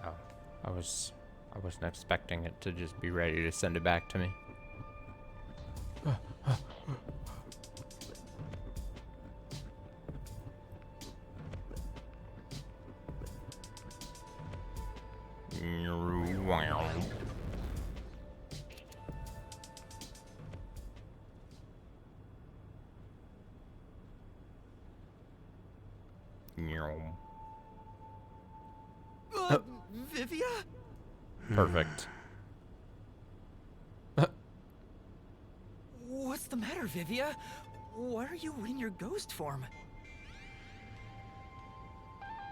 Oh, I wasn't expecting it to just be ready to send it back to me. Vivia? Perfect. What's the matter, Vivia? Why are you in your ghost form?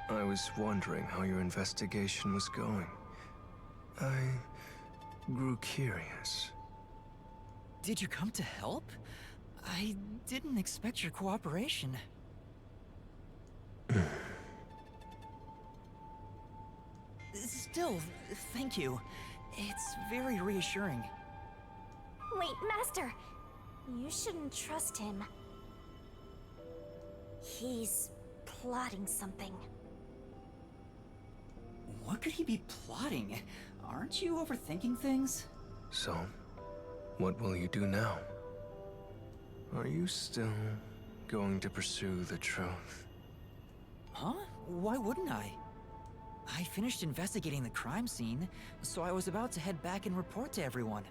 I was wondering how your investigation was going. I grew curious. Did you come to help? I didn't expect your cooperation. Still, thank you. It's very reassuring. Wait, Master! You shouldn't trust him. He's plotting something. What could he be plotting? Aren't you overthinking things? So, what will you do now? Are you still going to pursue the truth? Huh? Why wouldn't I? I finished investigating the crime scene, so I was about to head back and report to everyone.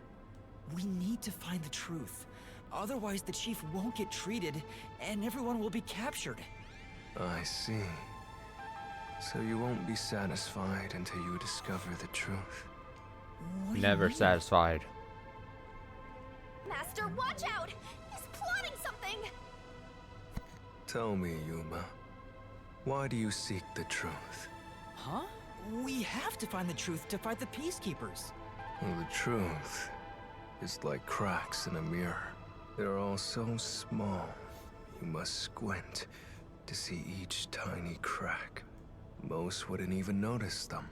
We need to find the truth. Otherwise, the chief won't get treated, and everyone will be captured. I see. So you won't be satisfied until you discover the truth. Never satisfied. Master, watch out! He's plotting something! Tell me, Yuma, why do you seek the truth? Huh? We have to find the truth to fight the Peacekeepers. Well, the truth is like cracks in a mirror. They're all so small, you must squint to see each tiny crack. Most wouldn't even notice them.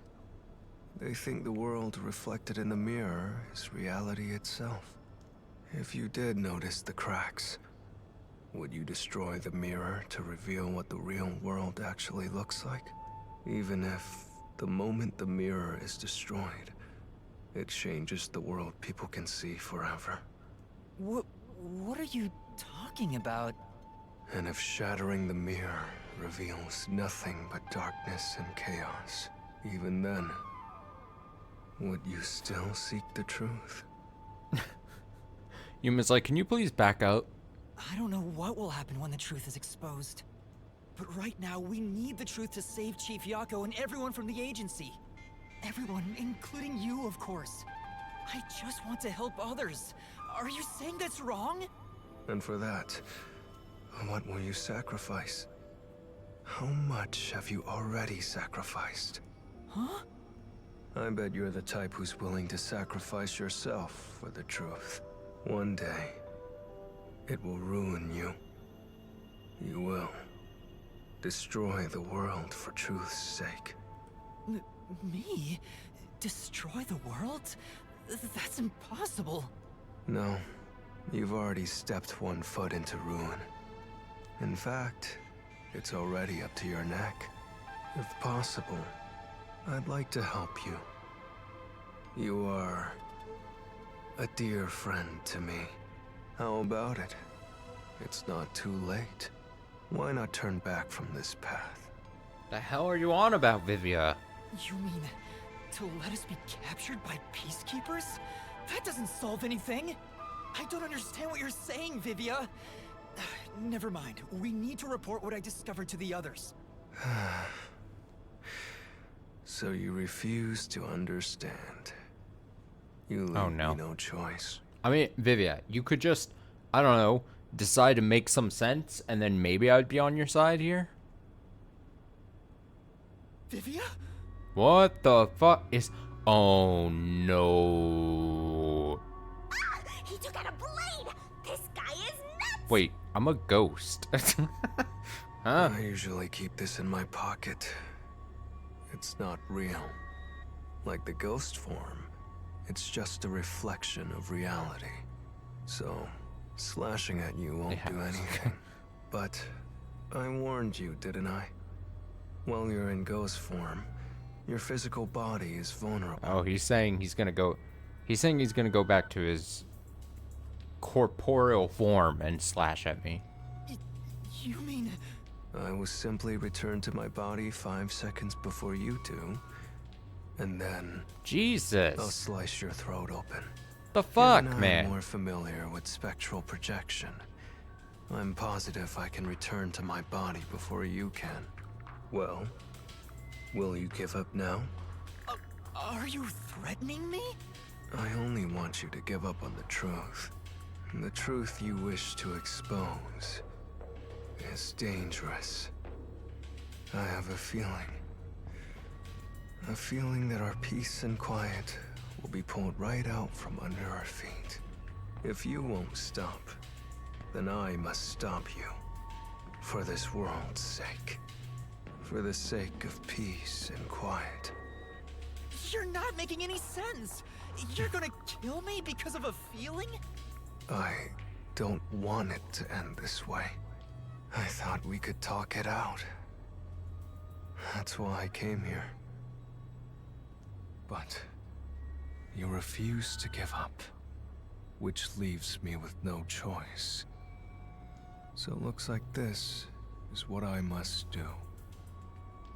They think the world reflected in the mirror is reality itself. If you did notice the cracks, would you destroy the mirror to reveal what the real world actually looks like? Even if, the moment the mirror is destroyed, it changes the world people can see forever. What are you talking about? And if shattering the mirror reveals nothing but darkness and chaos, even then, would you still seek the truth? Yuma's like, can you please back up? I don't know what will happen when the truth is exposed. But right now, we need the truth to save Chief Yako and everyone from the agency. Everyone, including you, of course. I just want to help others. Are you saying that's wrong? And for that, what will you sacrifice? How much have you already sacrificed? Huh? I bet you're the type who's willing to sacrifice yourself for the truth. One day, it will ruin you. You will destroy the world for truth's sake. Me? Destroy the world? That's impossible. No, you've already stepped one foot into ruin. In fact, it's already up to your neck. If possible, I'd like to help you. You are a dear friend to me. How about it? It's not too late. Why not turn back from this path? The hell are you on about, Vivia? You mean to let us be captured by Peacekeepers? That doesn't solve anything. I don't understand what you're saying, Vivia. Never mind. We need to report what I discovered to the others. So you refuse to understand. You leave me no choice. I mean, Vivia, you could just, I don't know, decide to make some sense, and then maybe I'd be on your side here. Vivia? What the fuck is... Oh, no. Ah! He took out a blade! This guy is nuts! Wait, I'm a ghost. Huh? I usually keep this in my pocket. It's not real. Like the ghost form, it's just a reflection of reality. So, slashing at you won't do anything. But I warned you, didn't I? While you're in ghost form, your physical body is vulnerable. Oh, he's saying he's gonna go... He's saying he's gonna go back to his corporeal form and slash at me. You mean... I will simply return to my body 5 seconds before you do. And then... Jesus. I'll slice your throat open. The fuck, Even man? I'm more familiar with spectral projection. I'm positive I can return to my body before you can. Well, will you give up now? Are you threatening me? I only want you to give up on the truth. The truth you wish to expose is dangerous. I have a feeling that our peace and quiet will be pulled right out from under our feet. If you won't stop, then I must stop you. For this world's sake. For the sake of peace and quiet. You're not making any sense. You're gonna kill me because of a feeling? I don't want it to end this way. I thought we could talk it out. That's why I came here. But you refuse to give up, which leaves me with no choice. So it looks like this is what I must do.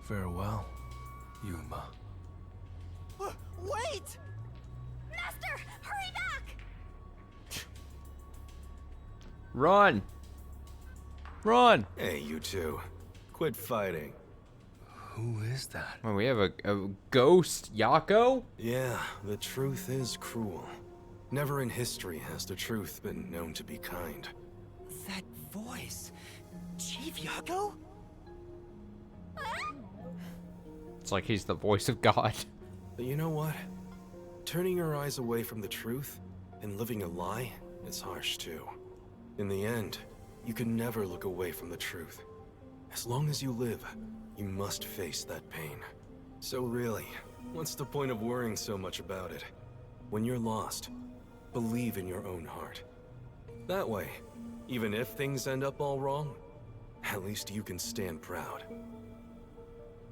Farewell, Yuma. Wait! Master, hurry back! Run! Run! Hey, you two. Quit fighting. Who is that? Oh, we have a ghost Yako? Yeah, the truth is cruel. Never in history has the truth been known to be kind. That voice. Chief Yako? It's like he's the voice of God. But you know what? Turning your eyes away from the truth and living a lie is harsh too. In the end, you can never look away from the truth. As long as you live, you must face that pain. So really, what's the point of worrying so much about it? When you're lost, believe in your own heart. That way, even if things end up all wrong, at least you can stand proud.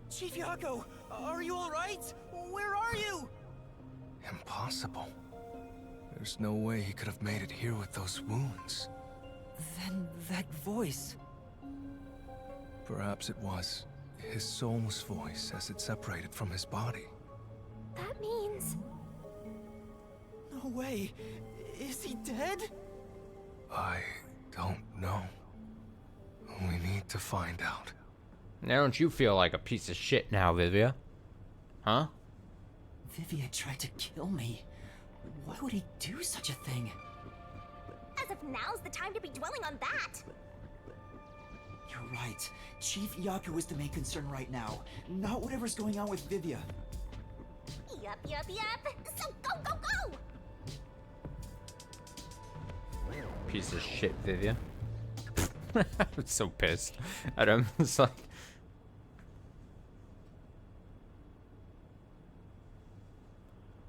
Chief Yako, are you alright? Where are you? Impossible. There's no way he could have made it here with those wounds. Then that voice. Perhaps it was his soul's voice as it separated from his body. That means... No way. Is he dead? I don't know. We need to find out. Now don't you feel like a piece of shit now, Vivia? Huh? Vivia tried to kill me. Why would he do such a thing? As if now's the time to be dwelling on that! You're right. Chief Yaku is the main concern right now, not whatever's going on with Vivia. Yup. So go, go, go! Piece of shit, Vivia. I'm so pissed at him. It's like...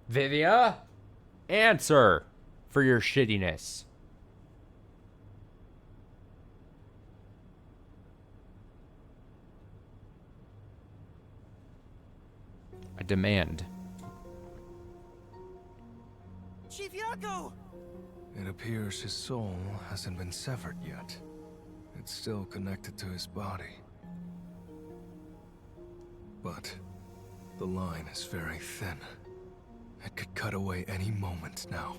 Vivia? Answer for your shittiness. I demand. Chief Yako! It appears his soul hasn't been severed yet. It's still connected to his body. But the line is very thin. It could cut away any moment now.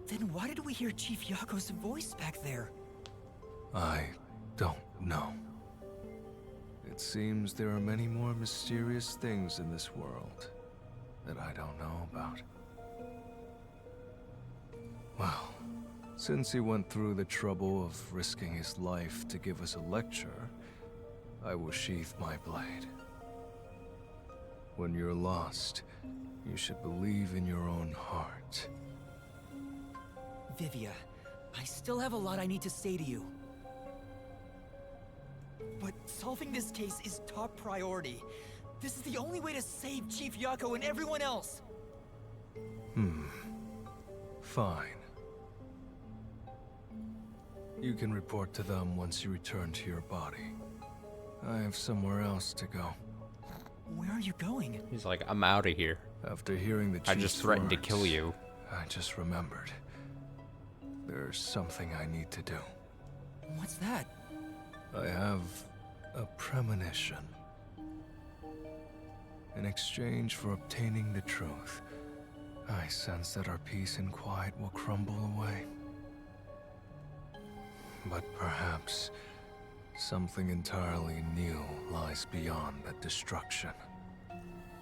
Then why did we hear Chief Yako's voice back there? I don't know. It seems there are many more mysterious things in this world that I don't know about. Well, since he went through the trouble of risking his life to give us a lecture, I will sheath my blade. When you're lost, you should believe in your own heart. Vivia, I still have a lot I need to say to you. But solving this case is top priority. This is the only way to save Chief Yako and everyone else. Fine. You can report to them once you return to your body. I have somewhere else to go. Where are you going? He's like, I'm out of here. After hearing the chief's I just threatened to words, kill you. I just remembered. There's something I need to do. What's that? I have a premonition. In exchange for obtaining the truth, I sense that our peace and quiet will crumble away. But perhaps something entirely new lies beyond that destruction.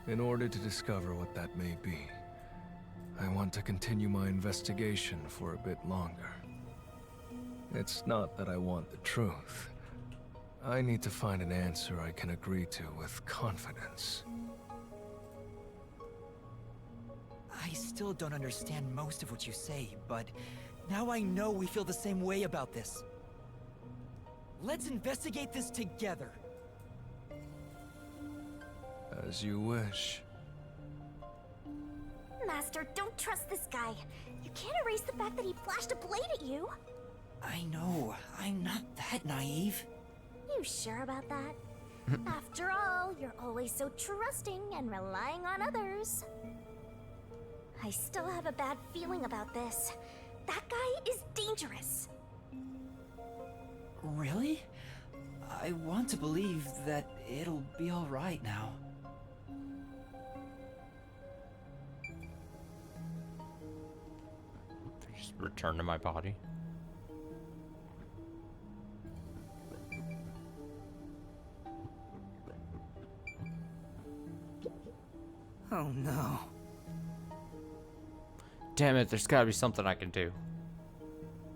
In order to discover what that may be, I want to continue my investigation for a bit longer. It's not that I want the truth. I need to find an answer I can agree to with confidence. I still don't understand most of what you say, but now I know we feel the same way about this. Let's investigate this together. As you wish. Master, don't trust this guy. You can't erase the fact that he flashed a blade at you. I know. I'm not that naive. You sure about that? After all, you're always so trusting and relying on others. I still have a bad feeling about this. That guy is dangerous. Really? I want to believe that it'll be all right now. Just return to my body. Oh no. Damn it, there's gotta be something I can do.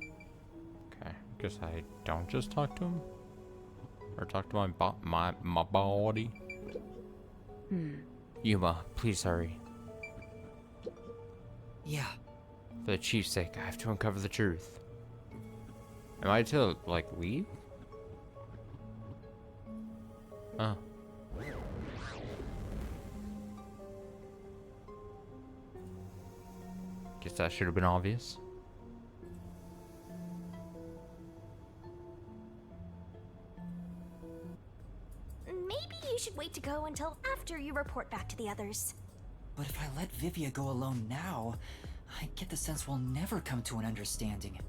Okay, guess I don't just talk to him? Or talk to my body? Yuma, please hurry. Yeah. For the chief's sake, I have to uncover the truth. Am I to, like, leave? Oh. Guess that should have been obvious. Maybe you should wait to go until after you report back to the others. But if I let Vivia go alone now, I get the sense we'll never come to an understanding.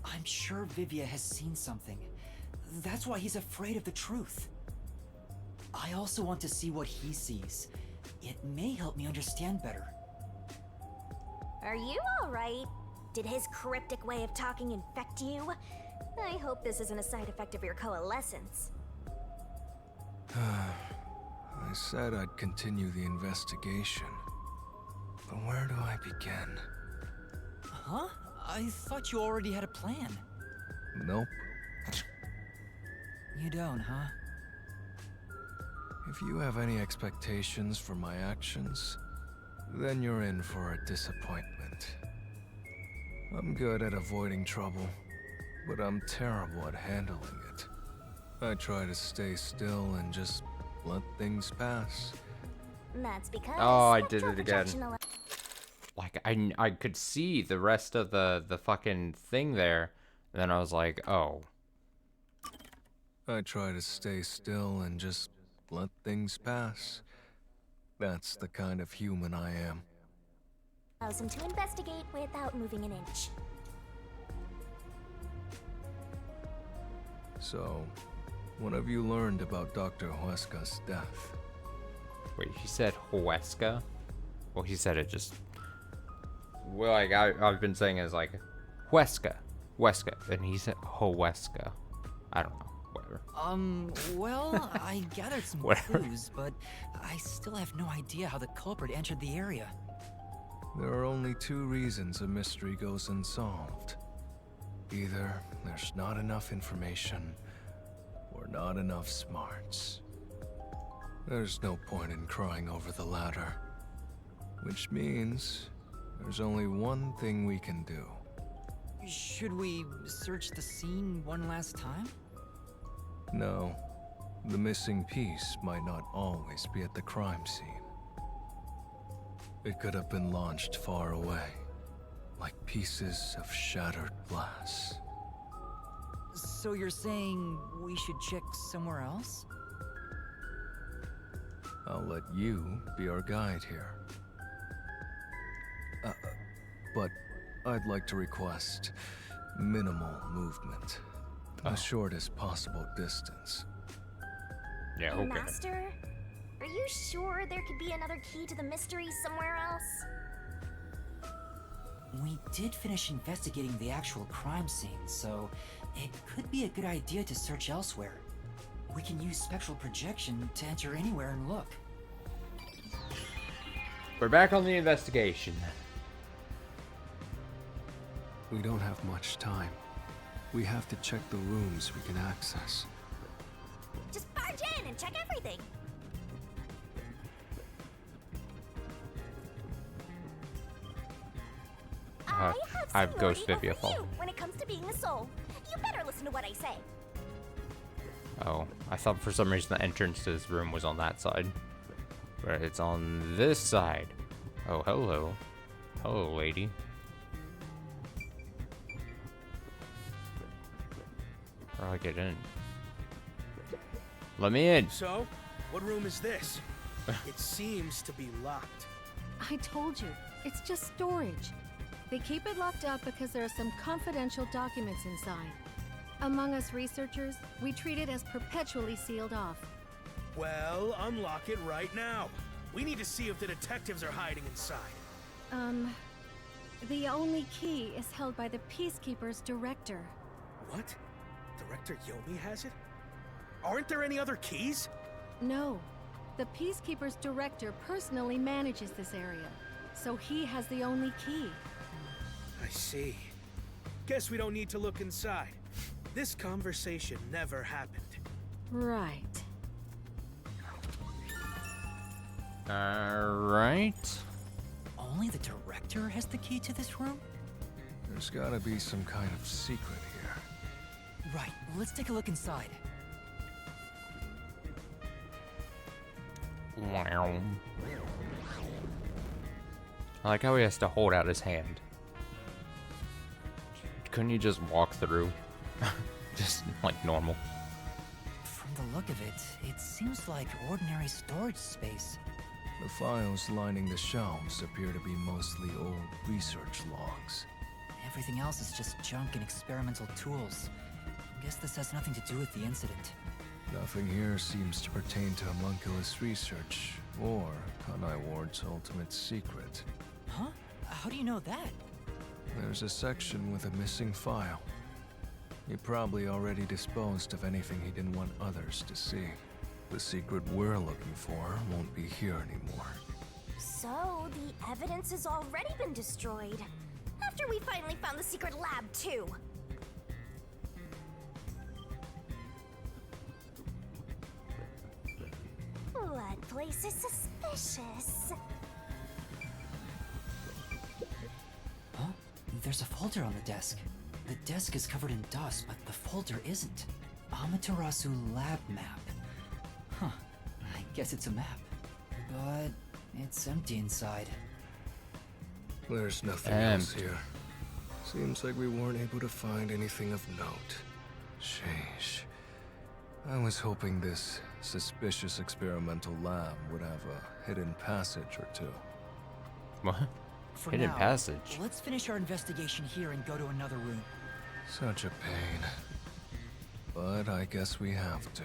I'm sure Vivia has seen something. That's why he's afraid of the truth. I also want to see what he sees. It may help me understand better. Are you alright? Did his cryptic way of talking infect you? I hope this isn't a side effect of your coalescence. I said I'd continue the investigation. But where do I begin? Huh? I thought you already had a plan. Nope. You don't, huh? If you have any expectations for my actions, then you're in for a disappointment. I'm good at avoiding trouble, but I'm terrible at handling it. I try to stay still and just let things pass. That's because Oh, I did spectral it again. projection Like, I could see the rest of the fucking thing there, and then I was like, oh. I try to stay still and just let things pass. That's the kind of human I am. allows him to investigate without moving an inch. So, what have you learned about Dr. Huesca's death? Wait, he said Huesca? Well, he said it just... Well, like, I've been saying it as, like, Huesca. And he said Huesca. I don't know. Whatever. Well, I gathered some clues, but I still have no idea how the culprit entered the area. There are only two reasons a mystery goes unsolved. Either there's not enough information, or not enough smarts. There's no point in crying over the latter. Which means there's only one thing we can do. Should we search the scene one last time? No. The missing piece might not always be at the crime scene. It could have been launched far away, like pieces of shattered glass. So you're saying we should check somewhere else? I'll let you be our guide here. But I'd like to request minimal movement. The shortest possible distance. Yeah, okay. Master, are you sure there could be another key to the mystery somewhere else? We did finish investigating the actual crime scene, so it could be a good idea to search elsewhere. We can use spectral projection to enter anywhere and look. We're back on the investigation. We don't have much time. We have to check the rooms we can access. Just barge in and check everything. I have Ghost seniority Vivia over fault. you when it comes to being a soul. You better listen to what I say. Oh, I thought for some reason the entrance to this room was on that side. But it's on this side. Oh, hello. Hello, lady. How do I get in? Let me in. So, what room is this? It seems to be locked. I told you, it's just storage. They keep it locked up because there are some confidential documents inside. Among us researchers, we treat it as perpetually sealed off. Well, unlock it right now. We need to see if the detectives are hiding inside. The only key is held by the Peacekeeper's director. What? Director Yomi has it? Aren't there any other keys? No. The Peacekeeper's director personally manages this area, so he has the only key. I see. Guess we don't need to look inside. This conversation never happened. Right. Alright. Only the director has the key to this room? There's gotta be some kind of secret here. Right, let's take a look inside. Wow. I like how he has to hold out his hand. Couldn't you just walk through? Just like normal. From the look of it, it seems like ordinary storage space. The files lining the shelves appear to be mostly old research logs. Everything else is just junk and experimental tools. Guess this has nothing to do with the incident. Nothing here seems to pertain to homunculus research or Kanai Ward's ultimate secret. Huh? How do you know that? There's a section with a missing file. He probably already disposed of anything he didn't want others to see. The secret we're looking for won't be here anymore. So, the evidence has already been destroyed. After we finally found the secret lab, too. That place is suspicious. Huh? There's a folder on the desk. The desk is covered in dust, but the folder isn't. Amaterasu lab map. Huh. I guess it's a map. But it's empty inside. There's nothing else here. Seems like we weren't able to find anything of note. Sheesh. I was hoping this suspicious experimental lab would have a hidden passage or two. What? For Hidden now, passage? Let's finish our investigation here and go to another room. Such a pain. But I guess we have to.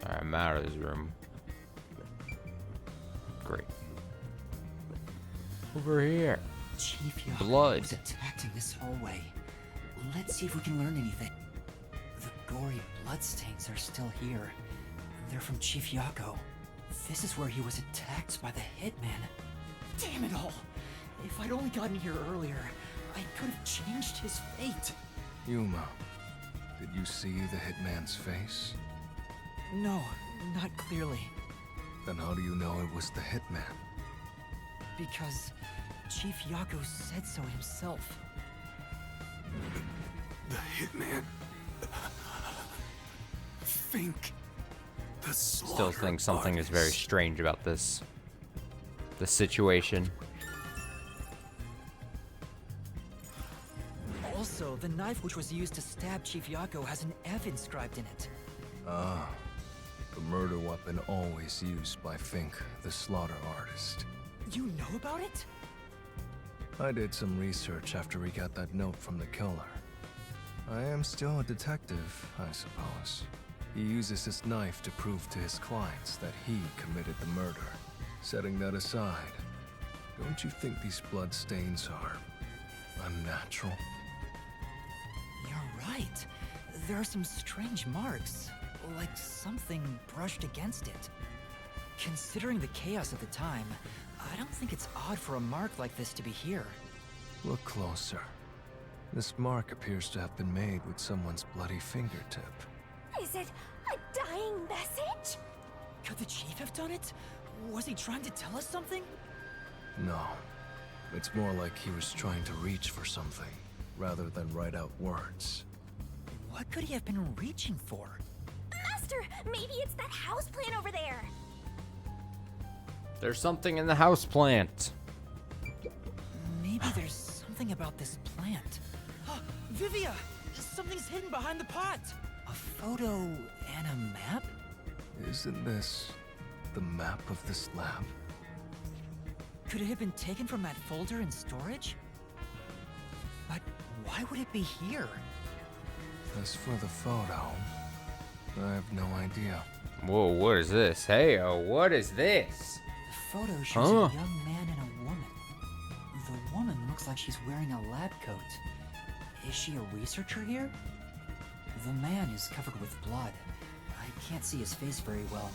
Alright, I'm out of this room. Great. Over here. Chief Yako Blood. was attacked in this hallway. Let's see if we can learn anything. The gory bloodstains are still here. They're from Chief Yako. This is where he was attacked by the hitman. Damn it all! If I'd only gotten here earlier, I could have changed his fate. Yuma, did you see the hitman's face? No, not clearly. Then how do you know it was the hitman? Because Chief Yako said so himself. The hitman. Think. The Still think something is very strange about this. The situation. Also, the knife which was used to stab Chief Yako has an F inscribed in it. Ah, the murder weapon always used by Fink, the slaughter artist. You know about it? I did some research after we got that note from the killer. I am still a detective, I suppose. He uses his knife to prove to his clients that he committed the murder. Setting that aside, don't you think these blood stains are unnatural? You're right. There are some strange marks, like something brushed against it. Considering the chaos at the time, I don't think it's odd for a mark like this to be here. Look closer. This mark appears to have been made with someone's bloody fingertip. Is it a dying message? Could the chief have done it? Was he trying to tell us something? No. It's more like he was trying to reach for something, rather than write out words. What could he have been reaching for? Master, maybe it's that house plant over there. There's something in the house plant. Maybe there's something about this plant. Vivia! Something's hidden behind the pot! A photo and a map? Isn't this the map of this lab? Could it have been taken from that folder in storage? But why would it be here? As for the photo, I have no idea. Whoa, what is this? Hey, what is this? The photo shows a young man and a woman. The woman looks like she's wearing a lab coat. Is she a researcher here? The man is covered with blood. I can't see his face very well.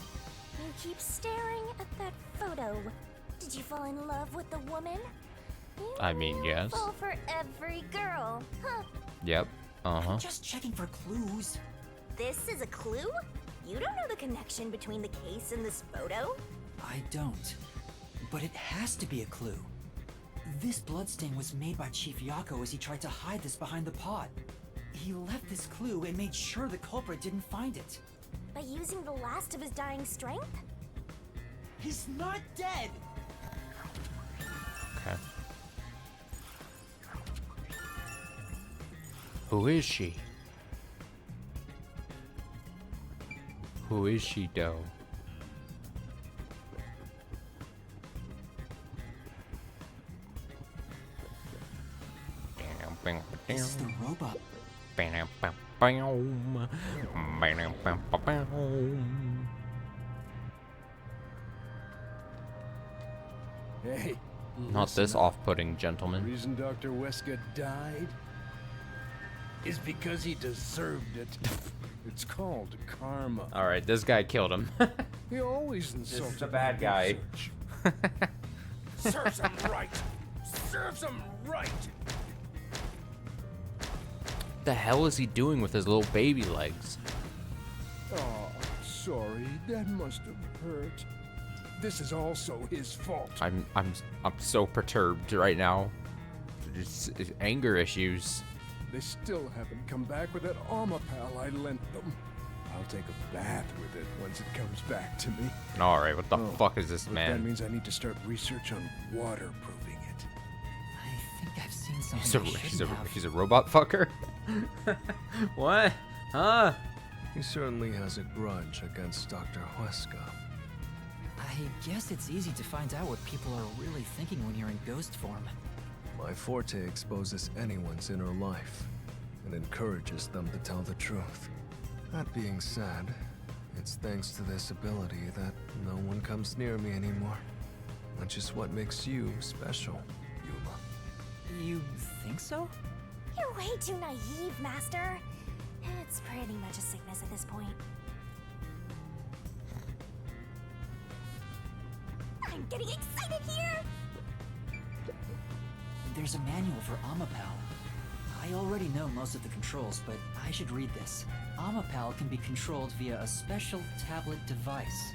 You keep staring at that photo. Did you fall in love with the woman? I mean, yes. Fall for every girl, huh? Yep. I'm just checking for clues. This is a clue? You don't know the connection between the case and this photo? I don't. But it has to be a clue. This bloodstain was made by Chief Yako as he tried to hide this behind the pot. He left this clue and made sure the culprit didn't find it. By using the last of his dying strength? He's not dead! Okay. Who is she? Who is she, though? This is the robot. Hey. Not this off-putting gentleman. The reason Dr. Wesker died is because he deserved it. It's called karma. All right, this guy killed him. He always insulted. This is the bad guy. Serves him right. Serves him right. The hell is he doing with his little baby legs? Oh, sorry. That must have hurt. This is also his fault. I'm so perturbed right now. It's anger issues. They still haven't come back with that armor pal I lent them. I'll take a bath with it once it comes back to me. All right, what the fuck is this, But man? that means I need to start research on waterproofing it. I think I've seen something He's a robot fucker? What? Huh? He certainly has a grudge against Dr. Wesker. I guess it's easy to find out what people are really thinking when you're in ghost form. My forte exposes anyone's inner life and encourages them to tell the truth. That being said, it's thanks to this ability that no one comes near me anymore, which is what makes you special, Yuma. You think so? You're way too naive, Master. It's pretty much a sickness at this point. I'm getting excited here! There's a manual for Amapal. I already know most of the controls, but I should read this. Amapal can be controlled via a special tablet device.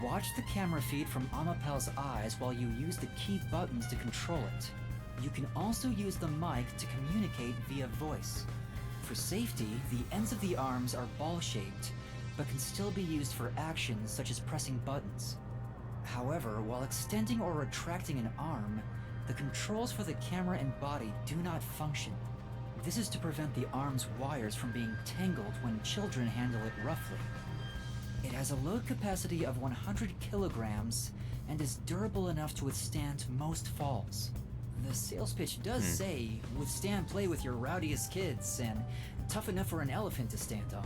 Watch the camera feed from Amapal's eyes while you use the key buttons to control it. You can also use the mic to communicate via voice. For safety, the ends of the arms are ball-shaped, but can still be used for actions such as pressing buttons. However, while extending or retracting an arm, the controls for the camera and body do not function. This is to prevent the arm's wires from being tangled when children handle it roughly. It has a load capacity of 100 kilograms and is durable enough to withstand most falls. The sales pitch does say, withstand play with your rowdiest kids and tough enough for an elephant to stand on.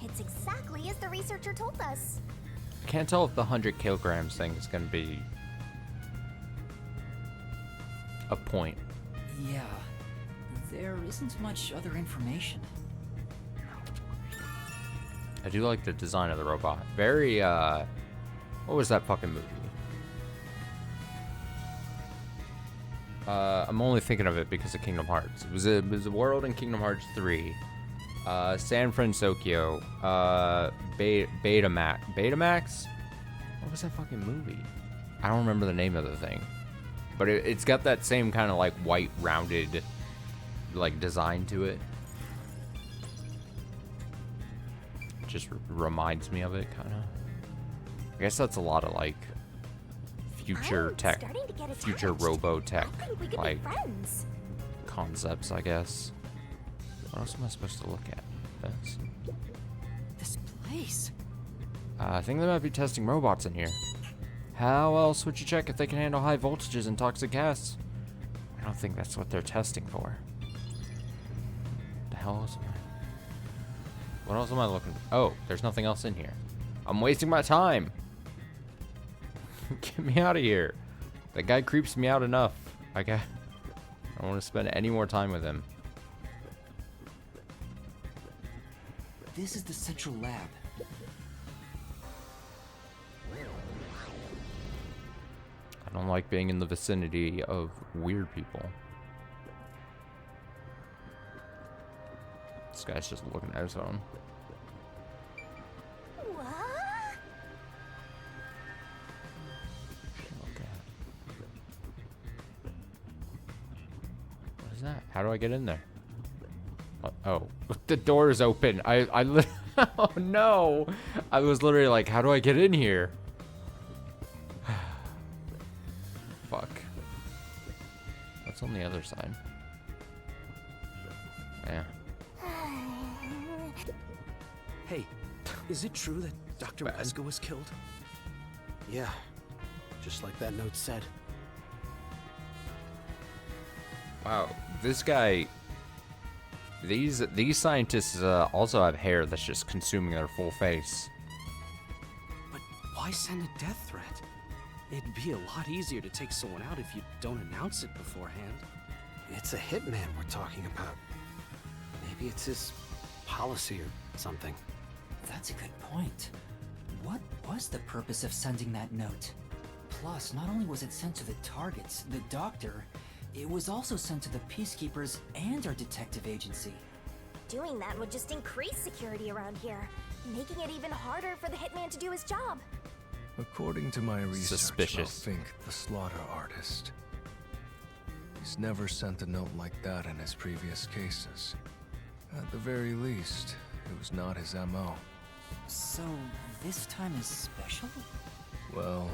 It's exactly as the researcher told us. I can't tell if the 100 kilograms thing is going to be a point. Yeah, there isn't much other information. I do like the design of the robot. Very, what was that fucking movie? I'm only thinking of it because of Kingdom Hearts. It was a world in Kingdom Hearts 3. San Francisco. Betamax? What was that fucking movie? I don't remember the name of the thing. But it's got that same kind of like white rounded like design to it. just reminds me of it, kind of. I guess that's a lot of like future tech, future robo-tech like concepts, I guess. What else am I supposed to look at? This place. I think they might be testing robots in here. How else would you check if they can handle high voltages and toxic gas? I don't think that's what they're testing for. The hell is I? What else am I looking for? Oh, there's nothing else in here. I'm wasting my time. Get me out of here. That guy creeps me out enough. I don't want to spend any more time with him. This is the central lab. I don't like being in the vicinity of weird people. This guy's just looking at his phone. What is that? How do I get in there? Oh, the door is open. Oh no! I was literally like, how do I get in here? Fuck. What's on the other side? Yeah. Hey, is it true that Dr. Wesker was killed? Yeah, just like that note said. Wow, this guy. These scientists also have hair that's just consuming their full face. But why send a death threat? It'd be a lot easier to take someone out if you don't announce it beforehand. It's a hitman we're talking about. Maybe it's his policy or something. That's a good point. What was the purpose of sending that note? Plus, not only was it sent to the targets, the doctor, it was also sent to the Peacekeepers and our detective agency. Doing that would just increase security around here, making it even harder for the hitman to do his job. According to my research, Suspicious. Fink, the slaughter artist. He's never sent a note like that in his previous cases. At the very least, it was not his MO. So, this time is special? Well,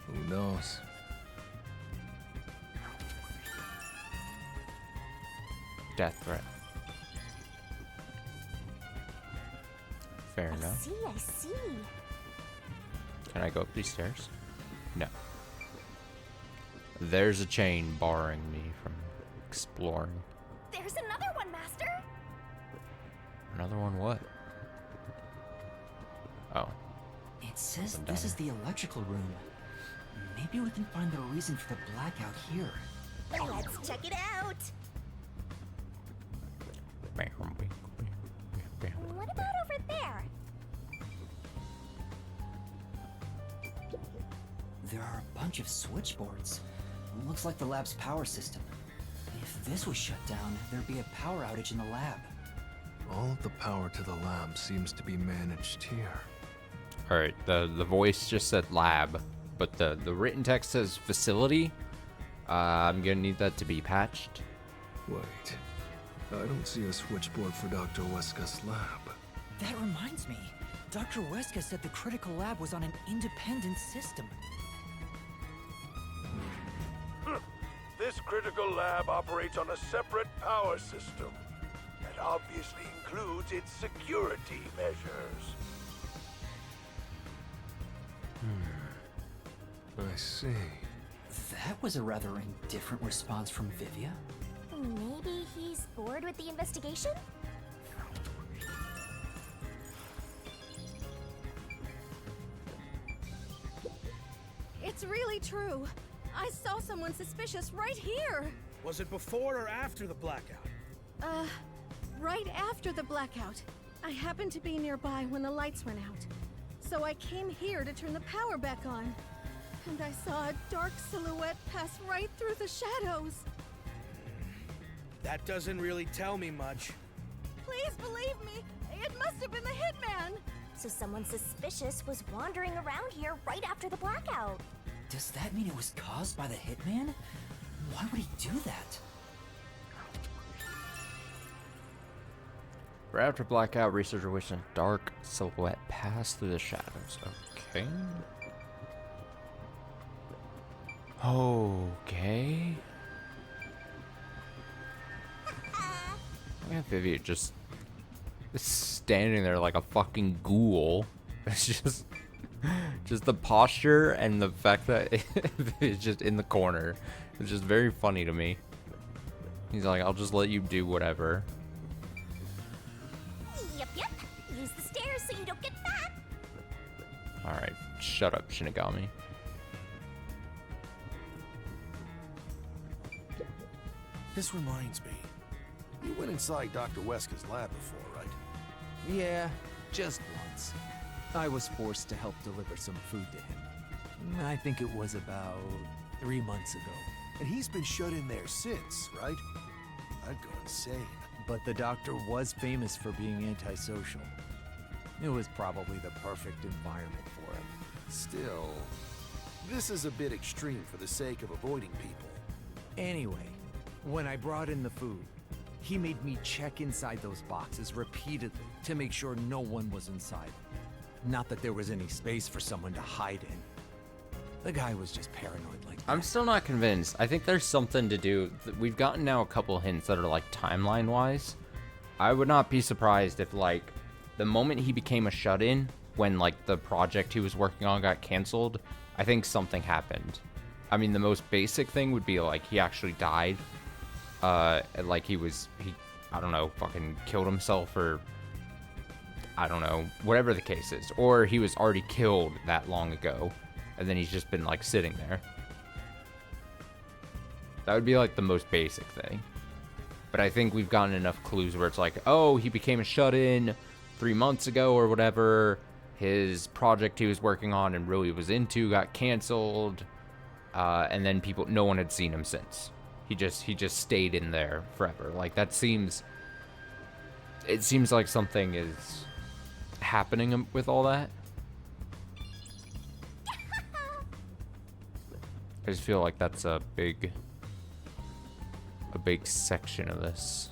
who knows? Death threat. Fair enough. I see. Can I go up these stairs? No. There's a chain barring me from exploring. There's another one, Master! Another one what? Oh. It says this is the electrical room. Maybe we can find the reason for the blackout here. Let's check it out! What about over there? There are a bunch of switchboards. Looks like the lab's power system. If this was shut down, there'd be a power outage in the lab. All of the power to the lab seems to be managed here. Alright, the voice just said lab, but the written text says facility. I'm gonna need that to be patched. Wait. I don't see a switchboard for Dr. Wesker's lab. That reminds me. Dr. Wesker said the critical lab was on an independent system. This critical lab operates on a separate power system that obviously includes its security measures. I see. That was a rather indifferent response from Vivia. Maybe he's bored with the investigation? It's really true. I saw someone suspicious right here. Was it before or after the blackout? Right after the blackout. I happened to be nearby when the lights went out. So I came here to turn the power back on. And I saw a dark silhouette pass right through the shadows. That doesn't really tell me much. Please believe me, it must have been the hitman. So someone suspicious was wandering around here right after the blackout. Does that mean it was caused by the hitman? Why would he do that? Right after blackout, researcher witnessed a dark silhouette pass through the shadows. Okay. Okay. Yeah, Vivi just standing there like a fucking ghoul. It's just the posture and the fact that it's just in the corner. It's just very funny to me. He's like, I'll just let you do whatever. Yep. Use the stairs so you don't get fat. Alright, shut up, Shinigami. This reminds me. You went inside Dr. Weska's lab before, right? Yeah, just once. I was forced to help deliver some food to him. I think it was about 3 months ago. And he's been shut in there since, right? I'd go insane. But the doctor was famous for being antisocial. It was probably the perfect environment for him. Still, this is a bit extreme for the sake of avoiding people. Anyway, when I brought in the food, he made me check inside those boxes repeatedly to make sure no one was inside. Not that there was any space for someone to hide in. The guy was just paranoid like that. I'm still not convinced. I think there's something to do. We've gotten now a couple hints that are like timeline wise. I would not be surprised if like the moment he became a shut-in, when like the project he was working on got canceled, I think something happened. I mean, the most basic thing would be like he actually died. Like he I don't know, fucking killed himself, or I don't know, whatever the case is. Or he was already killed that long ago, and then he's just been like sitting there. That would be like the most basic thing. But I think we've gotten enough clues where it's like, oh, he became a shut-in 3 months ago or whatever. His project he was working on and really was into got canceled. And then no one had seen him since. He just stayed in there forever. Like it seems like something is happening with all that. I just feel like that's a big section of this.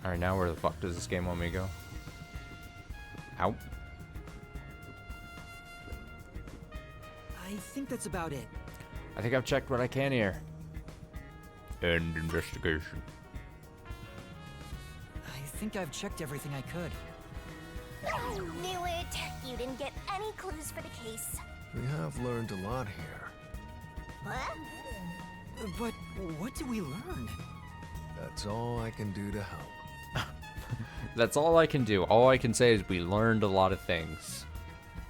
Alright, now where the fuck does this game want me to go? Ow. I think that's about it. I think I've checked what I can here. End investigation. I think I've checked everything I could. Knew it. You didn't get any clues for the case. We have learned a lot here. What? But what do we learn? That's all I can do to help. That's all I can do. All I can say is we learned a lot of things.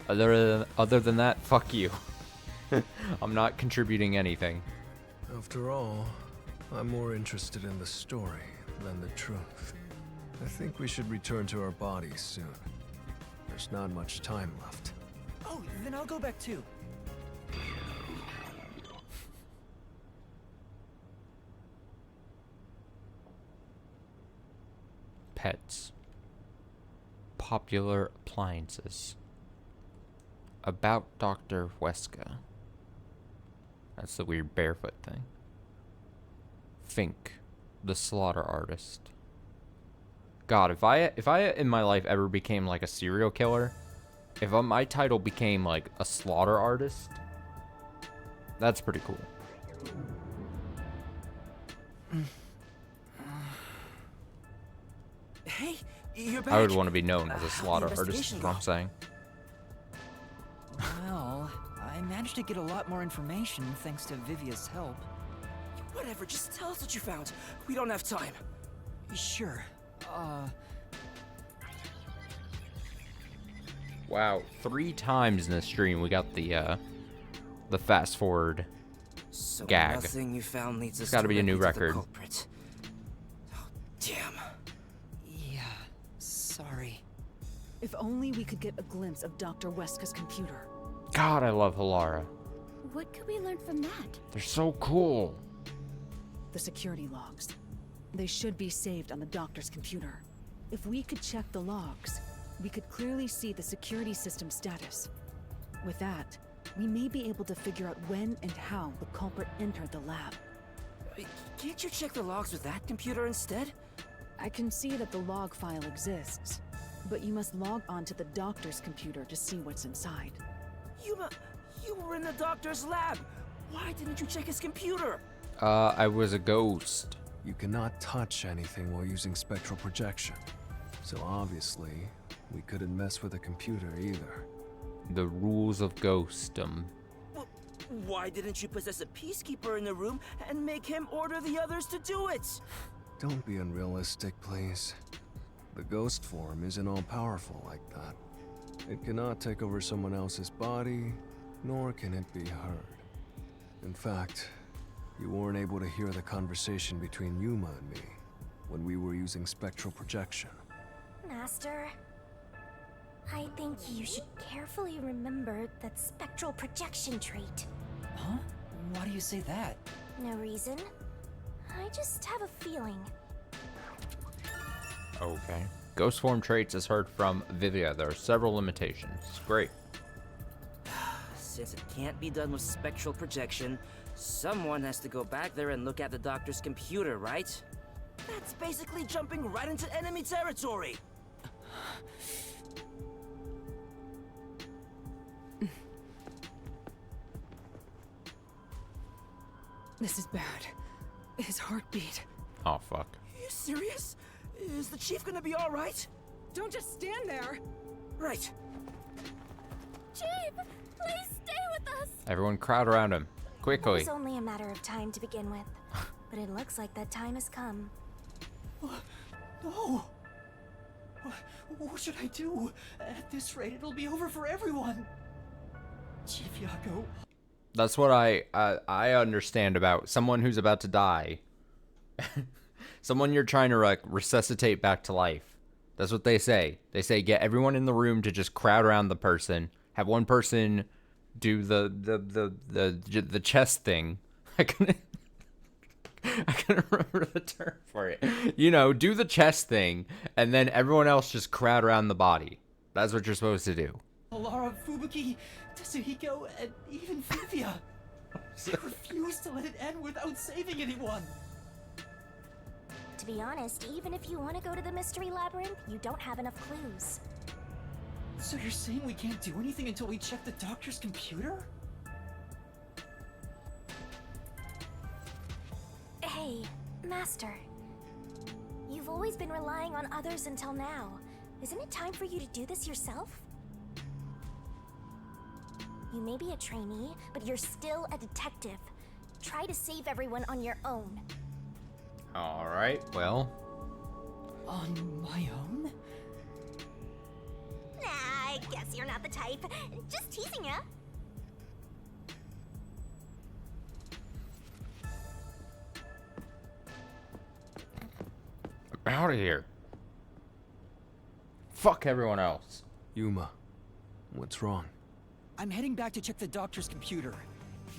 Other than that, fuck you. I'm not contributing anything. After all, I'm more interested in the story than the truth. I think we should return to our bodies soon. There's not much time left. Oh, then I'll go back too. Pets. Popular appliances. About Dr. Weska. That's the weird barefoot thing. Fink, the slaughter artist. God, if I in my life ever became like a serial killer, if my title became like a slaughter artist, that's pretty cool. Hey, you're back. I would want to be known as a slaughter how'd the artist, is investigation what I'm go? saying. Well, I managed to get a lot more information thanks to Vivia's help. Whatever, just tell us what you found. We don't have time. Sure. Wow, 3 times in the stream we got the fast forward So gag. nothing you found leads us It's got to be a new directly to the record. culprit. Oh, damn. Yeah, sorry. If only we could get a glimpse of Dr. Weska's computer. God, I love Halara. What could we learn from that? They're so cool. The security logs. They should be saved on the doctor's computer. If we could check the logs, we could clearly see the security system status. With that, we may be able to figure out when and how the culprit entered the lab. Can't you check the logs with that computer instead? I can see that the log file exists, but you must log onto the doctor's computer to see what's inside. You were in the doctor's lab. Why didn't you check his computer? I was a ghost. You cannot touch anything while using spectral projection. So obviously, we couldn't mess with a computer either. The rules of ghostdom. Well, why didn't you possess a peacekeeper in the room and make him order the others to do it? Don't be unrealistic, please. The ghost form isn't all-powerful like that. It cannot take over someone else's body, nor can it be heard. In fact, you weren't able to hear the conversation between Yuma and me when we were using spectral projection. Master, I think you should carefully remember that spectral projection trait. Huh? Why do you say that? No reason. I just have a feeling. Okay. Ghost form traits is heard from Vivia. There are several limitations. Great. Since it can't be done with spectral projection, someone has to go back there and look at the doctor's computer, right? That's basically jumping right into enemy territory. This is bad. His heartbeat. Oh, fuck. Are you serious? Is the chief gonna be all right? Don't just stand there. Right. Chief, please stay with us. Everyone crowd around him. It Quickly. was only a matter of time to begin with, but it looks like that time has come. No! What should I do? At this rate, it'll be over for everyone. Chief Yago. That's what I understand about someone who's about to die. Someone you're trying to like resuscitate back to life. That's what they say. They say get everyone in the room to just crowd around the person. Have one person do the chest thing. I couldn't remember the term for it. You know, do the chest thing, and then everyone else just crowd around the body. That's what you're supposed to do. Alara, Fubuki, Tetsuhiko, and even Vivia. They refuse to let it end without saving anyone. To be honest, even if you want to go to the mystery labyrinth, you don't have enough clues. So you're saying we can't do anything until we check the doctor's computer? Hey, Master. You've always been relying on others until now. Isn't it time for you to do this yourself? You may be a trainee, but you're still a detective. Try to save everyone on your own. All right. Well. On my own? Nah, I guess you're not the type. Just teasing ya. I'm out of here. Fuck everyone else. Yuma, what's wrong? I'm heading back to check the doctor's computer.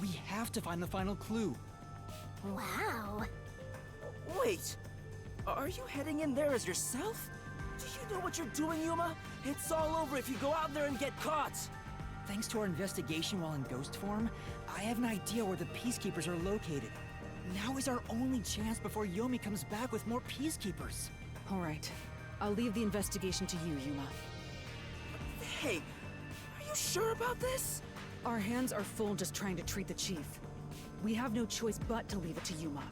We have to find the final clue. Wow. Wait, are you heading in there as yourself? Do you know what you're doing, Yuma? It's all over if you go out there and get caught. Thanks to our investigation while in ghost form, I have an idea where the peacekeepers are located. Now is our only chance before Yomi comes back with more peacekeepers. All right. I'll leave the investigation to you, Yuma. Hey, are you sure about this? Our hands are full just trying to treat the chief. We have no choice but to leave it to Yuma.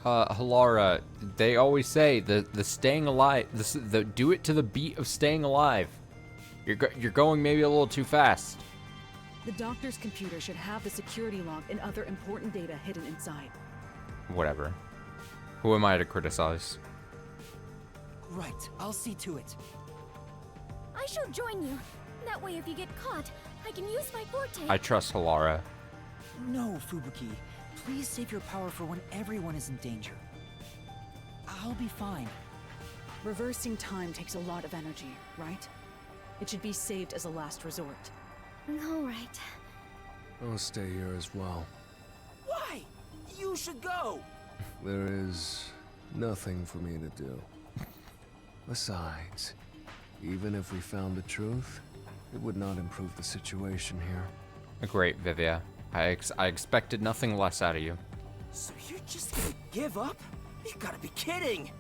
Halara, they always say the staying alive, the do it to the beat of staying alive. You're going maybe a little too fast. The doctor's computer should have the security log and other important data hidden inside. Whatever. Who am I to criticize? Right, I'll see to it. I shall join you. That way, if you get caught, I can use my forte. I trust Halara. No, Fubuki. Please save your power for when everyone is in danger. I'll be fine. Reversing time takes a lot of energy, right? It should be saved as a last resort. All right. I'll stay here as well. Why? You should go. There is nothing for me to do. Besides, even if we found the truth, it would not improve the situation here. Great, Vivia. I expected nothing less out of you. So you're just gonna give up? You gotta be kidding!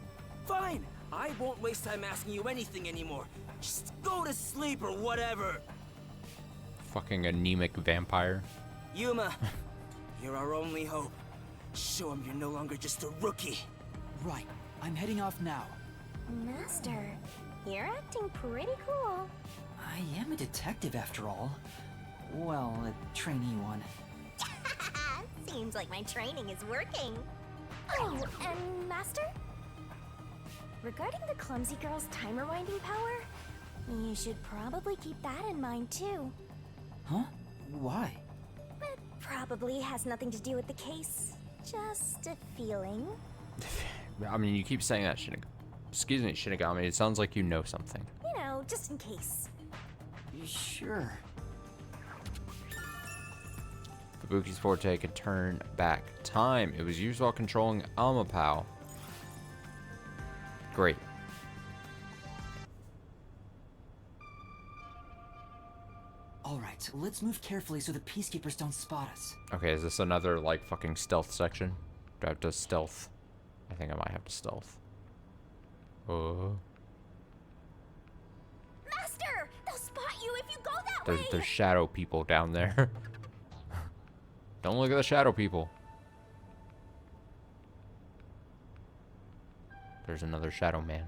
Fine, I won't waste time asking you anything anymore. Just go to sleep or whatever. Fucking anemic vampire. Yuma, you're our only hope. Show him you're no longer just a rookie. Right, I'm heading off now. Master, you're acting pretty cool. I am a detective after all. Well, a trainee one. Seems like my training is working. Oh, and Master? Regarding the clumsy girl's time rewinding power, you should probably keep that in mind too. Huh? Why? It probably has nothing to do with the case. Just a feeling. I mean, you keep saying that, Excuse me, Shinigami. It sounds like you know something. You know, just in case. Sure. Fubuki's forte can turn back time. It was used while controlling Amapao. Great. Alright, let's move carefully so the peacekeepers don't spot us. Okay, is this another, like, fucking stealth section? Do I have to stealth? I think I might have to stealth. Master! They'll spot you if you go that way! There's shadow people down there. Don't look at the shadow people. There's another shadow man.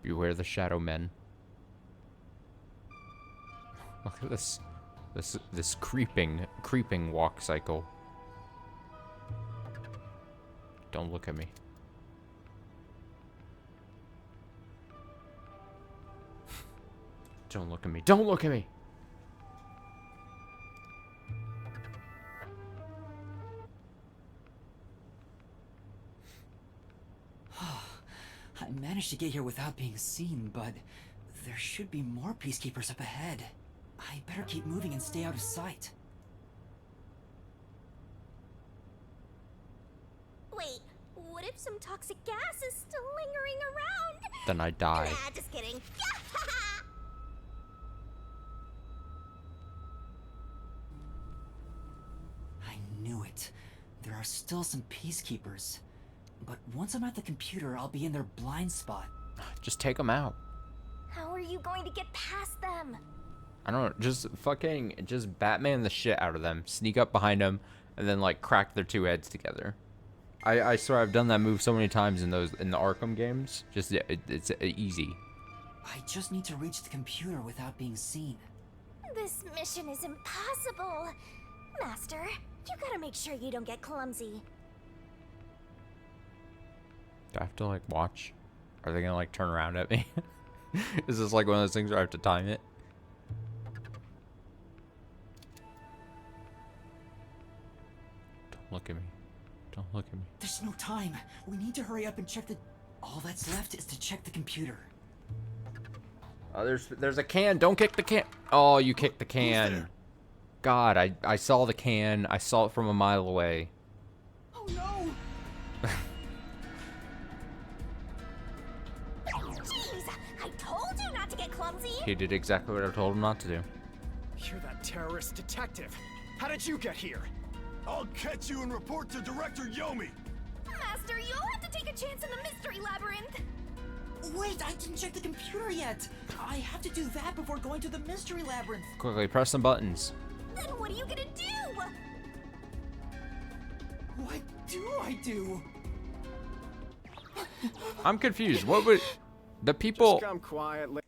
Beware the shadow men. Look at this. This creeping walk cycle. Don't look at me. Don't look at me. Don't look at me. I managed to get here without being seen, but there should be more peacekeepers up ahead. I better keep moving and stay out of sight. Wait, what if some toxic gas is still lingering around? Then I die. Nah, just kidding. I knew it. There are still some peacekeepers. But once I'm at the computer, I'll be in their blind spot. Just take them out. How are you going to get past them? I don't know. Just Batman the shit out of them. Sneak up behind them, and then like crack their two heads together. I swear I've done that move so many times in the Arkham games. Just it's easy. I just need to reach the computer without being seen. This mission is impossible. Master, you gotta make sure you don't get clumsy. Do I have to like watch? Are they gonna like turn around at me? Is this like one of those things where I have to time it? Don't look at me. Don't look at me. There's no time. We need to hurry up and check the... All that's left is to check the computer. Oh, there's a can. Don't kick the can. Oh, you kicked the can. God, I saw the can. I saw it from a mile away. Oh no! Jeez, I told you not to get clumsy. He did exactly what I told him not to do. You're that terrorist detective. How did you get here? I'll catch you and report to Director Yomi. Master, you'll have to take a chance in the mystery labyrinth. Wait, I didn't check the computer yet. I have to do that before going to the mystery labyrinth. Quickly, press some buttons. Then what are you gonna do? What do I do? I'm confused. What would the people? Just come quietly.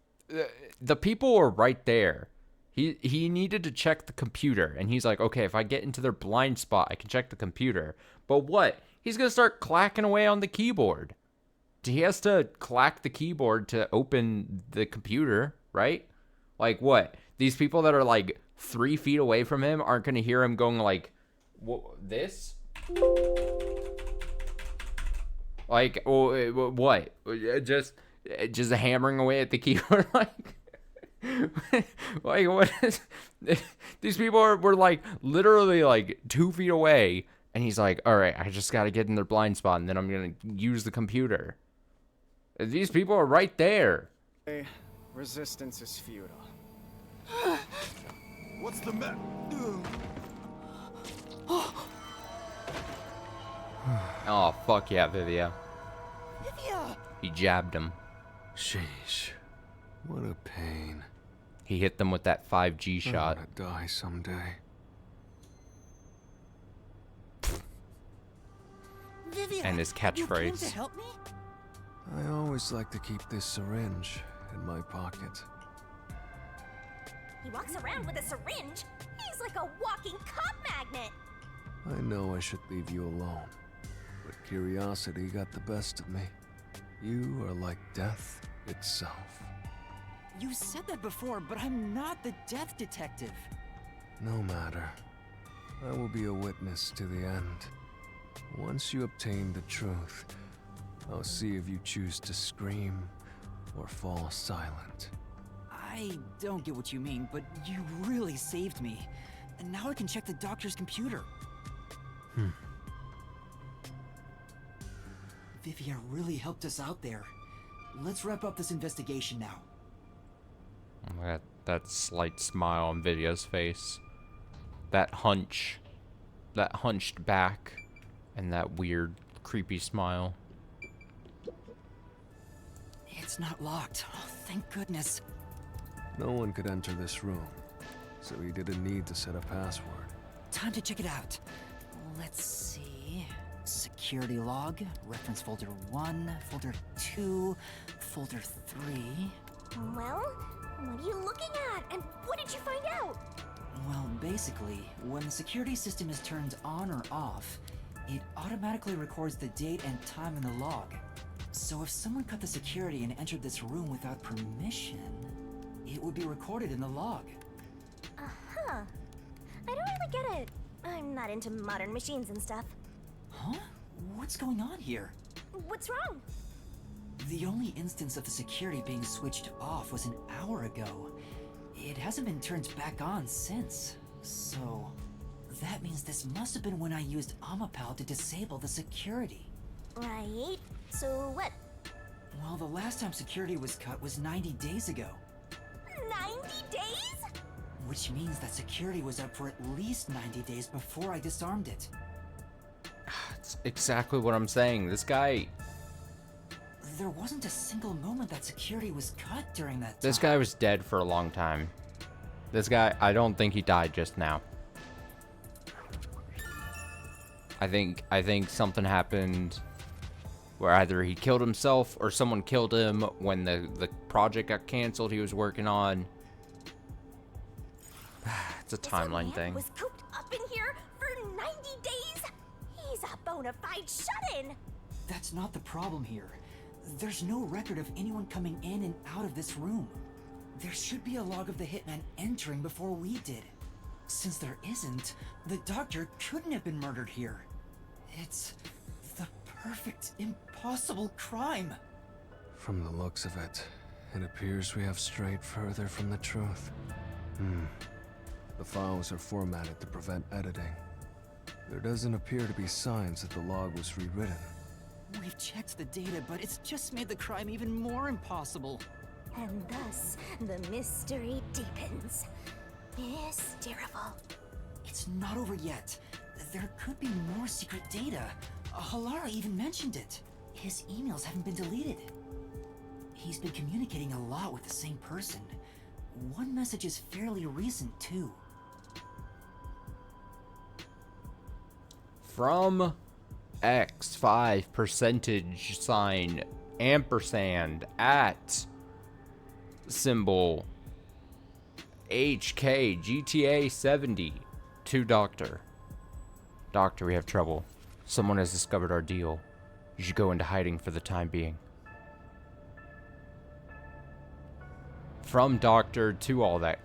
The people were right there. He needed to check the computer, and he's like, okay, if I get into their blind spot, I can check the computer. But what? He's gonna start clacking away on the keyboard. He has to clack the keyboard to open the computer, right? Like what? These people that are like 3 feet away from him aren't gonna hear him going like, this? Like, what? Just hammering away at the keyboard, like what is these people were like literally like 2 feet away, and he's like, all right, I just gotta get in their blind spot, and then I'm gonna use the computer. These people are right there. Resistance is futile. What's the matter? Oh, fuck yeah, Vivia. Vivia! He jabbed him. Sheesh. What a pain. He hit them with that 5G shot. I'm gonna die someday. Vivia, And his you came to catchphrase. help me? I always like to keep this syringe in my pocket. He walks around with a syringe. He's like a walking cop magnet. I know I should leave you alone, but curiosity got the best of me. You are like death itself. You said that before, but I'm not the death detective. No matter. I will be a witness to the end. Once you obtain the truth, I'll see if you choose to scream or fall silent. I don't get what you mean, but you really saved me. And now I can check the doctor's computer. Vivia really helped us out there. Let's wrap up this investigation now. That slight smile on Vivia's face. That hunch. That hunched back. And that weird, creepy smile. It's not locked. Oh, thank goodness. No one could enter this room, so he didn't need to set a password. Time to check it out. Let's see. Security log, reference folder 1, folder 2, folder 3. Well, what are you looking at? And what did you find out? Well, basically, when the security system is turned on or off, it automatically records the date and time in the log. So if someone cut the security and entered this room without permission, it would be recorded in the log. Uh-huh. I don't really get it. I'm not into modern machines and stuff. Huh? What's going on here? What's wrong? The only instance of the security being switched off was an hour ago. It hasn't been turned back on since. So, that means this must have been when I used Amapal to disable the security. Right. So what? Well, the last time security was cut was 90 days ago. 90 days? Which means that security was up for at least 90 days before I disarmed it. It's exactly what I'm saying. This guy... There wasn't a single moment that security was cut during that time. This guy was dead for a long time. This guy, I don't think he died just now. I think something happened where either he killed himself or someone killed him when the project got canceled he was working on. It's a timeline thing. Was cooped up in here for 90 days? He's a bona fide shut-in. That's not the problem here. There's no record of anyone coming in and out of this room. There should be a log of the hitman entering before we did. Since there isn't, the doctor couldn't have been murdered here. It's the perfect, impossible crime. From the looks of it, it appears we have strayed further from the truth. The files are formatted to prevent editing. There doesn't appear to be signs that the log was rewritten. We've checked the data, but it's just made the crime even more impossible. And thus, the mystery deepens. Mysterious. It's not over yet. There could be more secret data. Halara even mentioned it. His emails haven't been deleted. He's been communicating a lot with the same person. One message is fairly recent, too. From X5 percentage sign ampersand at symbol HK GTA 70 to Doctor. Doctor, we have trouble. Someone has discovered our deal. You should go into hiding for the time being. From Doctor to all that.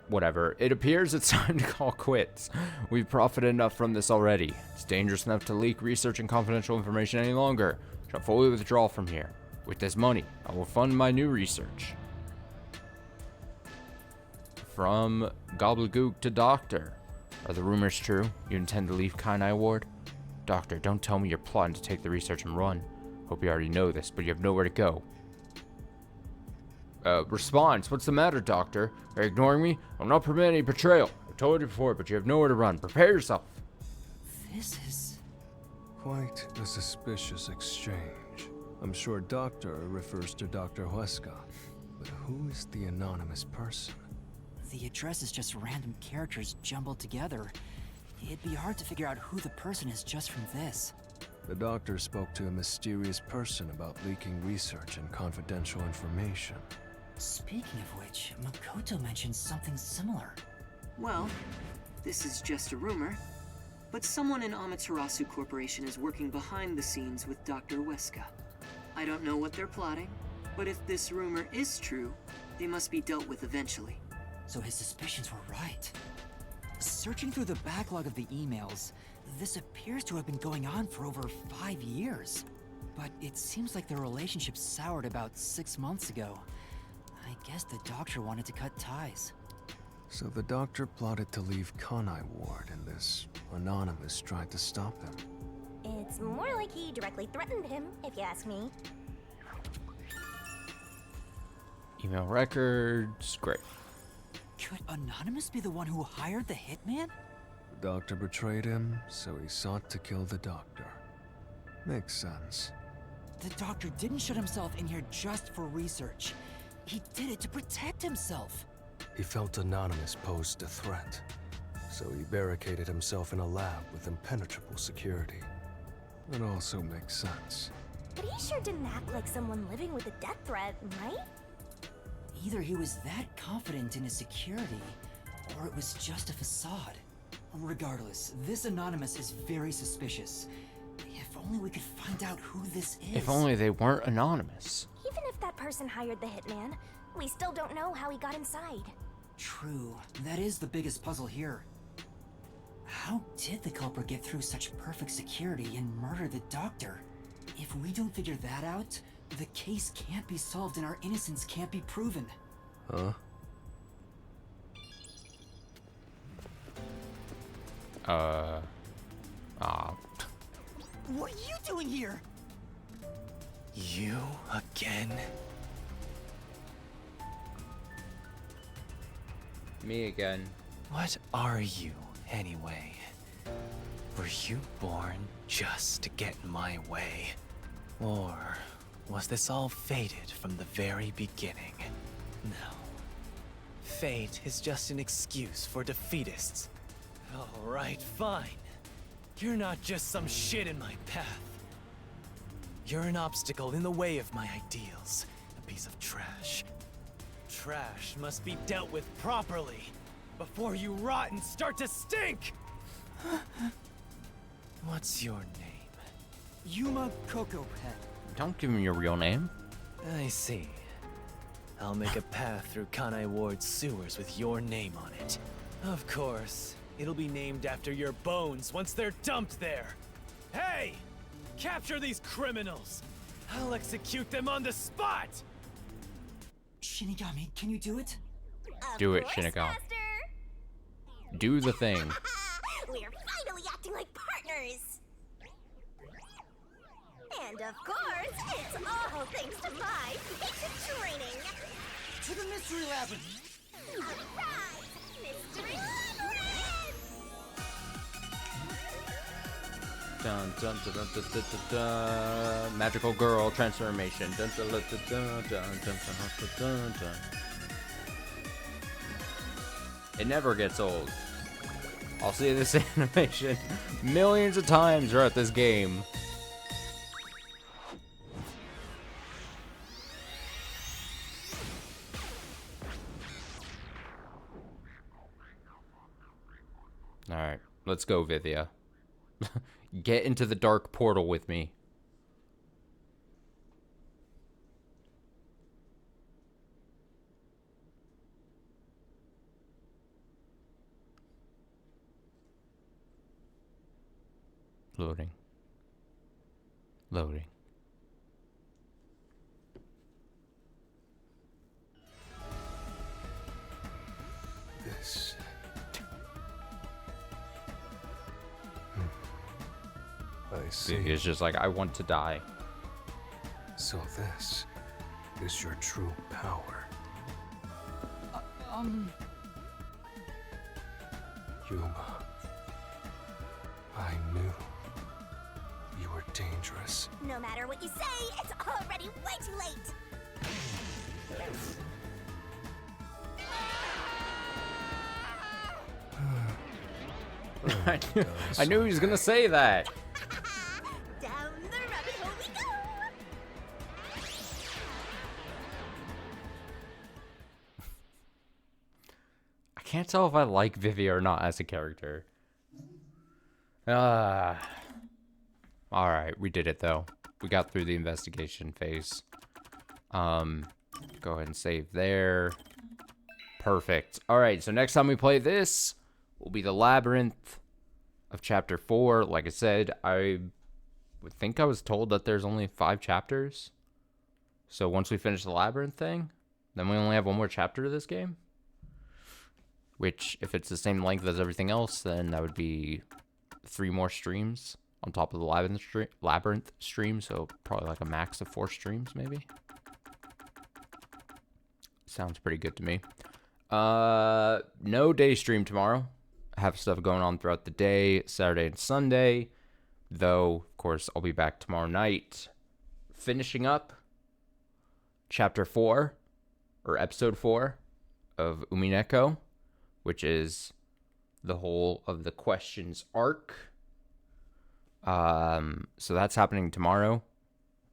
Whatever. It appears it's time to call quits. We've profited enough from this already. It's dangerous enough to leak research and confidential information any longer. I shall fully withdraw from here. With this money, I will fund my new research. From Gobbledygook to Doctor. Are the rumors true? You intend to leave Kainai Ward? Doctor, don't tell me you're plotting to take the research and run. Hope you already know this, but you have nowhere to go. Response. What's the matter, Doctor? Are you ignoring me? I'm not permitting any betrayal. I told you before, but you have nowhere to run. Prepare yourself. This is... Quite a suspicious exchange. I'm sure Doctor refers to Dr. Huesca, but who is the anonymous person? The address is just random characters jumbled together. It'd be hard to figure out who the person is just from this. The doctor spoke to a mysterious person about leaking research and confidential information. Speaking of which, Makoto mentioned something similar. Well, this is just a rumor, but someone in Amaterasu Corporation is working behind the scenes with Dr. Huesca. I don't know what they're plotting, but if this rumor is true, they must be dealt with eventually. So his suspicions were right. Searching through the backlog of the emails, this appears to have been going on for over 5 years. But it seems like their relationship soured about 6 months ago. I guess the doctor wanted to cut ties. So the doctor plotted to leave Kanai Ward, and this anonymous tried to stop him. It's more like he directly threatened him, if you ask me. Email records. Great. Could Anonymous be the one who hired the hitman? The doctor betrayed him, so he sought to kill the doctor. Makes sense. The doctor didn't shut himself in here just for research. He did it to protect himself. He felt Anonymous posed a threat, so he barricaded himself in a lab with impenetrable security. It also makes sense. But he sure didn't act like someone living with a death threat, right? Either he was that confident in his security, or it was just a facade. Regardless, this Anonymous is very suspicious. If only we could find out who this is. If only they weren't anonymous. Even if that person hired the hitman, we still don't know how he got inside. True. That is the biggest puzzle here. How did the culprit get through such perfect security and murder the doctor? If we don't figure that out, the case can't be solved and our innocence can't be proven. Huh? What are you doing here? You again? Me again. What are you, anyway? Were you born just to get in my way? Or was this all fated from the very beginning? No. Fate is just an excuse for defeatists. Alright, fine. You're not just some shit in my path. You're an obstacle in the way of my ideals. A piece of trash. Trash must be dealt with properly before you rot and start to stink! What's your name? Yuma Kokopet. Don't give him your real name. I see. I'll make a path through Kanai Ward's sewers with your name on it. Of course, it'll be named after your bones once they're dumped there. Hey! Capture these criminals! I'll execute them on the spot! Shinigami, can you do it? Do it, Shinigami. Do the thing. We're finally acting like partners! And of course, it's all thanks to my basic training! To the Mystery Labyrinth! Alright! Mystery Labyrinth! Dun, dun, dun, dun, dun, dun, dun, dun. Magical girl transformation. Dun, dun, dun, dun, dun, dun, dun, dun, dun, dun. It never gets old. I'll see this animation millions of times throughout this game. Alright, let's go, Vithia. Get into the dark portal with me. Loading. Loading. This... I see. It's just like, I want to die. So this is your true power. Yuma, I knew you were dangerous. No matter what you say, it's already way too late. I knew he was gonna say that. Down the rabbit hole we go. I can't tell if I like Vivi or not as a character. Alright, we did it though. We got through the investigation phase. Go ahead and save there. Perfect. Alright, so next time we play this will be the Labyrinth of Chapter 4. Like I said, I would think I was told that there's only 5 chapters. So once we finish the Labyrinth thing, then we only have one more chapter to this game. Which, if it's the same length as everything else, then that would be 3 more streams on top of the Labyrinth stream. So probably like a max of 4 streams, maybe. Sounds pretty good to me. No day stream tomorrow. I have stuff going on throughout the day, Saturday and Sunday. Though, of course, I'll be back tomorrow night, finishing up Chapter 4, or Episode 4 of Umineko, which is the whole of the questions arc. So that's happening tomorrow.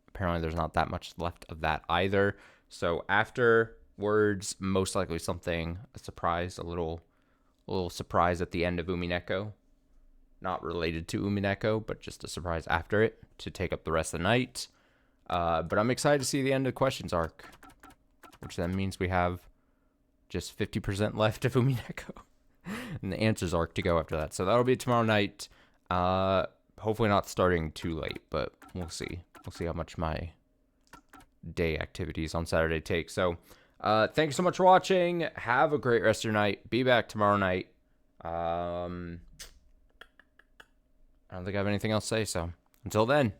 Apparently there's not that much left of that either. So afterwards, most likely something, a surprise, a little surprise at the end of Umineko. Not related to Umineko, but just a surprise after it to take up the rest of the night. But I'm excited to see the end of the questions arc, which then means we have just 50% left of Umineko and the answers arc to go after that. So that'll be tomorrow night. Hopefully not starting too late, but we'll see. We'll see how much my day activities on Saturday take. So thanks so much for watching. Have a great rest of your night. Be back tomorrow night. I don't think I have anything else to say, so until then.